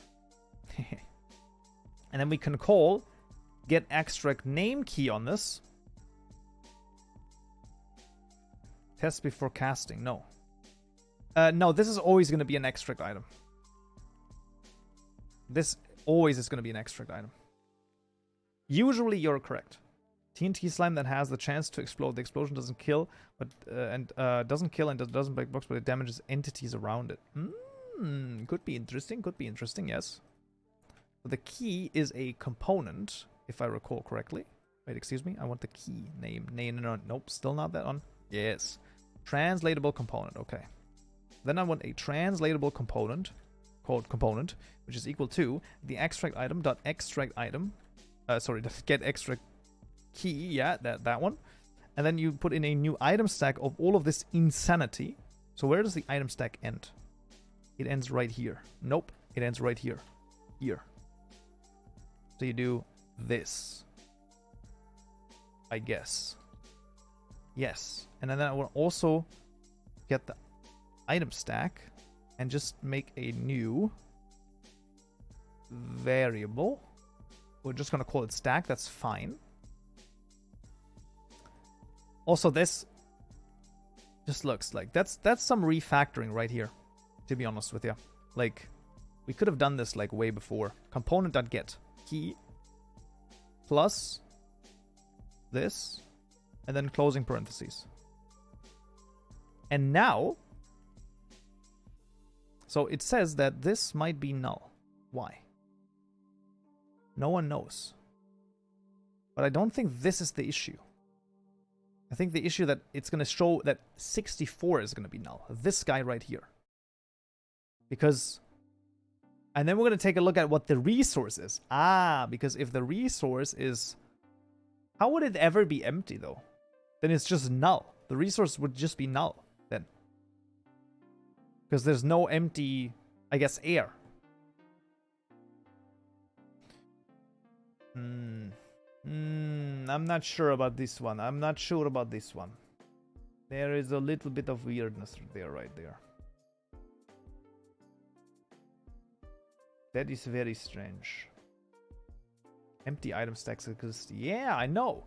[SPEAKER 1] And then we can call get extract name key on this. Test before casting. No. No, this is always going to be an extract item. This always is going to be an extract item. Usually you're correct. TNT slime that has the chance to explode. The explosion doesn't kill, but doesn't kill and doesn't break blocks, but it damages entities around it. Could be interesting. Could be interesting. Yes. But the key is a component, if I recall correctly. Wait, excuse me. I want the key name. No. Nope. Still not that one. Yes. Translatable component. Okay. Then I want a translatable component called component, which is equal to the extract item dot extract item. Sorry, get extract key. Yeah, that one. And then you put in a new item stack of all of this insanity. So where does the item stack end? It ends right here. Nope. It ends right here. Here. So you do this. I guess. Yes. And then I will also get the item stack and just make a new variable. We're just going to call it stack. That's fine. Also, this just looks like that's some refactoring right here, to be honest with you. Like, we could have done this like way before. Component.get key plus this and then closing parentheses. And now, So it says that this might be null. Why? No one knows. But I don't think this is the issue. I think the issue that it's going to show that 64 is going to be null. This guy right here. Because... And then we're going to take a look at what the resource is. Ah, because if the resource is... How would it ever be empty, though? Then it's just null. The resource would just be null, then. Because there's no empty, I guess, air. I'm not sure about this one. I'm not sure about this one. There is a little bit of weirdness there, right there. That is very strange. Empty item stacks exist. Yeah, I know.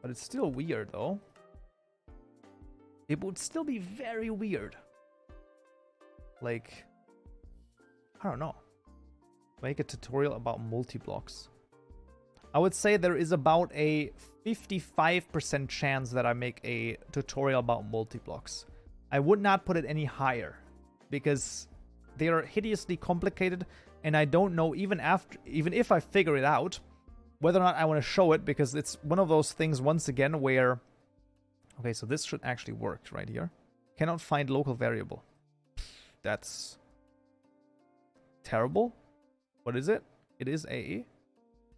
[SPEAKER 1] But it's still weird, though. It would still be very weird. Like, I don't know. Make a tutorial about multi-blocks. I would say there is about a 55% chance that I make a tutorial about multi-blocks. I would not put it any higher because they are hideously complicated, and I don't know even if I figure it out whether or not I want to show it, because it's one of those things once again where, okay, so this should actually work right here. Cannot find local variable. That's terrible. What is it? It is a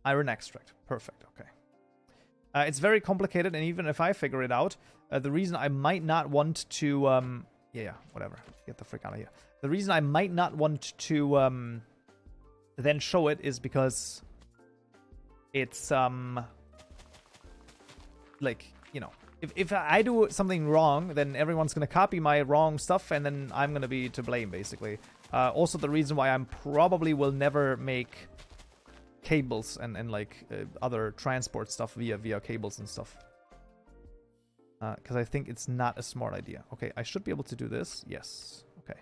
[SPEAKER 1] iron extract. Perfect. Okay. It's very complicated, and even if I figure it out, the reason I might not want to yeah, whatever. Get the frick out of here. The reason I might not want to then show it is because it's like, you know, if I do something wrong, then everyone's gonna copy my wrong stuff, and then I'm gonna be to blame, basically. Also, the reason why I'm probably will never make cables and like other transport stuff via cables and stuff. Because I think it's not a smart idea. Okay, I should be able to do this. Yes. Okay.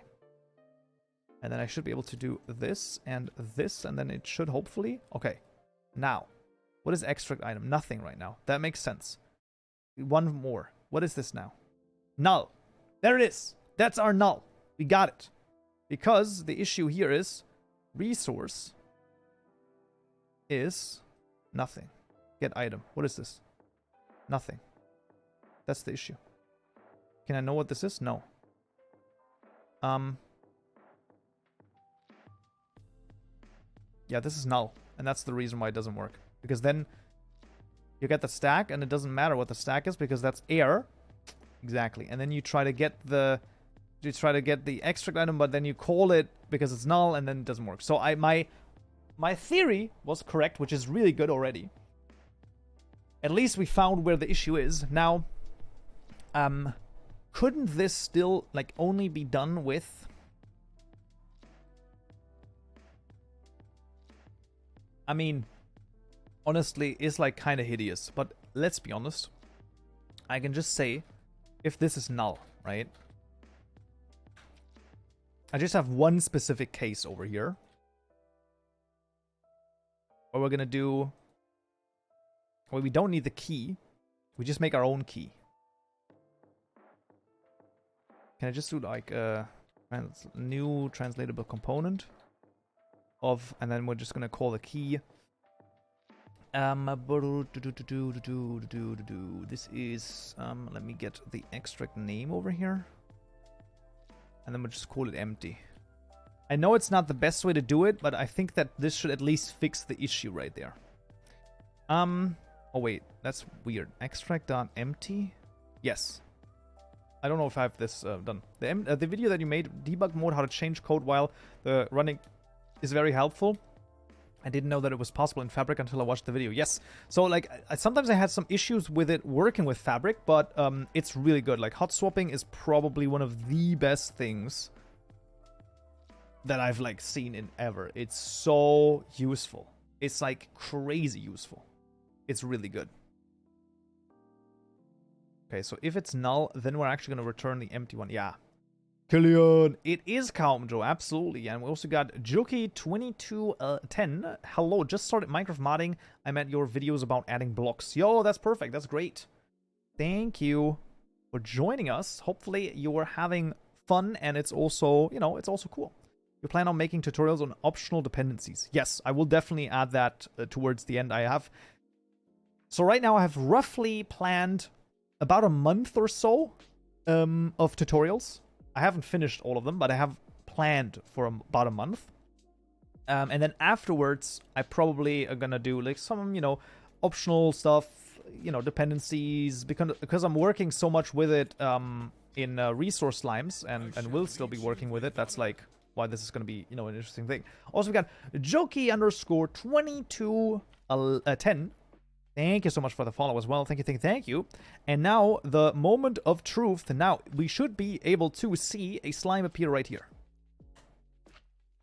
[SPEAKER 1] And then I should be able to do this, and then it should hopefully... Okay. Now, what is extract item? Nothing right now. That makes sense. One more. What is this now? Null. There it is. That's our null. We got it. Because the issue here is resource is nothing. Get item. What is this? Nothing. That's the issue. Can I know what this is? No. Yeah, this is null. And that's the reason why it doesn't work. Because then you get the stack, and it doesn't matter what the stack is, because that's air. Exactly. And then you try to get the extract item, but then you call it because it's null, and then it doesn't work. So my theory was correct, which is really good already. At least we found where the issue is. Now, couldn't this still like only be done with I mean, honestly, it's like kind of hideous, but let's be honest. I can just say if this is null, right? I just have one specific case over here. What we're gonna do, well, we don't need the key. We just make our own key. Can I just do like a new translatable component of, and then we're just gonna call the key. This is let me get the extract name over here, and then we'll just call it empty. I know it's not the best way to do it, but I think that this should at least fix the issue right there. Oh wait, that's weird. Extract.empty. Yes. I don't know if I have this done. The video that you made, debug mode, how to change code while the running, is very helpful. I didn't know that it was possible in Fabric until I watched the video. Yes. So like sometimes I had some issues with it working with Fabric, but it's really good. Like hot swapping is probably one of the best things that I've like seen in ever. It's so useful. It's like crazy useful. It's really good. Okay, so if it's null, then we're actually going to return the empty one. Yeah. Killian. It is Kaupenjoe, absolutely. And we also got Juki2210. Hello, just started Minecraft modding. I'm at your videos about adding blocks. Yo, that's perfect. That's great. Thank you for joining us. Hopefully you are having fun, and it's also, you know, it's also cool. You plan on making tutorials on optional dependencies. Yes, I will definitely add that towards the end. So right now I have roughly planned about a month or so of tutorials. I haven't finished all of them, but I have planned for about a month. And then afterwards, I probably are gonna do like some, you know, optional stuff, you know, dependencies, because I'm working so much with it in resource slimes, and will still be working with it. That's like why this is gonna be, you know, an interesting thing. Also, we got Jokey_2210. Thank you so much for the follow as well. Thank you. And now, the moment of truth. Now, we should be able to see a slime appear right here.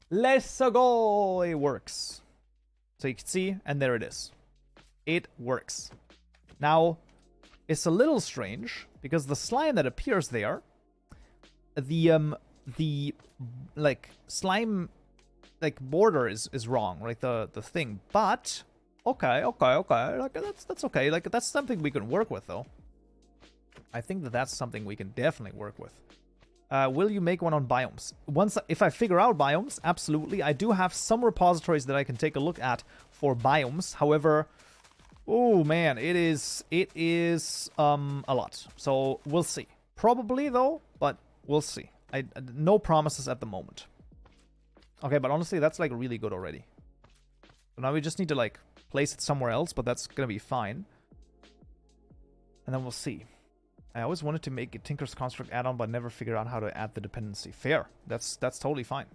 [SPEAKER 1] Let's go! It works. So you can see, and there it is. It works. Now, it's a little strange, because the slime that appears there, the like, slime, like, border is wrong, right? The thing. But... Okay. Like, that's okay. Like, that's something we can work with, though. I think that's something we can definitely work with. Will you make one on biomes? If I figure out biomes, absolutely. I do have some repositories that I can take a look at for biomes. However, oh man, it is a lot. So we'll see. Probably though, but we'll see. No promises at the moment. Okay, but honestly, that's like really good already. So now we just need to like place it somewhere else, but that's gonna be fine. And then we'll see. I always wanted to make a Tinker's Construct add-on, but never figured out how to add the dependency. Fair. That's totally fine.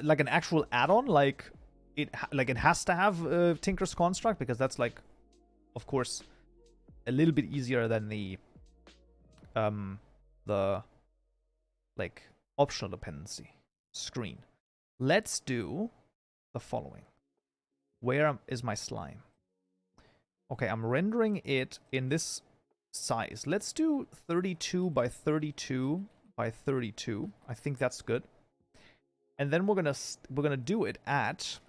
[SPEAKER 1] Like an actual add-on, like it has to have Tinker's Construct, because that's like, of course, a little bit easier than the like optional dependency screen. Let's do the following. Where is my slime? Okay, I'm rendering it in this size. Let's do 32 by 32 by 32. I think that's good. And then we're gonna do it at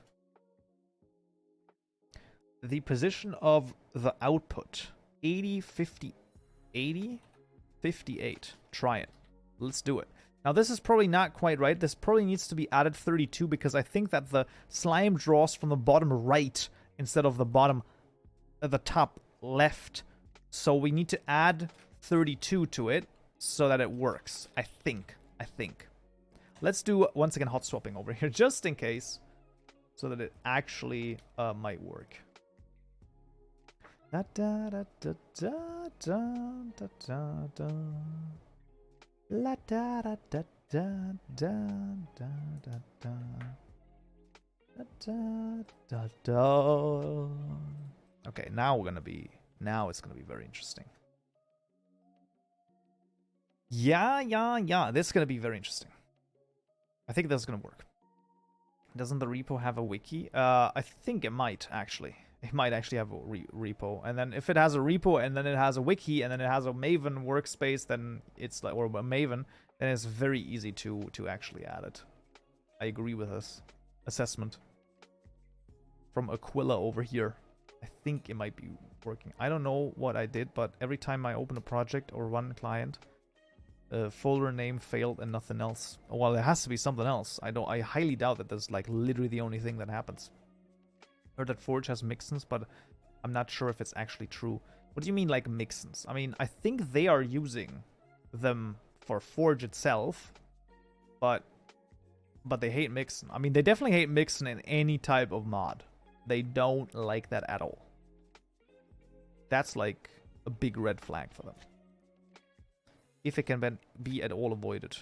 [SPEAKER 1] the position of the output. 80, 50, 80, 58. Try it. Let's do it. Now this is probably not quite right. This probably needs to be added 32, because I think that the slime draws from the bottom right instead of the bottom at the top left. So we need to add 32 to it so that it works. I think. Let's do, once again, hot swapping over here, just in case, so that it actually might work. Da da da da da da da da. La da da da da da da da da da da da. Okay, now it's gonna be very interesting. Yeah. This is gonna be very interesting. I think that's gonna work. Doesn't the repo have a wiki? I think it might actually. It might actually have a repo, and then if it has a repo, and then it has a wiki, and then it has a Maven workspace, then it's like, or a Maven, then it's very easy to actually add it. I agree with this assessment from Aquila over here. I think it might be working. I don't know what I did, but every time I open a project or run client, folder name failed and nothing else. Well, there has to be something else. I highly doubt that that's like literally the only thing that happens. Heard that Forge has mixins, but I'm not sure if it's actually true. What do you mean, like, mixins? I mean, I think they are using them for Forge itself, but they hate mixin. I mean, they definitely hate mixin in any type of mod. They don't like that at all. That's like a big red flag for them. If it can be at all avoided.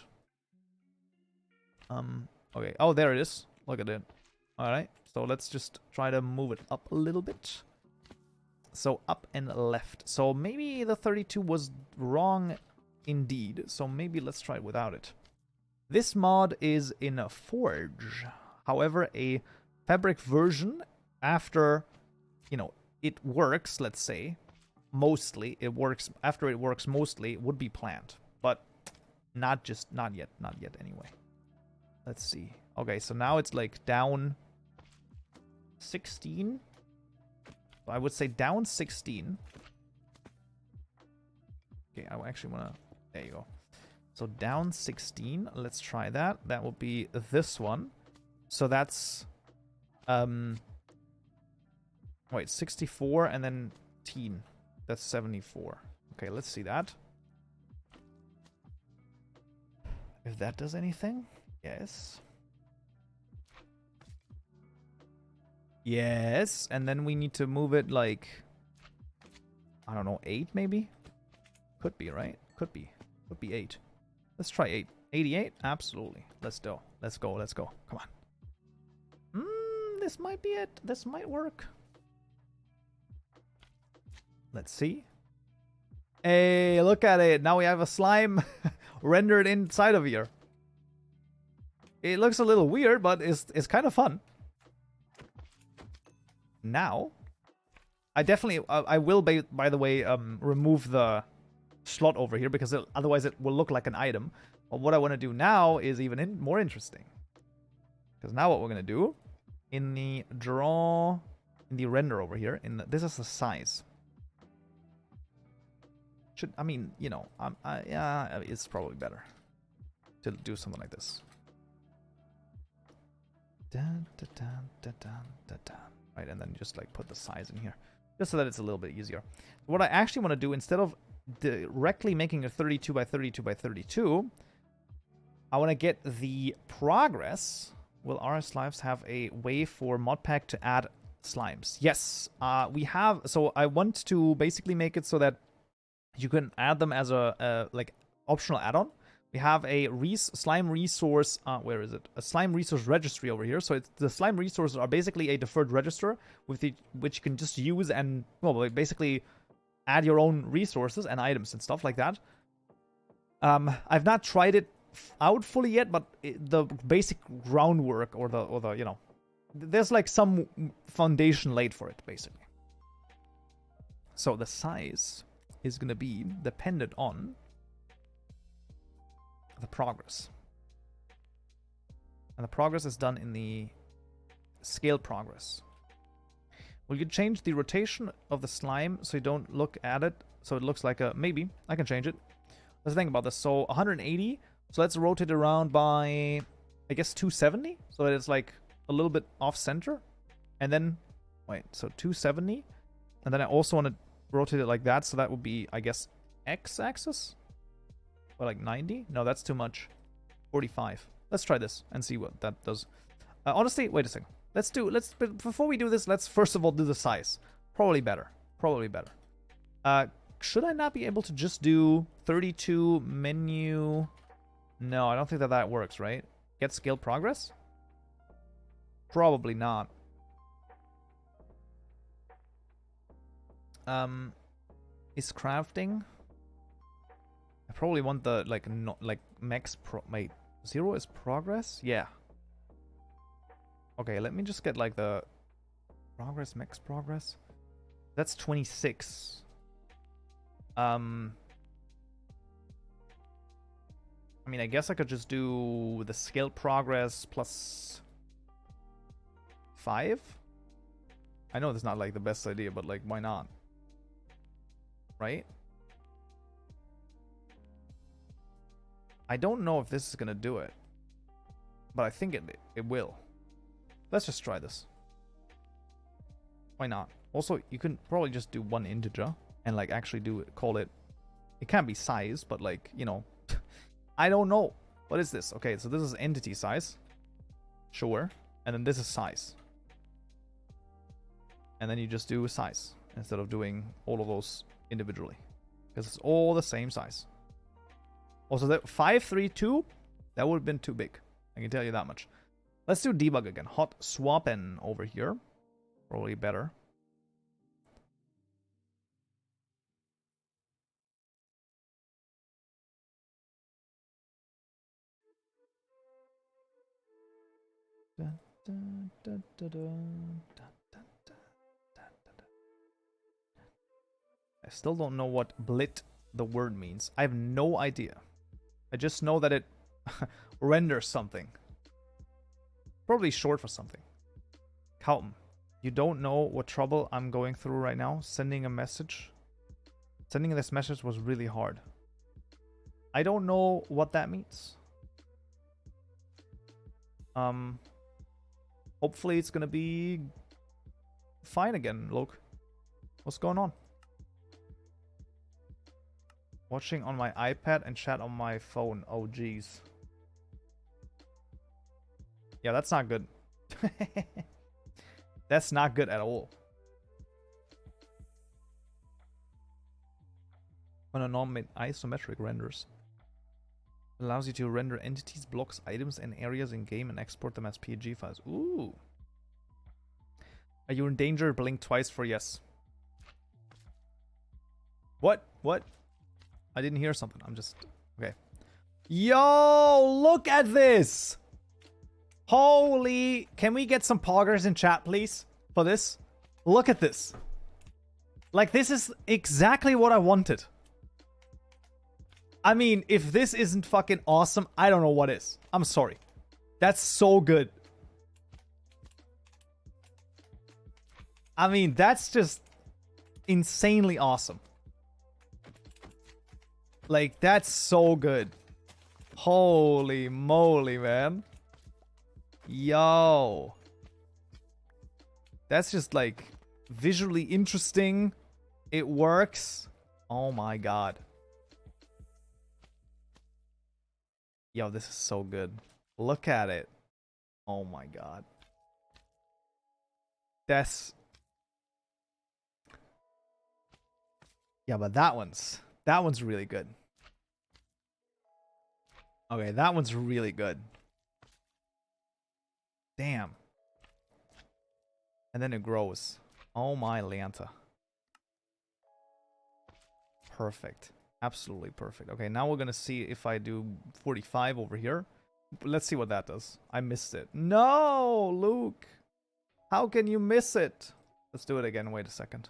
[SPEAKER 1] Okay. Oh, there it is. Look at it. Alright. So let's just try to move it up a little bit. So up and left. So maybe the 32 was wrong indeed. So maybe let's try it without it. This mod is in a Forge. However, a Fabric version, after, you know, it works, let's say, mostly, it works, after it works mostly, would be planned. But not yet anyway. Let's see. Okay, so now it's like down 16. I would say down 16. Okay, I actually want to... There you go. So down 16. Let's try that. That will be this one. So that's wait, 64 and then teen. That's 74. Okay, let's see that. If that does anything. Yes. Yes, and then we need to move it like, I don't know, 8 maybe? Could be, right? Could be. Could be 8. Let's try 8. 88? Absolutely. Let's go. Let's go. Let's go. Come on. This might be it. This might work. Let's see. Hey, look at it. Now we have a slime rendered inside of here. It looks a little weird, but it's kind of fun. Now, I will, by the way, remove the slot over here because otherwise it will look like an item. But what I want to do now is even more interesting. Because now what we're going to do, in the render over here, this is the size. I mean, you know, yeah, it's probably better to do something like this. Dun, dun, dun, dun, dun, dun, dun. Right, and then just like put the size in here, just so that it's a little bit easier. What I actually want to do, instead of directly making a 32 by 32 by 32, I want to get the progress. Will RS Lives have a way for modpack to add slimes? Yes, we have. So I want to basically make it so that you can add them as a like optional add-on. We have a slime resource, where is it? A slime resource registry over here. So the slime resources are basically a deferred register which you can just use and, well, basically add your own resources and items and stuff like that. I've not tried it out fully yet, but the basic groundwork or the you know, there's like some foundation laid for it, basically. So the size is going to be dependent on the progress. And the progress is done in the scale progress. Will you change the rotation of the slime so you don't look at it so it looks like a... Maybe. I can change it. Let's think about this. So 180. So let's rotate it around by, I guess, 270. So that it's like a little bit off center. And then... Wait. So 270. And then I also want to rotate it like that. So that would be, I guess, x-axis. Or like 90? No, that's too much. 45. Let's try this and see what that does. Honestly, wait a second. Before we do this, let's first of all do the size. Probably better. Probably better. Should I not be able to just do 32 menu? No, I don't think that works, right? Get scale progress? Probably not. Is crafting? I probably want the max wait, 0 is progress? Yeah. Okay, let me just get like the progress, max progress. That's 26. I mean, I guess I could just do the scale progress plus 5. I know it's not like the best idea, but like, why not? Right? I don't know if this is gonna do it, but I think it will. Let's just try this. Why not? Also, you can probably just do one integer and like actually call it. It can't be size, but like, you know, I don't know. What is this? Okay, so this is entity size. Sure. And then this is size. And then you just do size instead of doing all of those individually, because it's all the same size. Also, that 532, that would have been too big. I can tell you that much. Let's do debug again. Hot swapping over here. Probably better. I still don't know what blit the word means. I have no idea. I just know that it renders something. Probably short for something. Kaupen, you don't know what trouble I'm going through right now. Sending a message. Sending this message was really hard. I don't know what that means. Hopefully it's gonna be fine again, Luke. What's going on? Watching on my iPad and chat on my phone. Oh, jeez. Yeah, that's not good. That's not good at all. On a normal isometric renders. Allows you to render entities, blocks, items, and areas in game and export them as PNG files. Ooh. Are you in danger? Blink twice for yes. What? What? I didn't hear something. I'm just... Okay. Yo! Look at this! Holy... Can we get some poggers in chat, please? For this? Look at this. Like, this is exactly what I wanted. I mean, if this isn't fucking awesome, I don't know what is. I'm sorry. That's so good. I mean, that's just insanely awesome. Like, that's so good. Holy moly, man. Yo. That's just, like, visually interesting. It works. Oh my god. Yo, this is so good. Look at it. Oh my god. That's... Yeah, but that one's really good. Okay, that one's really good. Damn. And then it grows. Oh my Lanta. Perfect. Absolutely perfect. Okay, now we're gonna see if I do 45 over here. Let's see what that does. I missed it. No, Luke. How can you miss it? Let's do it again. Wait a second.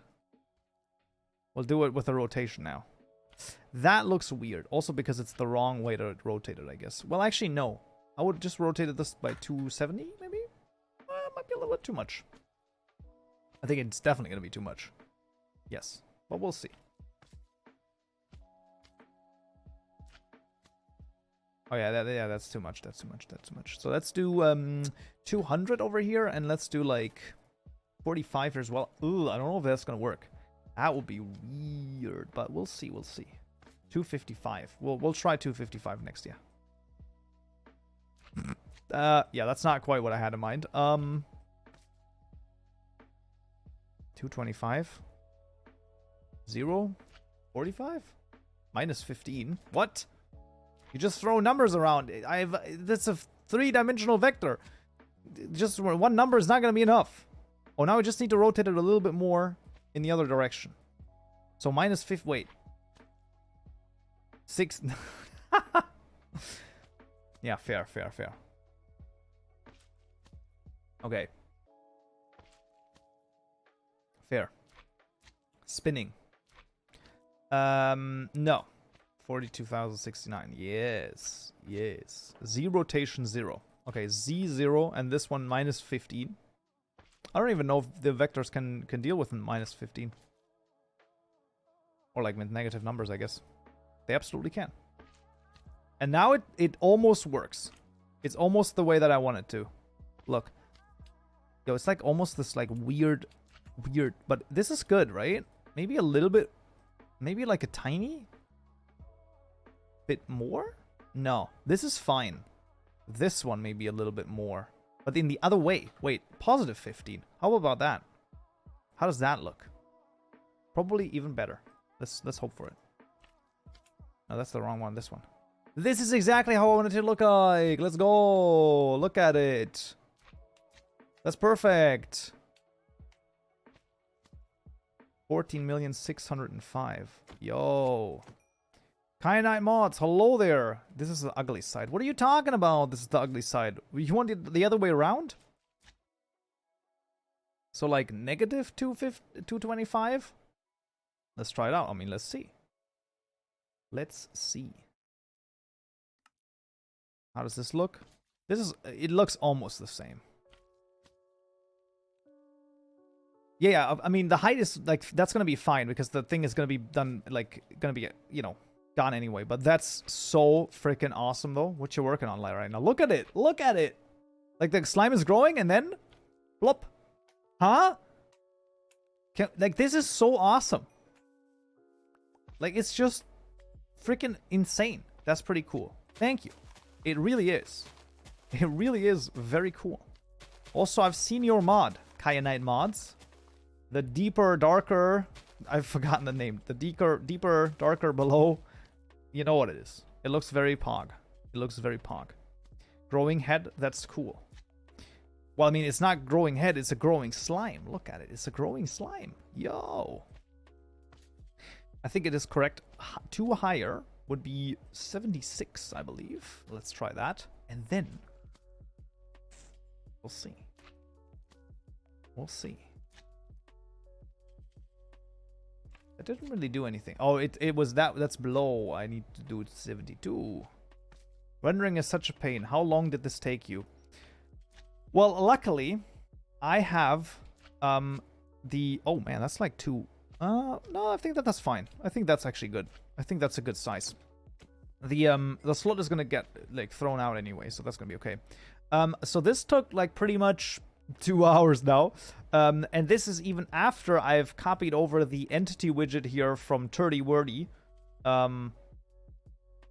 [SPEAKER 1] We'll do it with a rotation now. That looks weird. Also because it's the wrong way to rotate it, I guess. Well, actually, no. I would just rotate this by 270, maybe? Might be a little bit too much. I think it's definitely going to be too much. Yes. But we'll see. Oh, yeah, that's too much. That's too much. That's too much. So let's do 200 over here, and let's do, like, 45 here as well. Ooh, I don't know if that's going to work. That would be weird, but we'll see. We'll see. 255. We'll try 255 next year. Yeah, that's not quite what I had in mind. 225. 0. 45. Minus 15. What? You just throw numbers around. That's a 3-dimensional vector. Just one number is not going to be enough. Oh, now we just need to rotate it a little bit more in the other direction. So minus 5. Wait. 6. Yeah, fair. Okay. Fair. Spinning. No. 42,069. Yes. Z rotation 0. Okay, Z0 and this one minus 15. I don't even know if the vectors can deal with minus 15. Or like with negative numbers, I guess. They absolutely can. And now it almost works. It's almost the way that I want it to. Look. Yo, it's like almost this like weird. But this is good, right? Maybe a little bit. Maybe like a tiny bit more? No, this is fine. This one maybe a little bit more. But in the other way. Wait, positive 15. How about that? How does that look? Probably even better. Let's hope for it. No, that's the wrong one. This one. This is exactly how I want it to look like. Let's go. Look at it. That's perfect. 14,605,000. Yo. Kyanite mods, hello there. This is the ugly side. What are you talking about? This is the ugly side. You want it the other way around? So like negative 225? Let's try it out. I mean, let's see. Let's see. How does this look? It looks almost the same. Yeah, I mean, the height is, like, that's going to be fine because the thing is going to be done, like, going to be, you know, gone anyway. But that's so freaking awesome, though. What you working on right now? Look at it. Look at it. Like, the slime is growing, and then... Blop. Huh? Like, this is so awesome. Like, it's just freaking insane. That's pretty cool. Thank you. It really is. It really is very cool. Also, I've seen your mod, Kyanite Mods. The deeper, darker... I've forgotten the name. The deeper, darker below. You know what it is. It looks very pog. It looks very pog. Growing head, that's cool. Well, I mean, it's not growing head, it's a growing slime. Look at it. It's a growing slime. Yo. I think it is correct. Two higher would be 76, I believe. Let's try that. And then we'll see. We'll see. It didn't really do anything. Oh, it was that's below. I need to do it 72. Rendering is such a pain. How long did this take you? Well, luckily, I have the... Oh, man, that's like 2... no, I think that's fine. I think that's actually good. I think that's a good size. The slot is gonna get, like, thrown out anyway, so that's gonna be okay. So this took, like, pretty much 2 hours now. And this is even after I've copied over the entity widget here from Turdy Wordy.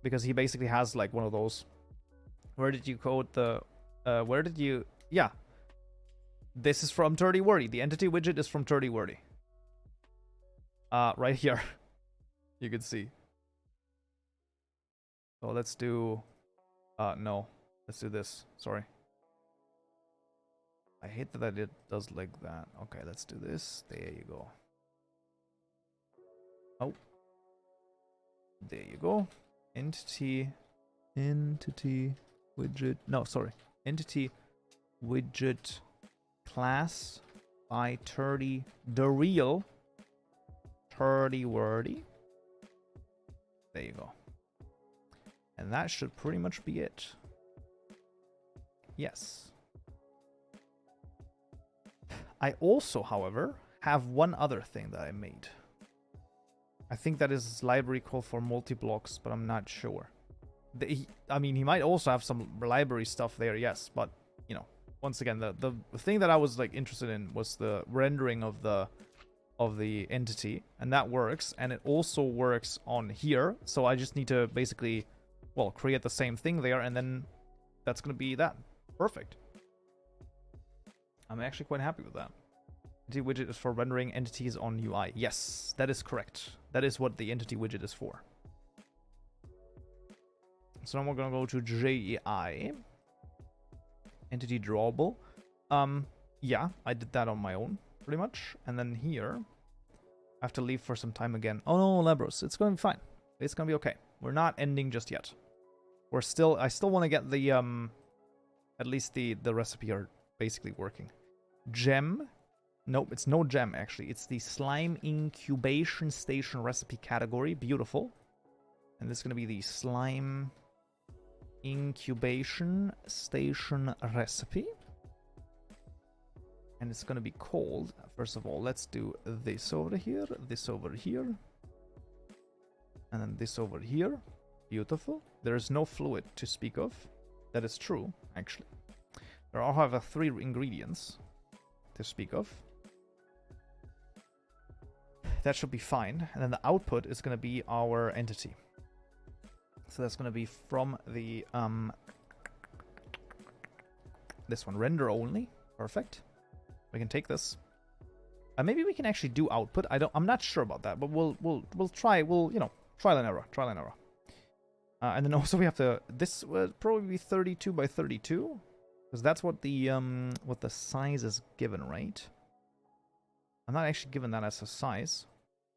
[SPEAKER 1] Because he basically has, like, one of those. Where did you code the... where did you... Yeah. This is from Turdy Wordy. The entity widget is from Turdy Wordy. Right here. You can see. So let's do... no. Let's do this. Sorry. I hate that it does like that. Okay, let's do this. There you go. Oh. There you go. Entity widget. No, sorry. Entity widget class by Turdy the real Turdy Wordy. There you go. And that should pretty much be it. Yes. I also, however, have one other thing that I made. I think that is his library called for multi-blocks, but I'm not sure. I mean, he might also have some library stuff there, yes, but, you know, once again, the thing that I was, like, interested in was the rendering of the entity, and that works, and it also works on here, so I just need to basically, well, create the same thing there, and then that's gonna be that. Perfect. I'm actually quite happy with that. Entity widget is for rendering entities on UI. Yes, that is correct. That is what the entity widget is for. So now we're gonna go to JEI. Entity drawable. Yeah, I did that on my own, pretty much. And then here, I have to leave for some time again. Oh no, Labros, it's gonna be fine. It's gonna be okay. We're not ending just yet. I still want to get the, at least the recipe are basically working. Gem. Nope, it's no gem, actually. It's the slime incubation station recipe category. Beautiful. And this is going to be the slime incubation station recipe. And it's going to be called, first of all, let's do this over here, and then this over here. Beautiful. There is no fluid to speak of. That is true, actually. There are, however, 3 ingredients to speak of. That should be fine. And then the output is going to be our entity. So that's going to be from the this one, render only. Perfect. We can take this. Maybe we can actually do output. I'm not sure about that, but we'll try. We'll, you know, trial and error. And then also we have to. This would probably be 32 by 32, because that's what the size is given, right? I'm not actually given that as a size.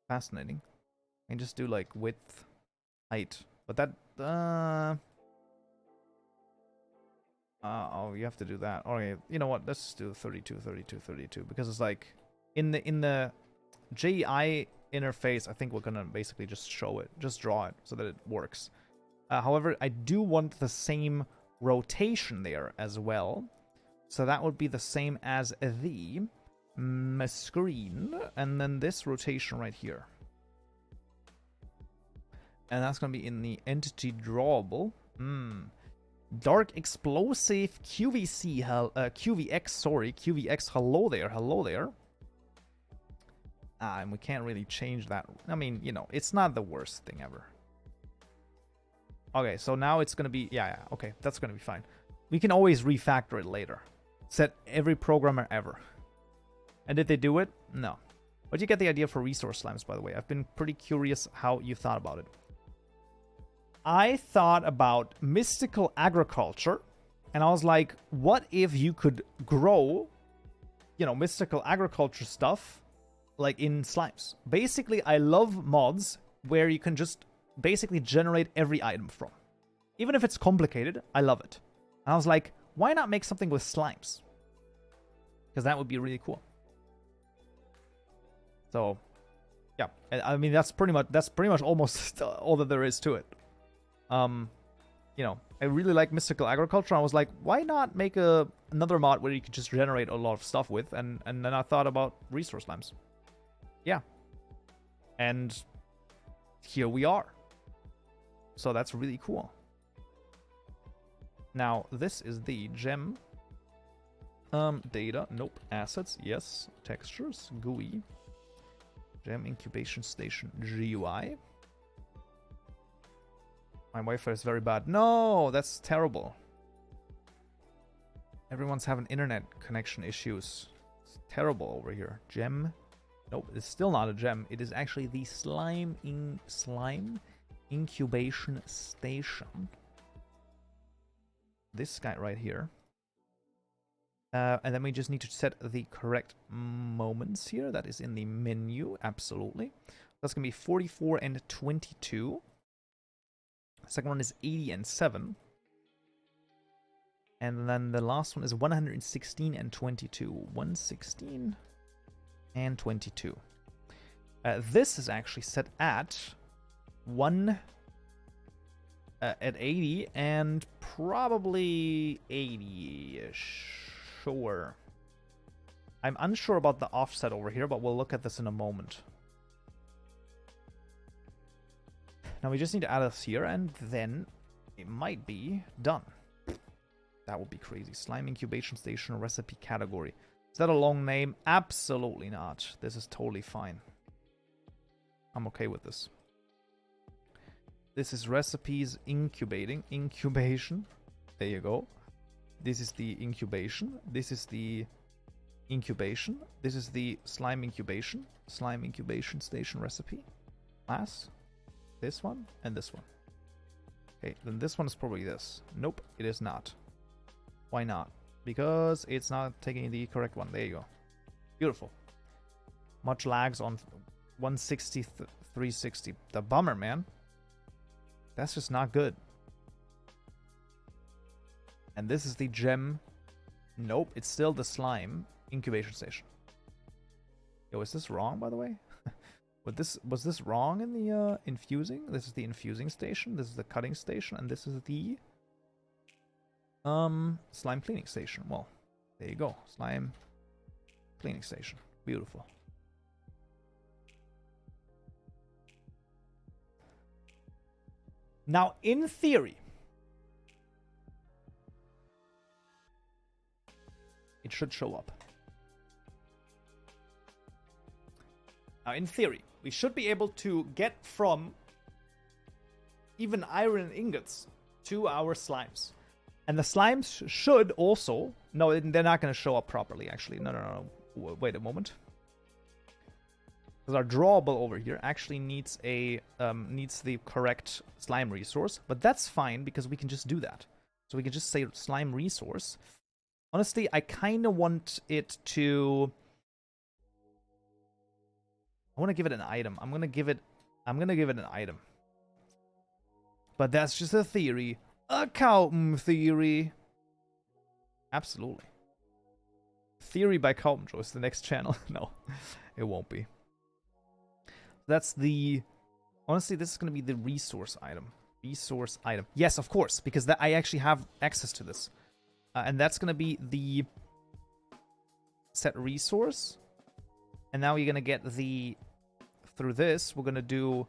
[SPEAKER 1] Fascinating. I can just do like width, height, but that. Oh, you have to do that. Okay, you know what? Let's just do 32, 32, 32, because it's like in the JEI interface. I think we're gonna basically just show it, just draw it, so that it works. However, I do want the same rotation there as well, so that would be the same as the screen, and then this rotation right here. And that's going to be in the entity drawable. Dark explosive QVC, QVX, sorry, QVX, hello there, hello there. And we can't really change that. I mean, you know, it's not the worst thing ever. Okay, so now it's going to be, yeah, okay, that's going to be fine. We can always refactor it later. Set every programmer ever. And did they do it? No. But you get the idea for resource slimes, by the way. I've been pretty curious how you thought about it. I thought about mystical agriculture, and I was like, what if you could grow, you know, mystical agriculture stuff, like in slimes? Basically, I love mods where you can just basically generate every item from. Even if it's complicated, I love it. And I was like, why not make something with slimes? Because that would be really cool. So, yeah, I mean, that's pretty much almost all that there is to it. You know, I really like mystical agriculture. I was like, why not make another mod where you could just generate a lot of stuff with? And then I thought about resource slimes. Yeah. And here we are. So that's really cool. Now, this is the gem. Data, nope. Assets, yes. Textures, GUI. Gem incubation station, GUI. My Wi-Fi is very bad. No, that's terrible. Everyone's having internet connection issues. It's terrible over here. Gem. Nope, it's still not a gem. It is actually the slime incubation station. This guy right here. And then we just need to set the correct moments here. That is in the menu, absolutely. That's going to be 44 and 22. The second one is 80 and 7. And then the last one is 116 and 22. 116 and 22. This is actually set at 80 and probably 80-ish. Sure. I'm unsure about the offset over here, but we'll look at this in a moment. Now we just need to add this here, and then it might be done. That would be crazy. Slime incubation station recipe category. Is that a long name? Absolutely not. This is totally fine. I'm okay with this. This is recipes incubation. There you go. This is the incubation. This is the incubation. This is the slime incubation station recipe class. This one and this one. Okay, then this one is probably this. Nope, it is not. Why not? Because it's not taking the correct one. There you go. Beautiful. Much lags on 160, 360. The bummer, man. That's just not good. And this is the gem. Nope, it's still the slime incubation station. Yo, is this wrong, by the way? Was this wrong in the infusing? This is the infusing station. This is the cutting station, and this is the slime cleaning station. Well, there you go. Slime cleaning station. Beautiful. Now, in theory, it should show up. Now, in theory, we should be able to get from even iron ingots to our slimes. And the slimes should also... No, they're not going to show up properly, actually. No. Wait a moment. Because our drawable over here actually needs the correct slime resource. But that's fine, because we can just do that. So we can just say slime resource. Honestly, I kind of want it to... I want to give it an item. I'm gonna give it an item. But that's just a theory. A Kaupen theory. Absolutely. Theory by Kaupenjoe is the next channel. No, it won't be. That's the... Honestly, this is gonna be the resource item. Resource item. Yes, of course, because I actually have access to this. And that's gonna be the set resource. And now you're going to get the, through this, we're going to do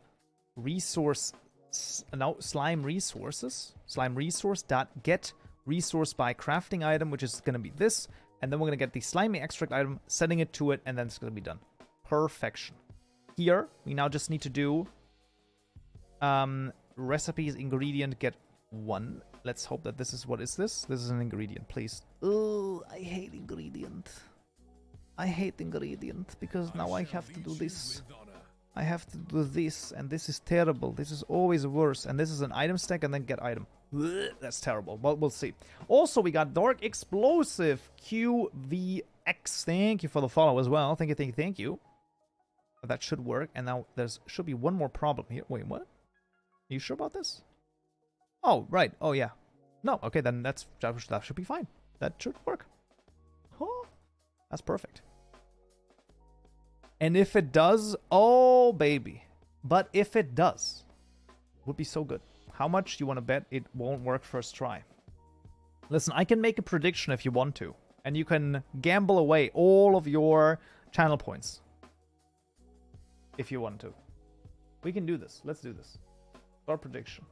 [SPEAKER 1] resource now slime resources. Slime resource dot get resource by crafting item, which is going to be this. And then we're going to get the slimy extract item, setting it to it, and then it's going to be done. Perfection. Here, we now just need to do recipes, ingredient, get 1. Let's hope that this is, what is this? This is an ingredient, please. Oh, I hate ingredient. I hate ingredient, because now I have to do this. I have to do this, and this is terrible. This is always worse. And this is an item stack, and then get item. Ugh, that's terrible, but we'll see. Also, we got Dark Explosive QVX. Thank you for the follow as well. Thank you, thank you, thank you. That should work. And now there's should be one more problem here. Wait, what? Are you sure about this? Oh, right. Oh, yeah. No, okay, then that should be fine. That should work. Huh? That's perfect. And if it does, oh, baby. But if it does, it would be so good. How much do you want to bet it won't work first try? Listen, I can make a prediction if you want to. And you can gamble away all of your channel points. If you want to. We can do this. Let's do this. Our prediction.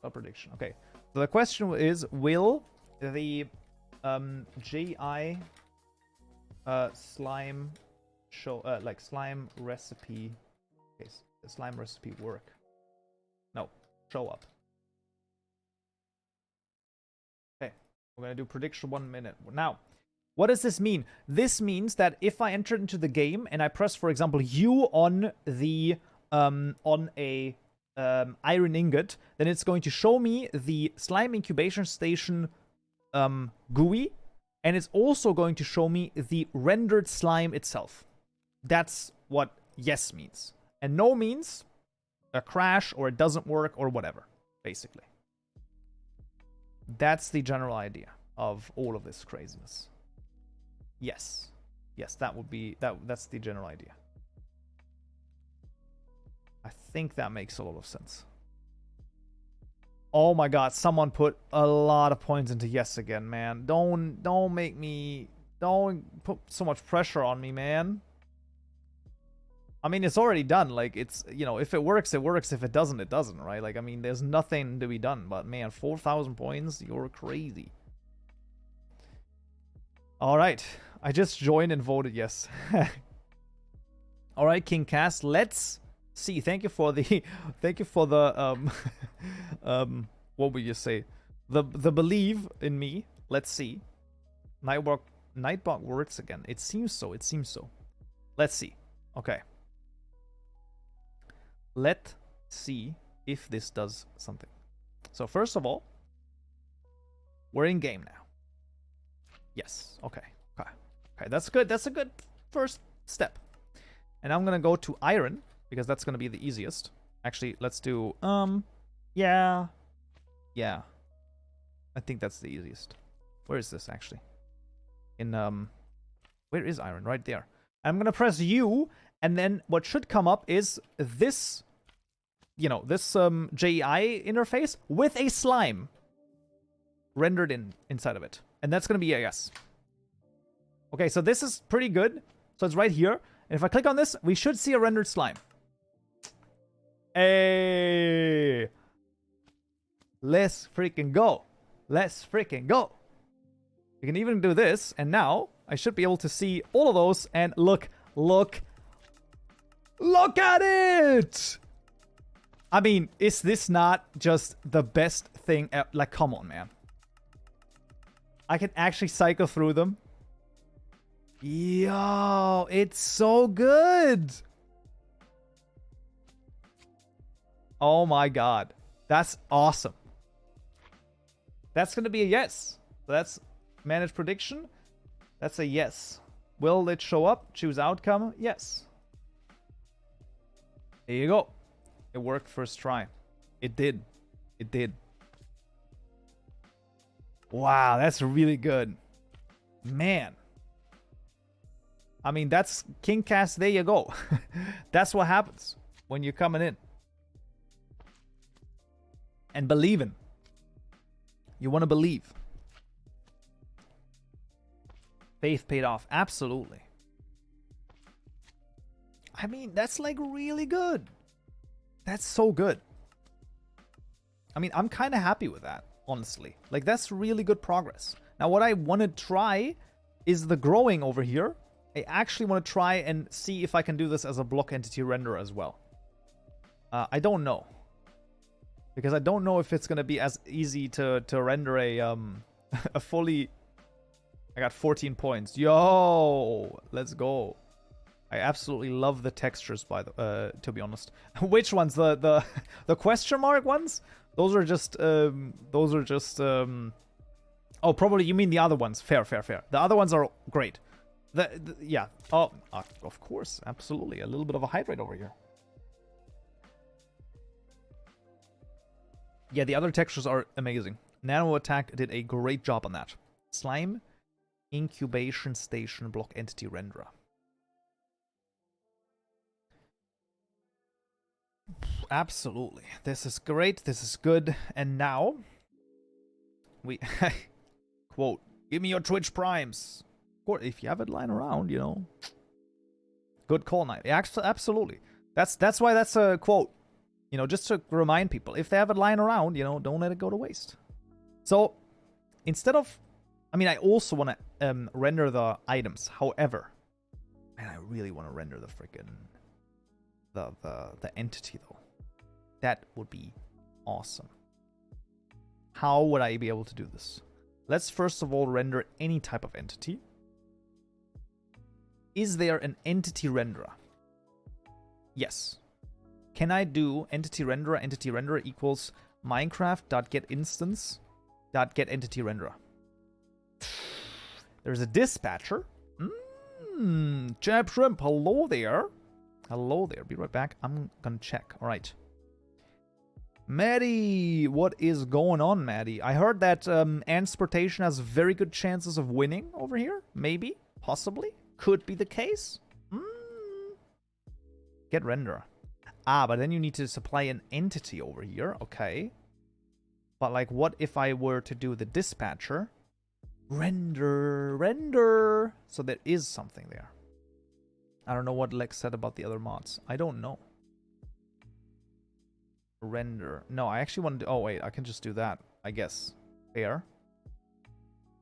[SPEAKER 1] Our prediction. Okay. So the question is, will the JI slime show like slime recipe slime recipe work? No. Show up. Okay. We're gonna do prediction 1 minute. Now, what does this mean? This means that if I enter into the game and I press, for example, U on the on a iron ingot, then it's going to show me the slime incubation station GUI, and it's also going to show me the rendered slime itself. That's what yes means. And no means a crash or it doesn't work or whatever, basically. That's the general idea of all of this craziness. Yes. Yes, that would be that's the general idea. I think that makes a lot of sense. Oh my god, someone put a lot of points into yes again, man. Don't put so much pressure on me, man. I mean, it's already done. Like, it's, you know, if it works, it works. If it doesn't, it doesn't, right? Like, I mean, there's nothing to be done. But, man, 4,000 points? You're crazy. All right. I just joined and voted yes. All right, King Cass, let's see. Thank you for the what would you say? The believe in me. Let's see. Nightbot works again. It seems so. It seems so. Let's see. Okay. Let's see if this does something. So first of all, we're in game now. Yes. Okay. Okay. Okay. That's good. That's a good first step. And I'm gonna go to iron because that's gonna be the easiest. Actually, let's do yeah. Yeah. I think that's the easiest. Where is this actually? In where is iron? Right there. I'm gonna press U, and then what should come up is this, you know, this JI interface with a slime rendered inside of it. And that's gonna be a yes. Okay, so this is pretty good. So it's right here. And if I click on this, we should see a rendered slime. Hey! Let's freaking go. Let's freaking go. We can even do this, and now I should be able to see all of those, and look at it! I mean, is this not just the best thing ever? Like, come on, man. I can actually cycle through them. Yo, it's so good. Oh my god. That's awesome. That's going to be a yes. So that's manage prediction. That's a yes. Will it show up? Choose outcome? Yes. There you go. It worked first try. It did. It did. Wow, that's really good. Man. I mean, that's King Cast. There you go. That's what happens when you're coming in. And believing. You want to believe. Faith paid off. Absolutely. I mean, that's like really good. That's so good. I mean, I'm kind of happy with that, honestly. Like, that's really good progress. Now, what I want to try is the growing over here. I actually want to try and see if I can do this as a block entity renderer as well. I don't know. Because I don't know if it's going to be as easy to render a a fully... I got 14 points. Yo! Let's go. I absolutely love the textures, to be honest. Which ones? The question mark ones? Those are just... oh, probably you mean the other ones. Fair. The other ones are great. Yeah. Oh, of course. Absolutely. A little bit of a hydrate over here. Yeah, the other textures are amazing. Nano Attack did a great job on that. Slime Incubation Station Block Entity Renderer. Absolutely. This is great. This is good. And now, we... quote, give me your Twitch primes. Or if you have it lying around, you know. Good call, Knight. Absolutely. That's why that's a quote. You know, just to remind people, if they have it lying around, you know, don't let it go to waste. So, instead of... I mean, I also want to render the items. However, and I really want to render the freaking... The entity, though. That would be awesome. How would I be able to do this? Let's first of all render any type of entity. Is there an entity renderer? Yes. Can I do entity renderer equals Minecraft.getInstance.getEntityRenderer? There's a dispatcher. Jab Shrimp, hello there. Hello there. Be right back. I'm gonna check. All right. Maddie, what is going on, Maddie? I heard that Ansportation has very good chances of winning over here. Maybe. Possibly. Could be the case. Get renderer. Ah, but then you need to supply an entity over here. Okay. But, like, what if I were to do the dispatcher? Render. So there is something there. I don't know what Lex said about the other mods. I don't know. Render. No, I actually want to do... Oh, wait. I can just do that, I guess. There.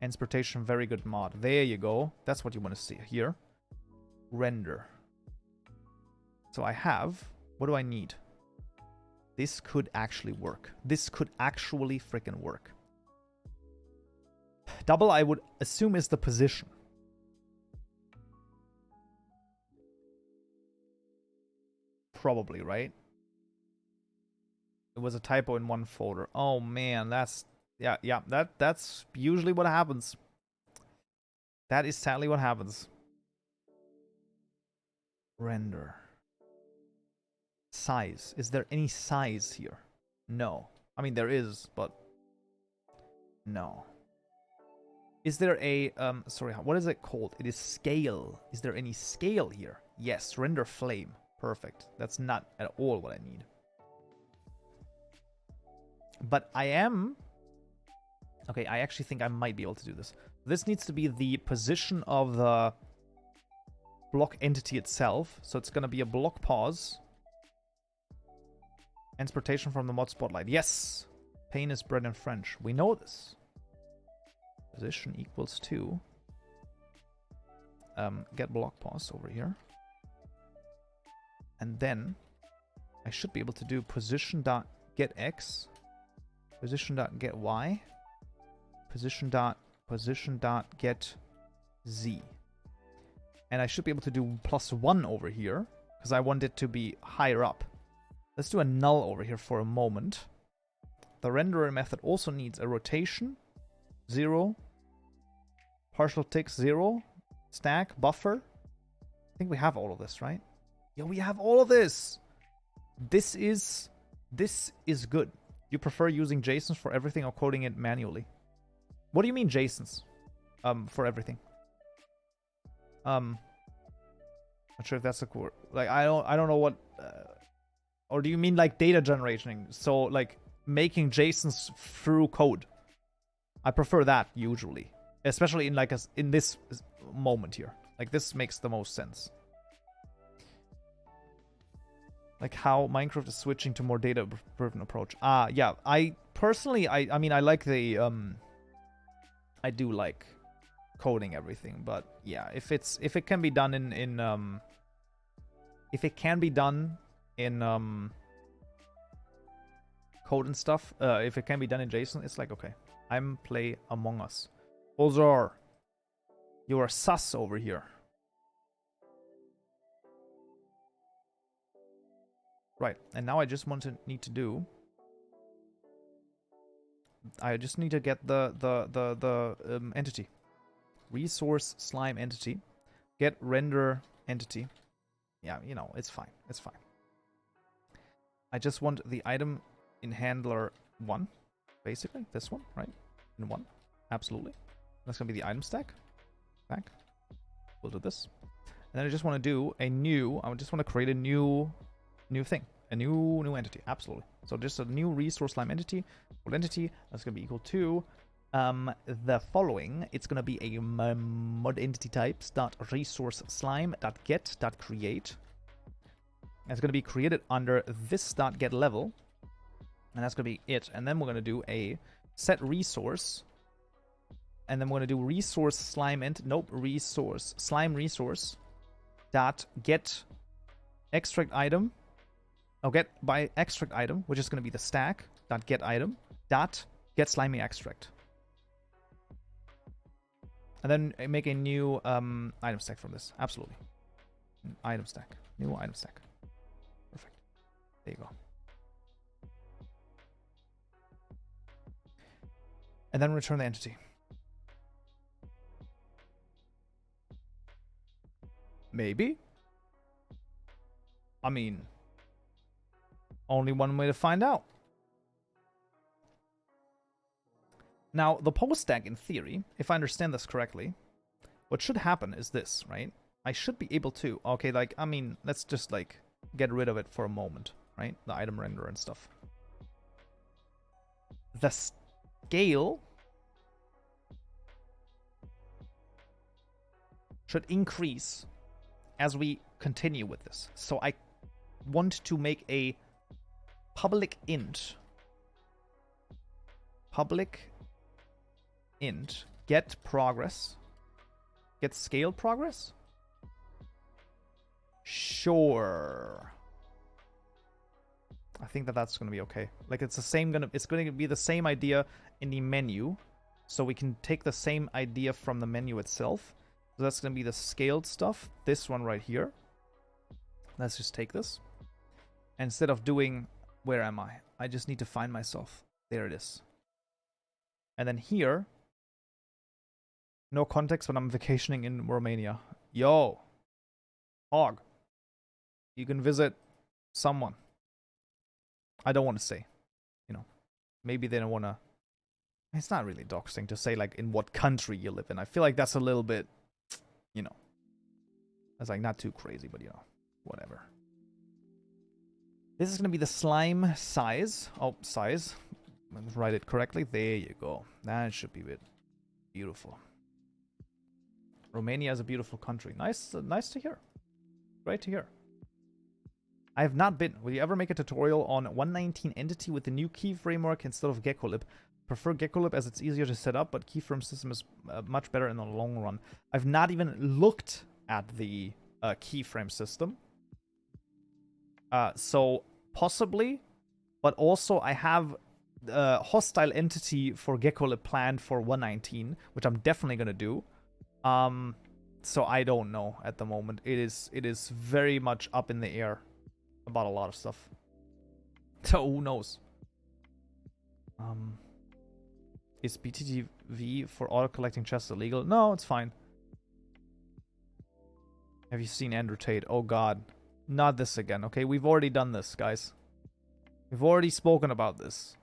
[SPEAKER 1] Ansportation, very good mod. There you go. That's what you want to see here. Render. So I have... What do I need? This could actually work. This could actually freaking work. Double, I would assume, is the position. Probably, right? It was a typo in one folder. Oh man, that's... Yeah, that's usually what happens. That is sadly what happens. Render. Size. Is there any size here? No. I mean, there is, but... No. Is there a... sorry, what is it called? It is scale. Is there any scale here? Yes, render flame. Perfect. That's not at all what I need. But I am... Okay, I actually think I might be able to do this. This needs to be the position of the block entity itself. So it's going to be a block pause. Ansportation from the mod spotlight. Yes! Pain is bred in French. We know this. Position equals to... get block pause over here. And then I should be able to do position.getX. Position.getY. Position.get Z. And I should be able to do +1 over here, because I want it to be higher up. Let's do a null over here for a moment. The renderer method also needs a rotation, 0, partial ticks, 0, stack, buffer. I think we have all of this, right? Yeah, we have all of this. This is good. You prefer using JSONs for everything or coding it manually? What do you mean JSONs? For everything. Not sure if that's a core. Like, I don't know what. Or do you mean like data generation? So like making JSONs through code. I prefer that usually, especially in like in this moment here. Like this makes the most sense. Like how Minecraft is switching to more data-driven approach. Yeah. I personally, I mean, I like the I do like coding everything, but yeah, if it can be done in if it can be done in code and stuff, if it can be done in JSON, it's like, okay, I'm play Among Us. Ozor, you are sus over here. Right, and now I just need to do. I just need to get the entity, resource slime entity, get render entity. Yeah, you know, it's fine. It's fine. I just want the item in handler 1, basically. This one, right? In 1. Absolutely. That's going to be the item stack. Back. We'll do this. And then I just want to do a new... I just want to create a new thing. A new entity. Absolutely. So just a new resource slime entity. Full entity. That's going to be equal to... the following. It's going to be a mod entity types dot resource slime dot get dot create. It's going to be created under this dot get level, and that's going to be it. And then we're going to do a set resource, and then we're going to do resource slime resource slime resource dot get extract item. Oh, get by extract item, which is going to be the stack dot get item dot get slimy extract. And then make a new item stack from this. Absolutely. Item stack. New item stack. Perfect. There you go. And then return the entity. Maybe. I mean, only one way to find out. Now, the post stack, in theory, if I understand this correctly, what should happen is this, right? I should be able to... Okay, like, I mean, let's just, like, get rid of it for a moment, right? The item render and stuff. The scale should increase as we continue with this. So I want to make a public int. Public int get progress. Get scale progress? Sure. I think that's going to be okay. Like it's going to be the same idea in the menu. So we can take the same idea from the menu itself. So that's going to be the scaled stuff. This one right here. Let's just take this. Instead of doing, where am I? I just need to find myself. There it is. And then here, no context, but I'm vacationing in Romania. Yo, Hog, you can visit someone. I don't want to say, you know, maybe they don't want to. It's not really doxing to say like in what country you live in. I feel like that's a little bit, you know, that's like not too crazy, but you know, whatever. This is going to be the slime size. Oh, size. Let's write it correctly. There you go. That should be it. Beautiful. Romania is a beautiful country. Nice to hear. Great to hear. I have not been. Will you ever make a tutorial on 119 entity with the new key framework instead of Gekolib? Prefer Gekolib as it's easier to set up, but keyframe system is much better in the long run. I've not even looked at the keyframe system. So possibly, but also I have hostile entity for Gekolib planned for 119, which I'm definitely gonna do. So I don't know at the moment. It is very much up in the air about a lot of stuff. So who knows? Is BTTV for auto collecting chests illegal? No, it's fine. Have you seen Andrew Tate? Oh god. Not this again, okay? We've already done this, guys. We've already spoken about this.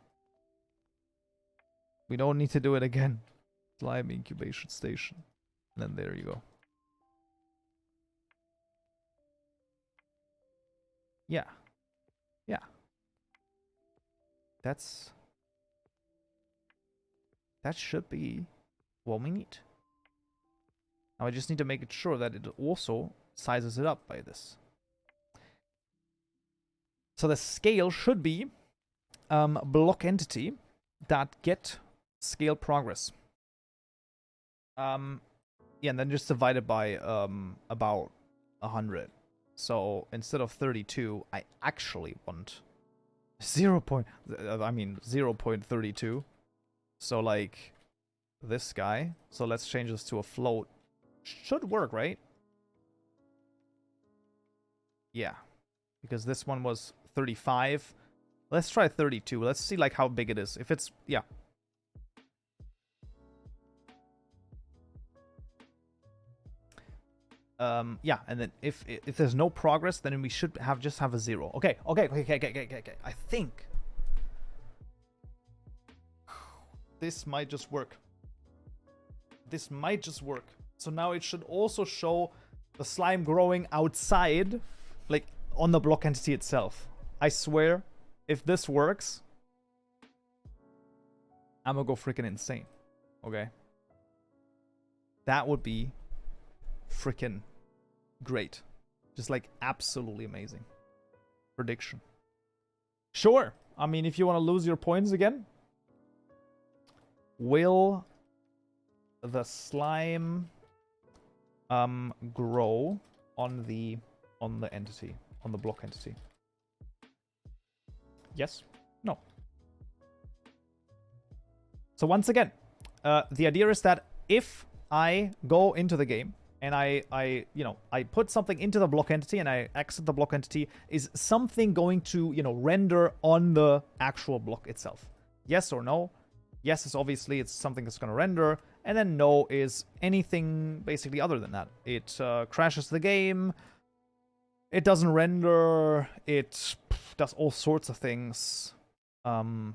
[SPEAKER 1] We don't need to do it again. Slime incubation station. And then there you go. Yeah. Yeah. That should be what we need. Now I just need to make it sure that it also sizes it up by this. So the scale should be block entity dot get scale progress. Yeah, and then just divide it by about 100. So instead of 32, I actually want 0.32. So like this guy. So let's change this to a float. Should work, right? Yeah, because this one was 35. Let's try 32. Let's see like how big it is. If it's, yeah. Yeah, and then if there's no progress, then we should just have a 0. Okay. I think this might just work. This might just work. So now it should also show the slime growing outside, like on the block entity itself. I swear, if this works, I'm gonna go freaking insane. Okay. That would be freaking great. Just like absolutely amazing. Prediction. Sure. I mean, if you want to lose your points again, will the slime grow on the entity, on the block entity? Yes? No. So once again, the idea is that if I go into the game and I put something into the block entity and I exit the block entity, is something going to, render on the actual block itself? Yes or no? Yes is obviously it's something that's going to render, and then no is anything basically other than that. It crashes the game, it doesn't render, it does all sorts of things. And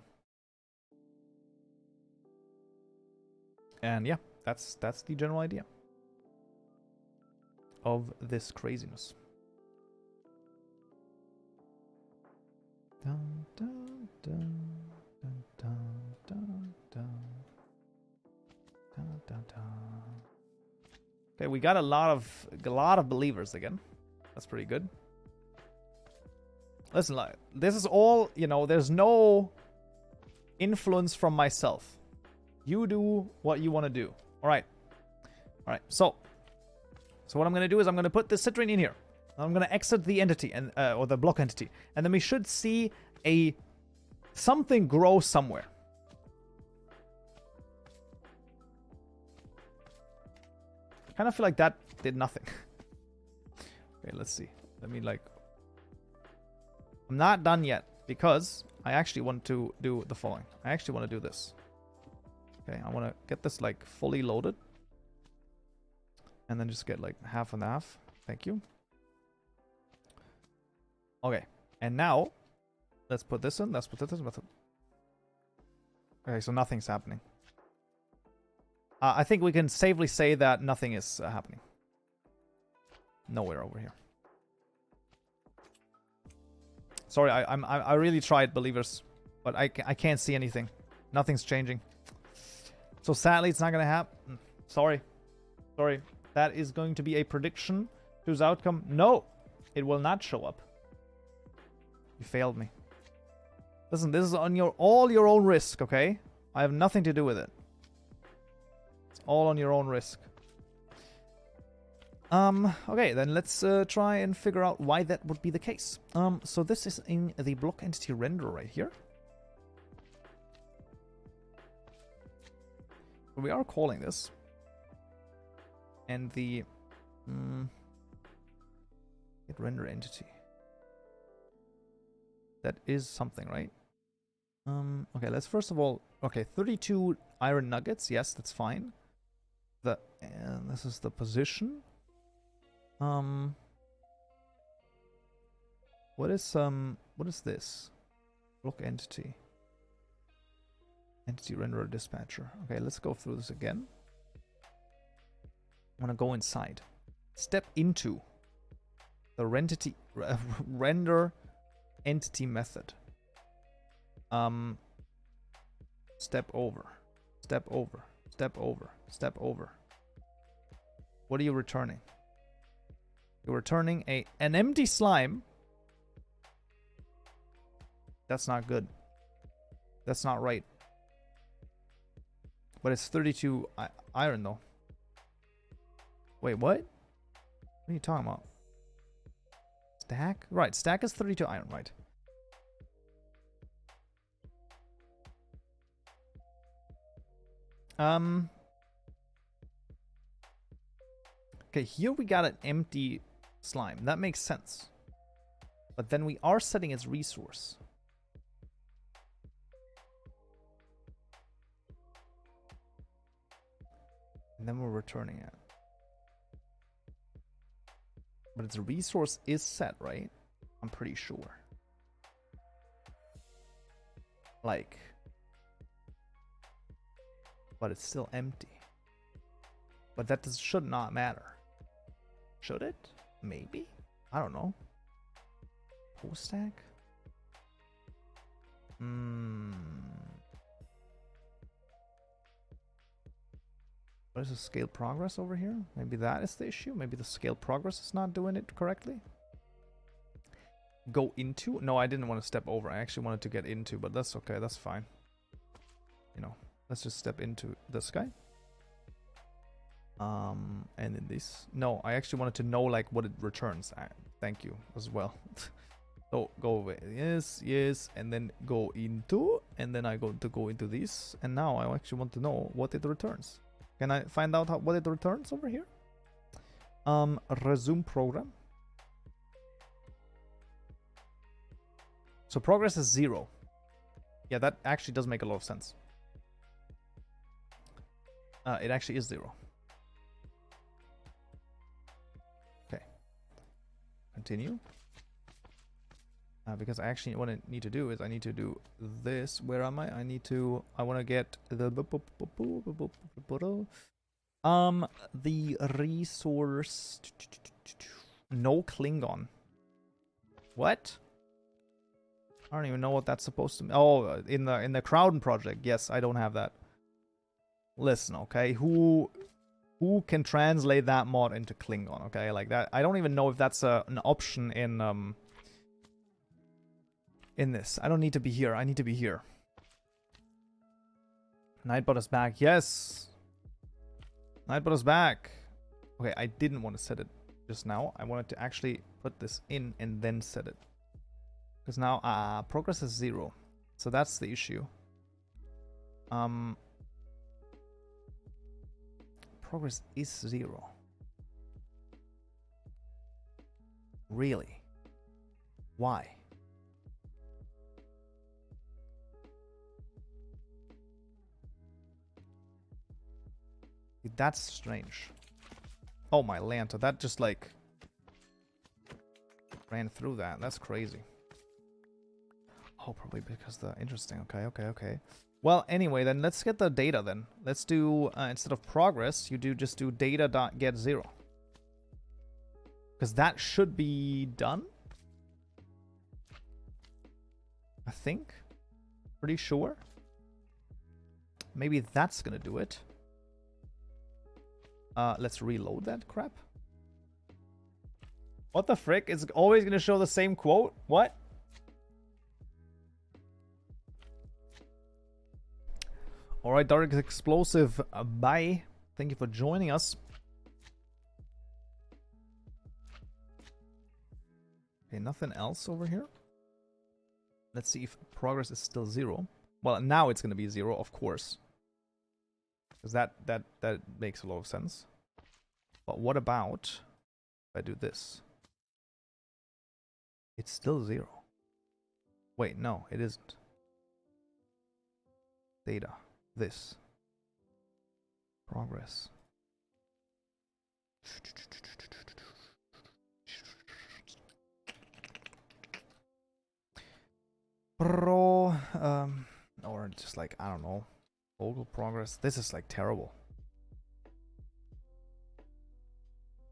[SPEAKER 1] yeah, that's the general idea of this craziness. Dun, dun, dun, dun, dun, dun, dun, dun, dun, dun. Okay, we got a lot of believers again. That's pretty good. Listen, this is all, there's no influence from myself. You do what you want to do. All right. So what I'm going to do is I'm going to put the citrine in here. I'm going to exit the entity and or the block entity, and then we should see something grow somewhere. I kind of feel like that did nothing. Okay, let's see. I'm not done yet because I actually want to do the following. I actually want to do this. Okay, I want to get this like fully loaded. And then just get like half and half. Thank you. Okay, and now let's put this in. Let's put this in. Okay, so nothing's happening. I think we can safely say that nothing is happening. Nowhere over here. Sorry, I really tried, believers, but I can't see anything. Nothing's changing. So sadly, it's not gonna happen. Sorry. That is going to be a prediction. Whose outcome? No, it will not show up. You failed me. Listen, this is on all your own risk, okay? I have nothing to do with it. It's all on your own risk. Okay, then let's try and figure out why that would be the case. So this is in the block entity render right here. We are calling this. And the get render entity. That is something, right? Okay, let's first of all, 32 iron nuggets. Yes, that's fine. This is the position. What is this? Block entity. Entity renderer dispatcher. Okay, let's go through this again. I want to go inside. Step into the render entity method. Step over. What are you returning? You're returning an empty slime That's not good. That's not right. But it's 32 iron though. Wait, what? What are you talking about? Stack? Right, stack is 32 iron, right. Okay, here we got an empty slime. That makes sense. But then we are setting its resource. And then we're returning it. But its resource is set, right? I'm pretty sure. Like. But it's still empty. But that should not matter. Should it? Maybe? I don't know. Post stack? What is the scale progress over here? Maybe that is the issue. Maybe the scale progress is not doing it correctly. Go into? No, I didn't want to step over. I actually wanted to get into, but that's okay. That's fine. You know, let's just step into this guy. And then this. No, I actually wanted to know like what it returns. Thank you as well. So go away. Yes, yes, and then go into, and then I go into this, and now I actually want to know what it returns. Can I find out what it returns over here? Resume program. So progress is 0. Yeah, that actually does make a lot of sense. It actually is 0. Okay. Continue. Because I actually what I need to do is I need to do this. Where am I? I want to get the resource. No Klingon. What? I don't even know what that's supposed to mean. Oh, in the Crowden project. Yes, I don't have that. Listen, okay, who can translate that mod into Klingon? Okay, like that. I don't even know if that's an option in this. I don't need to be here. I need to be here. Nightbot is back. Yes. Nightbot is back. Okay, I didn't want to set it just now. I wanted to actually put this in and then set it. Because now progress is 0. So that's the issue. Progress is 0. Really? Why? That's strange. Oh my Lanta, that just like ran through that. That's crazy. Oh, probably because the interesting. Okay. Well, anyway, then let's get the data then. Let's do instead of progress, you just do data.getZero. Because that should be done. I think. Pretty sure. Maybe that's gonna do it. Let's reload that crap. What the frick? It's always going to show the same quote? What? Alright, Dark Explosive, bye. Thank you for joining us. Okay, nothing else over here. Let's see if progress is still 0. Well, now it's going to be 0, of course. Because that makes a lot of sense. But what about if I do this? It's still 0. Wait, no, it isn't. Data. This. Progress. Or just like, I don't know. Local progress. This is like terrible.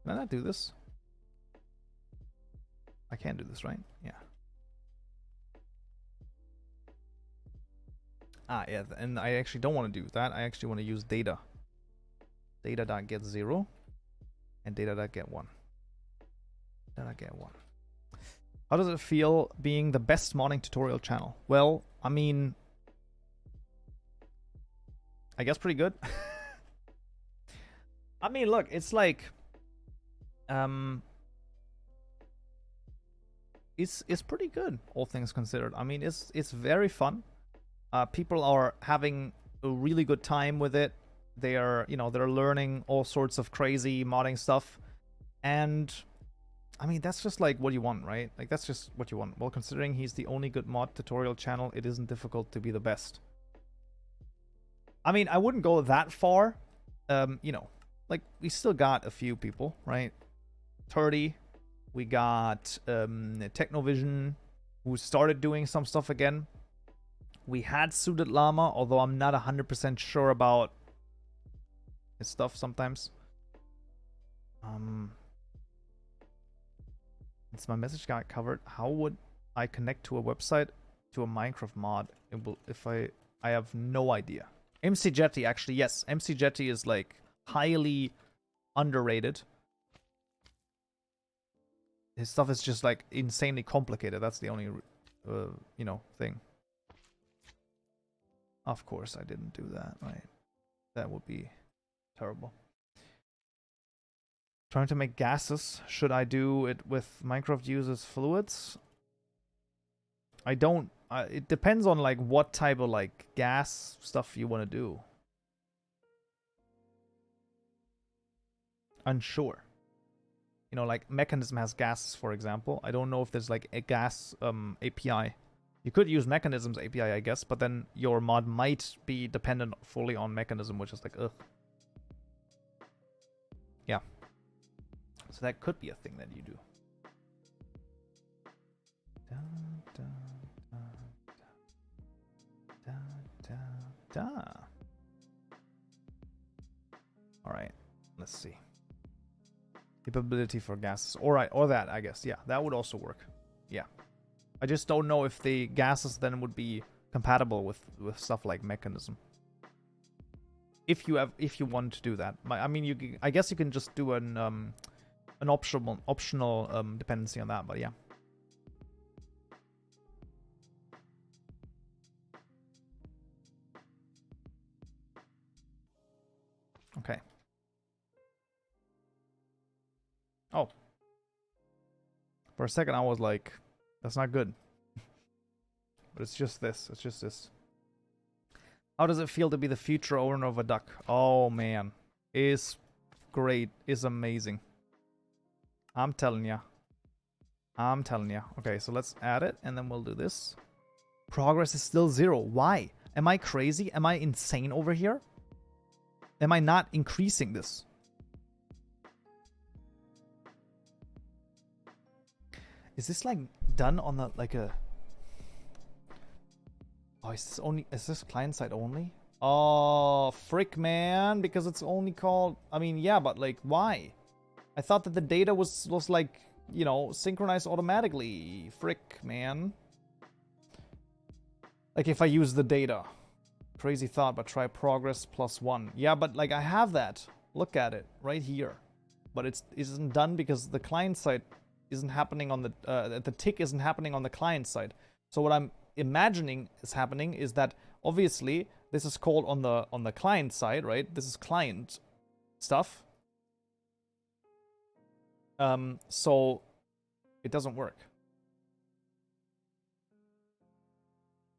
[SPEAKER 1] Can I not do this? I can do this, right? Yeah. Yeah, and I actually don't want to do that. I actually want to use data. Data.getZero and data.get1. Data.get1. How does it feel being the best modding tutorial channel? Well, I mean, I guess pretty good. I mean, look, it's like, it's pretty good, all things considered. I mean, it's very fun. People are having a really good time with it. They are, you know, they're learning all sorts of crazy modding stuff, and I mean, that's just like what you want, right? Like, that's just what you want. Well, considering he's the only good mod tutorial channel, it isn't difficult to be the best. I mean, I wouldn't go that far. You know, like, we still got a few people, right? 30. We got Technovision, who started doing some stuff again. We had Suited Llama, although I'm not 100% sure about his stuff sometimes. It's my message got covered. How would I connect to a website to a Minecraft mod? If I have no idea. MC Jetty, actually, yes. MC Jetty is like highly underrated. His stuff is just like insanely complicated. That's the only, you know, thing. Of course, I didn't do that, right? That would be terrible. Trying to make gases. Should I do it with Minecraft uses fluids? I don't. It depends on like what type of like gas stuff you want to do. Unsure. You know, like Mechanism has gases, for example. I don't know if there's like a gas API. You could use Mechanism's API, I guess, but then your mod might be dependent fully on Mechanism, which is like, ugh. Yeah. So that could be a thing that you do. Alright, let's see. Capability for gases. Alright, or that, I guess. Yeah, that would also work. Yeah. I just don't know if the gases then would be compatible with stuff like Mechanism. If you want to do that. I mean, I guess you can just do an optional dependency on that, but yeah. Okay. Oh. For a second I was like, that's not good. But it's just this. It's just this. How does it feel to be the future owner of a duck? Oh man. Is great. Is amazing. I'm telling ya. I'm telling ya. Okay, so let's add it and then we'll do this. Progress is still 0. Why? Am I crazy? Am I insane over here? Am I not increasing this? Is this like done on the like a... Oh, is this client side only? Oh, frick, man, because it's only called... I mean, yeah, but like, why? I thought that the data was like, you know, synchronized automatically. Frick, man. Like if I use the data. Crazy thought, but try progress +1. Yeah, but like I have that. Look at it right here. But it isn't done because the client side isn't happening on the tick isn't happening on the client side. So what I'm imagining is happening is that obviously this is called on the client side, right? This is client stuff. So it doesn't work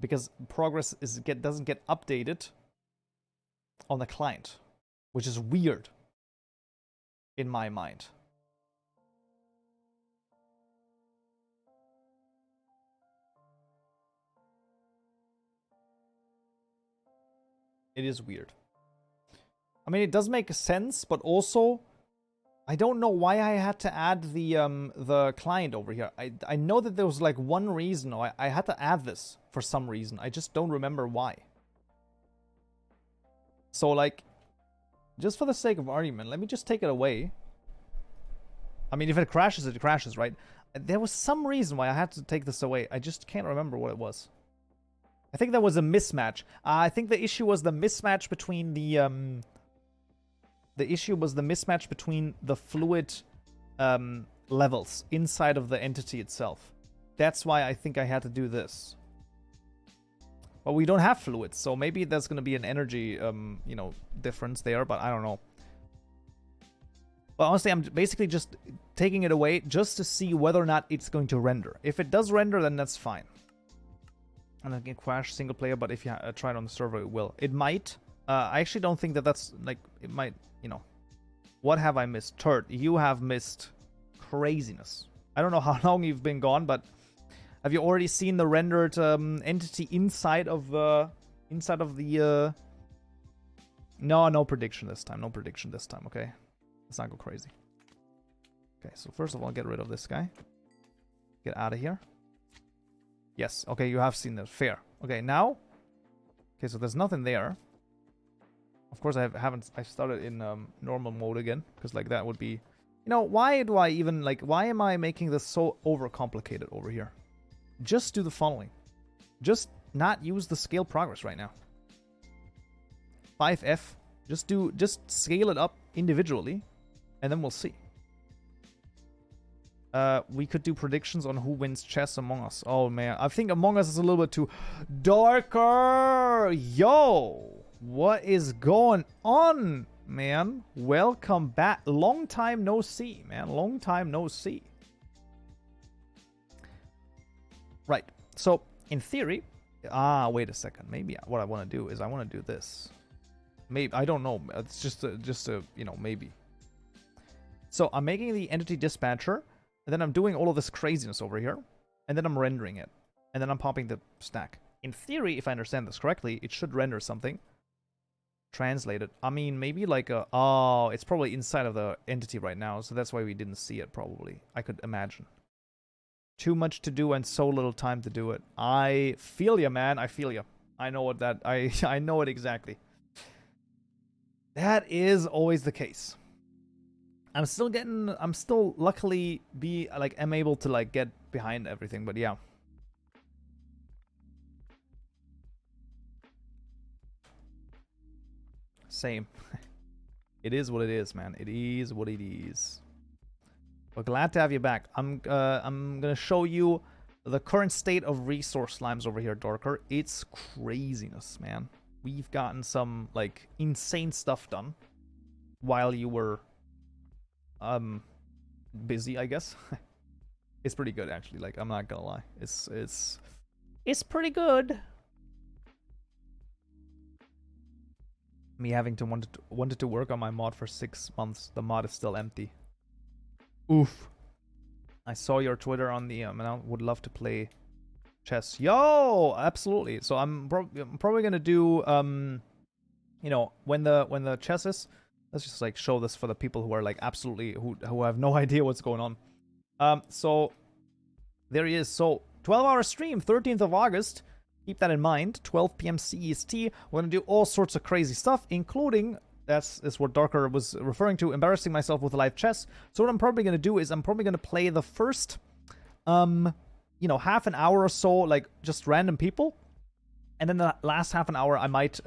[SPEAKER 1] because progress doesn't get updated on the client, which is weird in my mind. It is weird. I mean, it does make sense, but also I don't know why I had to add the client over here. I know that there was like one reason I had to add this for some reason. I just don't remember why. So like, just for the sake of argument, let me just take it away. I mean, if it crashes, it crashes, right? There was some reason why I had to take this away. I just can't remember what it was. I think there was a mismatch. I think the issue was the mismatch between the issue was the mismatch between the fluid levels inside of the entity itself. That's why I think I had to do this. But we don't have fluids, so maybe there's going to be an energy, you know, difference there, but I don't know. But honestly, I'm basically just taking it away just to see whether or not it's going to render. If it does render, then that's fine. And then can crash single player, but if you try it on the server, it will. It might. I actually don't think that that's, like, it might, you know. What have I missed? Turd, you have missed craziness. I don't know how long you've been gone, but have you already seen the rendered entity inside of the... No prediction this time. No prediction this time, okay? Let's not go crazy. Okay, so first of all, get rid of this guy. Get out of here. Yes, okay, you have seen that. Fair. Okay, now... Okay, so there's nothing there. Of course, I started in normal mode again, because, like, that would be... You know, why do I even, like, why am I making this so overcomplicated over here? Just do the following. Just not use the scale progress right now. 5F. Just scale it up individually, and then we'll see. We could do predictions on who wins chess Among Us. Oh, man. I think Among Us is a little bit too darker. Yo! What is going on, man? Welcome back. Long time no see, man. Long time no see. Right. So, in theory... wait a second. Maybe what I want to do is I want to do this. Maybe. I don't know. It's just a, you know, maybe. So, I'm making the entity dispatcher, and then I'm doing all of this craziness over here, and then I'm rendering it. And then I'm popping the stack. In theory, if I understand this correctly, it should render something. Translate it. I mean, maybe like a... Oh, it's probably inside of the entity right now, so that's why we didn't see it, probably. I could imagine. Too much to do and so little time to do it. I feel ya, man. I feel ya. I know what that... I know it exactly. That is always the case. I'm still luckily am able to, like, get behind everything, but yeah. Same. It is what it is, man. It is what it is. But glad to have you back. I'm gonna show you the current state of resource slimes over here, Darker. It's craziness, man. We've gotten some, like, insane stuff done while you were busy, I guess. It's pretty good, actually. Like, I'm not gonna lie. It's pretty good. Me having to wanted to work on my mod for 6 months. The mod is still empty. Oof. I saw your Twitter on the and I would love to play chess. Yo, absolutely. So I'm probably gonna do you know, when the chess is. Let's just, like, show this for the people who are, like, absolutely who have no idea what's going on. So there he is. So 12-hour stream, 13th of August. Keep that in mind. 12 p.m. CEST. We're gonna do all sorts of crazy stuff, including, that's what Darker was referring to, embarrassing myself with live chess. So what I'm probably gonna do is I'm probably gonna play the first, you know, half an hour or so, like, just random people, and then the last half an hour I might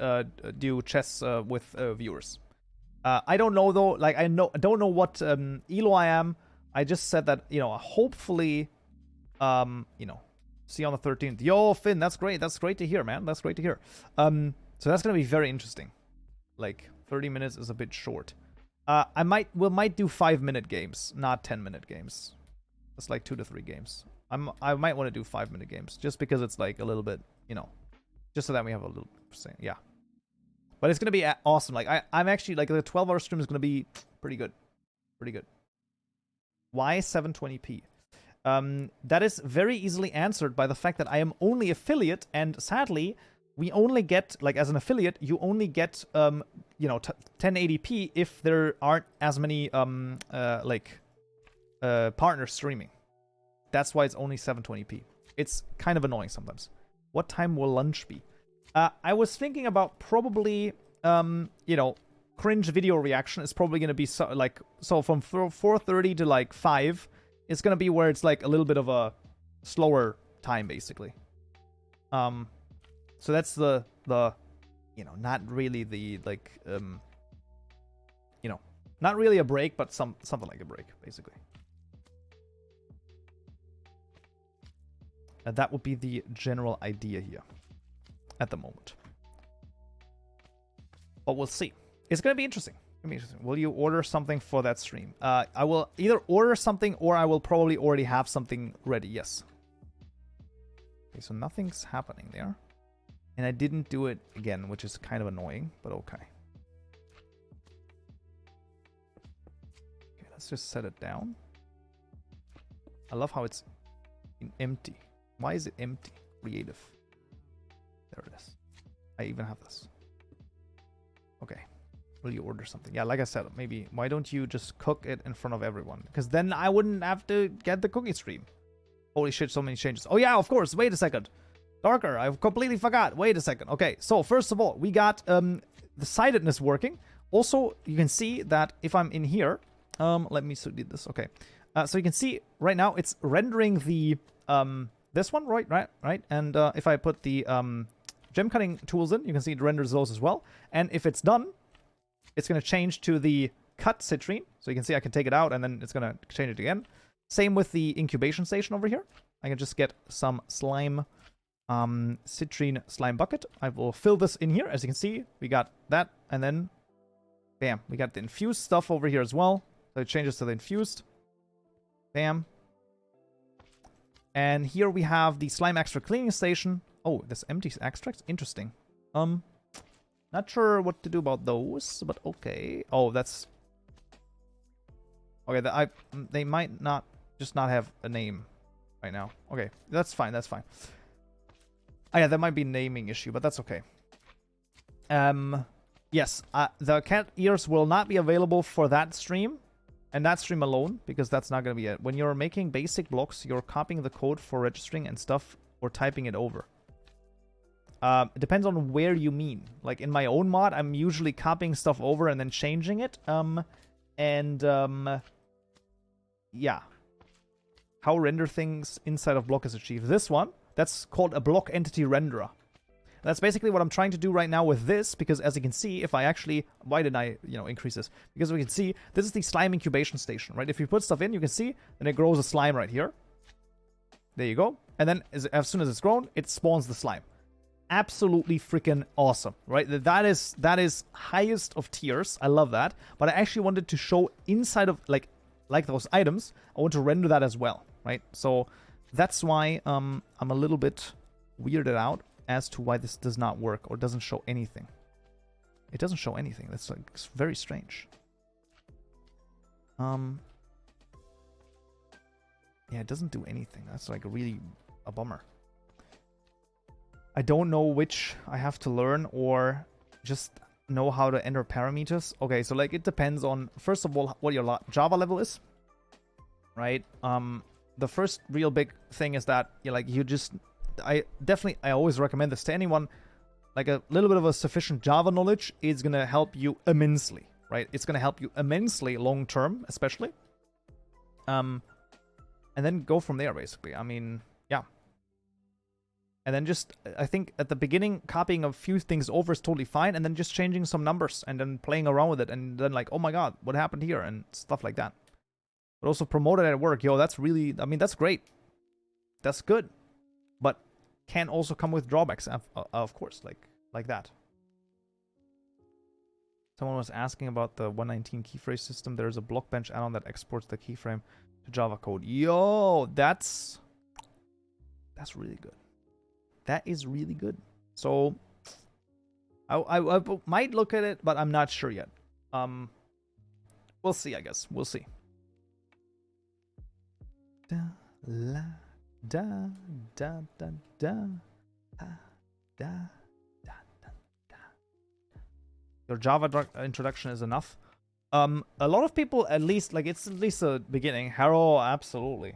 [SPEAKER 1] do chess with viewers. I don't know though. Like, I don't know what elo I am. I just said that, you know, hopefully, you know. See you on the 13th. Yo, Finn, that's great. That's great to hear, man. That's great to hear. So that's gonna be very interesting. Like, 30 minutes is a bit short. We might do 5-minute games, not 10-minute games. It's like 2 to 3 games. I might want to do 5-minute games just because it's, like, a little bit, you know, just so that we have a little, yeah. But it's gonna be awesome. Like, I'm actually, like, the 12-hour stream is gonna be pretty good, pretty good. Why 720p? That is very easily answered by the fact that I am only affiliate, and sadly, we only get, like, as an affiliate, you only get, you know, 1080p if there aren't as many, partners streaming. That's why it's only 720p. It's kind of annoying sometimes. What time will lunch be? I was thinking about probably, you know, cringe video reaction is probably going to be, so from 4:30 to, like, 5. It's gonna be where it's, like, a little bit of a slower time, basically. So that's the you know, not really the, like, you know, not really a break, but something like a break, basically. that would be the general idea here at the moment. But we'll see. It's going to be interesting. Will you order something for that stream? I will either order something or I will probably already have something ready. Yes. Okay, so nothing's happening there. And I didn't do it again, which is kind of annoying, but okay. Okay, let's just set it down. I love how it's empty. Why is it empty? Creative. There it is. I even have this. Okay. Will you order something? Yeah, like I said, maybe why don't you just cook it in front of everyone? Because then I wouldn't have to get the cooking stream. Holy shit, so many changes. Oh yeah, of course. Wait a second. Darker, I completely forgot. Wait a second. Okay, so first of all, we got the sidedness working. Also, you can see that if I'm in here, let me do this. Okay, so you can see right now it's rendering the this one, right. And if I put the gem cutting tools in, you can see it renders those as well. And if it's done, it's going to change to the cut citrine. So you can see I can take it out and then it's going to change it again. Same with the incubation station over here. I can just get some slime, citrine slime bucket. I will fill this in here. As you can see, we got that. And then, bam, we got the infused stuff over here as well. So it changes to the infused. Bam. And here we have the slime extract cleaning station. Oh, this empty extracts? Interesting. Not sure what to do about those, but okay. Oh, that's... Okay, they might not have a name right now. Okay, that's fine, that's fine. Oh yeah, there might be a naming issue, but that's okay. Yes, the cat ears will not be available for that stream, and that stream alone, because that's not going to be it. When you're making basic blocks, you're copying the code for registering and stuff, or typing it over. It depends on where you mean. Like in my own mod, I'm usually copying stuff over and then changing it. Yeah. How render things inside of block is achieved. This one, that's called a block entity renderer. That's basically what I'm trying to do right now with this, because as you can see, if I actually... Why did I, increase this? Because we can see, this is the slime incubation station, right? If you put stuff in, you can see, then it grows a slime right here. There you go. And then as soon as it's grown, it spawns the slime. Absolutely freaking awesome, right? That is highest of tiers. I love that. But I actually wanted to show inside of like those items. I want to render that as well, right? So that's why I'm a little bit weirded out as to why this does not work or doesn't show anything. It doesn't show anything. That's like it's very strange. Yeah, it doesn't do anything. That's like really a bummer. I don't know which I have to learn or just know how to enter parameters. Okay, so like it depends on, first of all, what your Java level is, right? The first real big thing is that I always recommend this to anyone. Like a little bit of a sufficient Java knowledge is going to help you immensely, right? It's going to help you immensely long term, especially. And then go from there, basically. I mean, yeah. And then just, I think at the beginning, copying a few things over is totally fine. And then just changing some numbers and then playing around with it. And then like, oh my god, what happened here? And stuff like that. But also promote it at work. Yo, that's really, I mean, that's great. That's good. But can also come with drawbacks, of course, like that. Someone was asking about the 119 keyphrase system. There's a Blockbench add-on that exports the keyframe to Java code. Yo, that's really good. That is really good. So I might look at it, but I'm not sure yet. We'll see, I guess. We'll see. Da la da da da da da da da da. Your Java introduction is enough. A lot of people, at least, like, it's at least the beginning. Harrow, absolutely.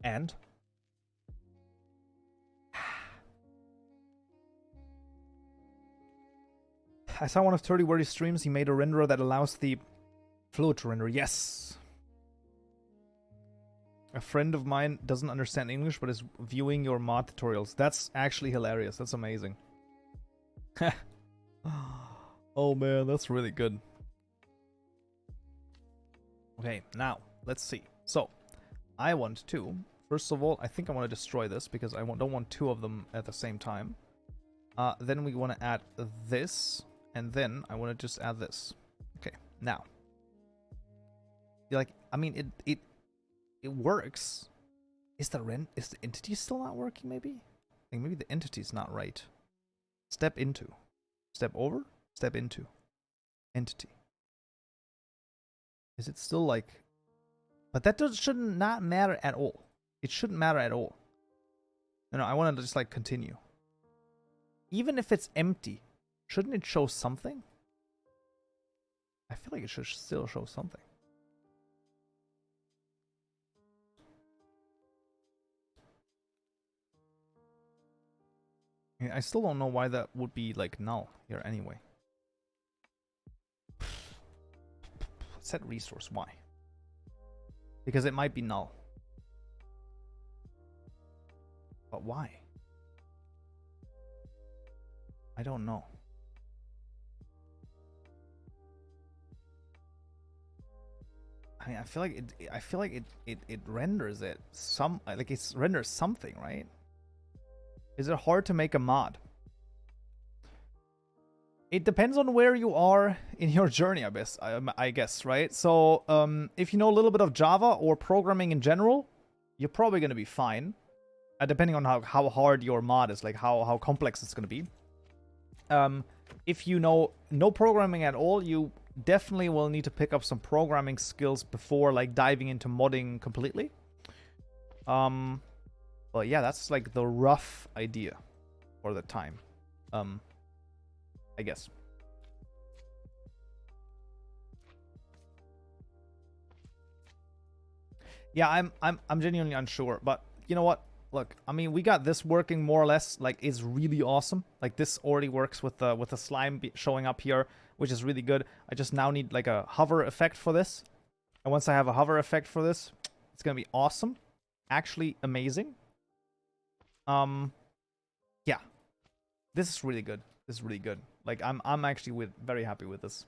[SPEAKER 1] And I saw one of 30 Wordy's streams. He made a renderer that allows the fluid to render. Yes. A friend of mine doesn't understand English, but is viewing your mod tutorials. That's actually hilarious. That's amazing. Oh man, that's really good. Okay, now, let's see. So, I want to, first of all, I think I want to destroy this because I don't want two of them at the same time. Then we want to add this, and then I want to just add this. Okay, now. Like, I mean, it works. Is the entity still not working, maybe? I think maybe the entity's not right. Step into. Step over, step into. Entity. Is it still like... But that should not matter at all. It shouldn't matter at all. No, I want to just like continue. Even if it's empty, shouldn't it show something? I feel like it should still show something. I still don't know why that would be like null here anyway. Set resource, why? Because it might be null. But why? I don't know. I mean, I feel like it renders it like it renders something, right? Is it hard to make a mod? It depends on where you are in your journey, I guess, right? So, if you know a little bit of Java or programming in general, you're probably going to be fine. Depending on how hard your mod is, like how complex it's going to be. If you know no programming at all, you definitely will need to pick up some programming skills before like diving into modding completely. But yeah, that's like the rough idea for the time. I guess. Yeah, I'm genuinely unsure, but you know what? Look, I mean, we got this working more or less. Like, it's really awesome. Like, this already works with the slime showing up here, which is really good. I just now need like a hover effect for this, and once I have a hover effect for this, it's gonna be awesome. Actually, amazing. Yeah, this is really good. This is really good. Like, I'm actually very happy with this.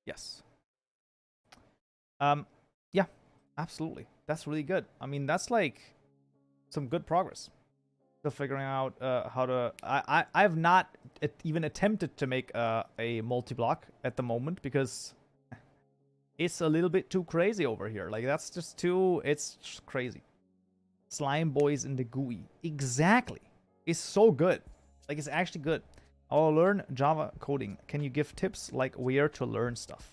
[SPEAKER 1] Yes. Yeah, absolutely. That's really good. I mean, that's like some good progress. Still figuring out how to... I've not even attempted to make a multi-block at the moment because it's a little bit too crazy over here. Like, that's just too... It's just crazy. Slime boys in the GUI. Exactly. It's so good. Like, it's actually good. I'll learn Java coding. Can you give tips like where to learn stuff?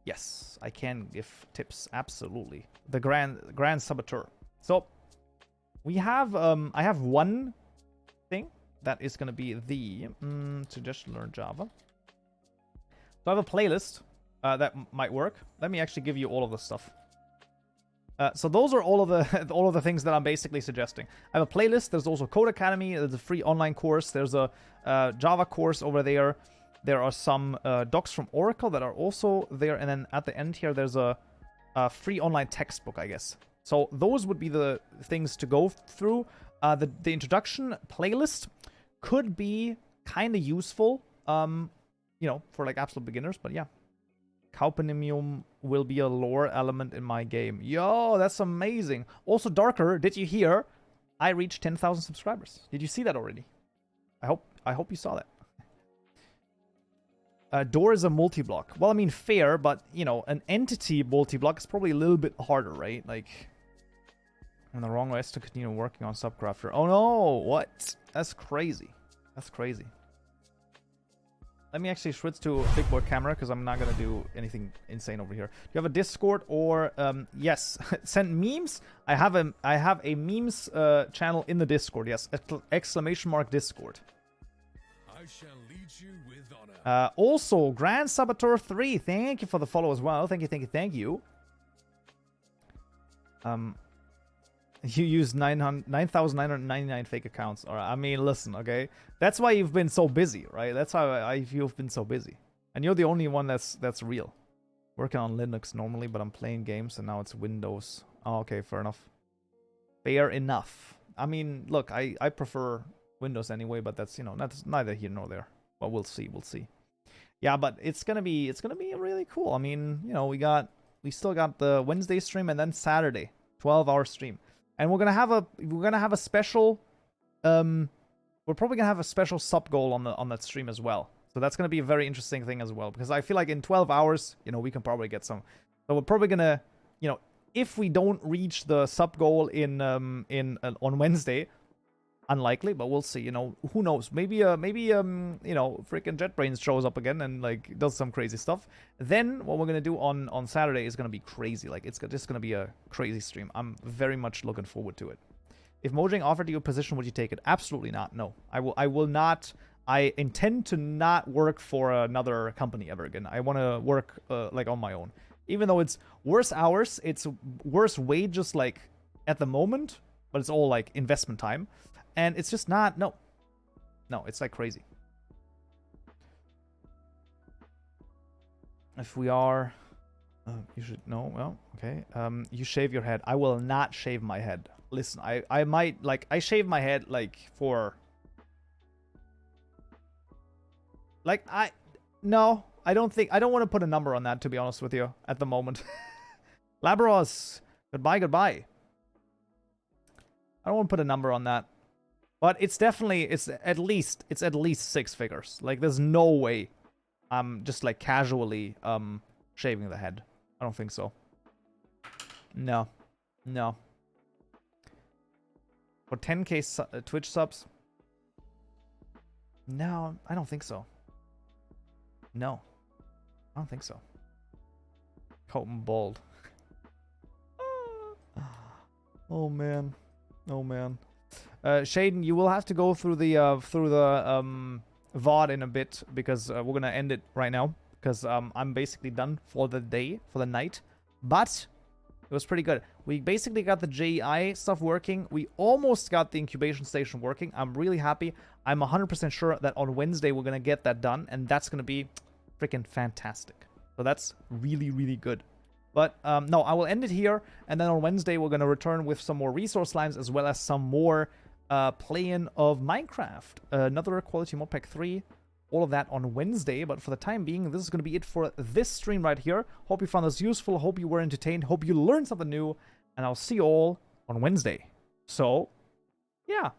[SPEAKER 1] Yes, I can give tips. Absolutely. The grand saboteur. So we have I have one thing that is going to be the suggestion learn Java. So I have a playlist that might work. Let me actually give you all of the stuff. So those are all of the things that I'm basically suggesting. I have a playlist. There's also Code Academy. There's a free online course. There's a Java course over there. There are some docs from Oracle that are also there. And then at the end here, there's a free online textbook, I guess. So those would be the things to go through. The introduction playlist could be kind of useful, you know, for like absolute beginners. But yeah. Kaupenjoe will be a lore element in my game. Yo, that's amazing. Also, Darker, did you hear? I reached 10,000 subscribers. Did you see that already? I hope you saw that. Door is a multi-block. Well, I mean, fair, but, you know, an entity multi-block is probably a little bit harder, right? Like, I'm the wrong way to continue working on Subcrafter. Oh, no! What? That's crazy. That's crazy. Let me actually switch to a big boy camera because I'm not going to do anything insane over here. Do you have a Discord or... yes. Send memes? I have a memes channel in the Discord. Yes. Exclamation mark Discord.
[SPEAKER 2] I shall lead you with honor.
[SPEAKER 1] Also, Grand Saboteur 3. Thank you for the follow as well. Thank you. You use 9,999 fake accounts. All right. I mean, listen, okay? That's why you've been so busy, right? That's how you've been so busy. And you're the only one that's real. Working on Linux normally, but I'm playing games and now it's Windows. Oh, okay, fair enough. Fair enough. I mean, look, I prefer Windows anyway, but that's, you know, that's neither here nor there. But we'll see. Yeah, but it's gonna be really cool. I mean, you know, we still got the Wednesday stream and then Saturday, 12-hour stream, and we're gonna have a special, we're probably gonna have a special sub goal on that stream as well. So that's gonna be a very interesting thing as well, because I feel like in 12 hours, you know, we can probably get some. So we're probably gonna, you know, if we don't reach the sub goal on Wednesday. Unlikely, but we'll see. You know, who knows? Maybe you know, freaking JetBrains shows up again and like does some crazy stuff. Then what we're gonna do on Saturday is gonna be crazy. Like it's just gonna be a crazy stream. I'm very much looking forward to it. If Mojang offered you a position, would you take it? Absolutely not. No, I will not. I intend to not work for another company ever again. I want to work like on my own. Even though it's worse hours, it's worse wages like at the moment, but it's all like investment time. And it's just not, no, it's like crazy. If we are, you should know, well, okay. You shave your head. I will not shave my head. Listen, I might, like, I shave my head, like, for, like, no, I don't want to put a number on that, to be honest with you, at the moment. Labros, goodbye. I don't want to put a number on that. But it's at least 6 figures. Like, there's no way I'm just, like, casually, shaving the head. I don't think so. No. For 10k Twitch subs? No, I don't think so. No. I don't think so. Kaupenjoe bald. Oh, man. Shaden, you will have to go through the VOD in a bit, because we're gonna end it right now, because I'm basically done for the day, for the night. But it was pretty good. We basically got the JEI stuff working. We almost got the incubation station working. I'm really happy. I'm 100% sure that on Wednesday we're gonna get that done, and that's gonna be freaking fantastic. So that's really, really good. But no, I will end it here, and then on Wednesday we're going to return with some more resource lines, as well as some more playing of Minecraft. Another Quality Mod Pack 3, all of that on Wednesday. But for the time being, this is going to be it for this stream right here. Hope you found this useful, hope you were entertained, hope you learned something new, and I'll see you all on Wednesday. So, yeah.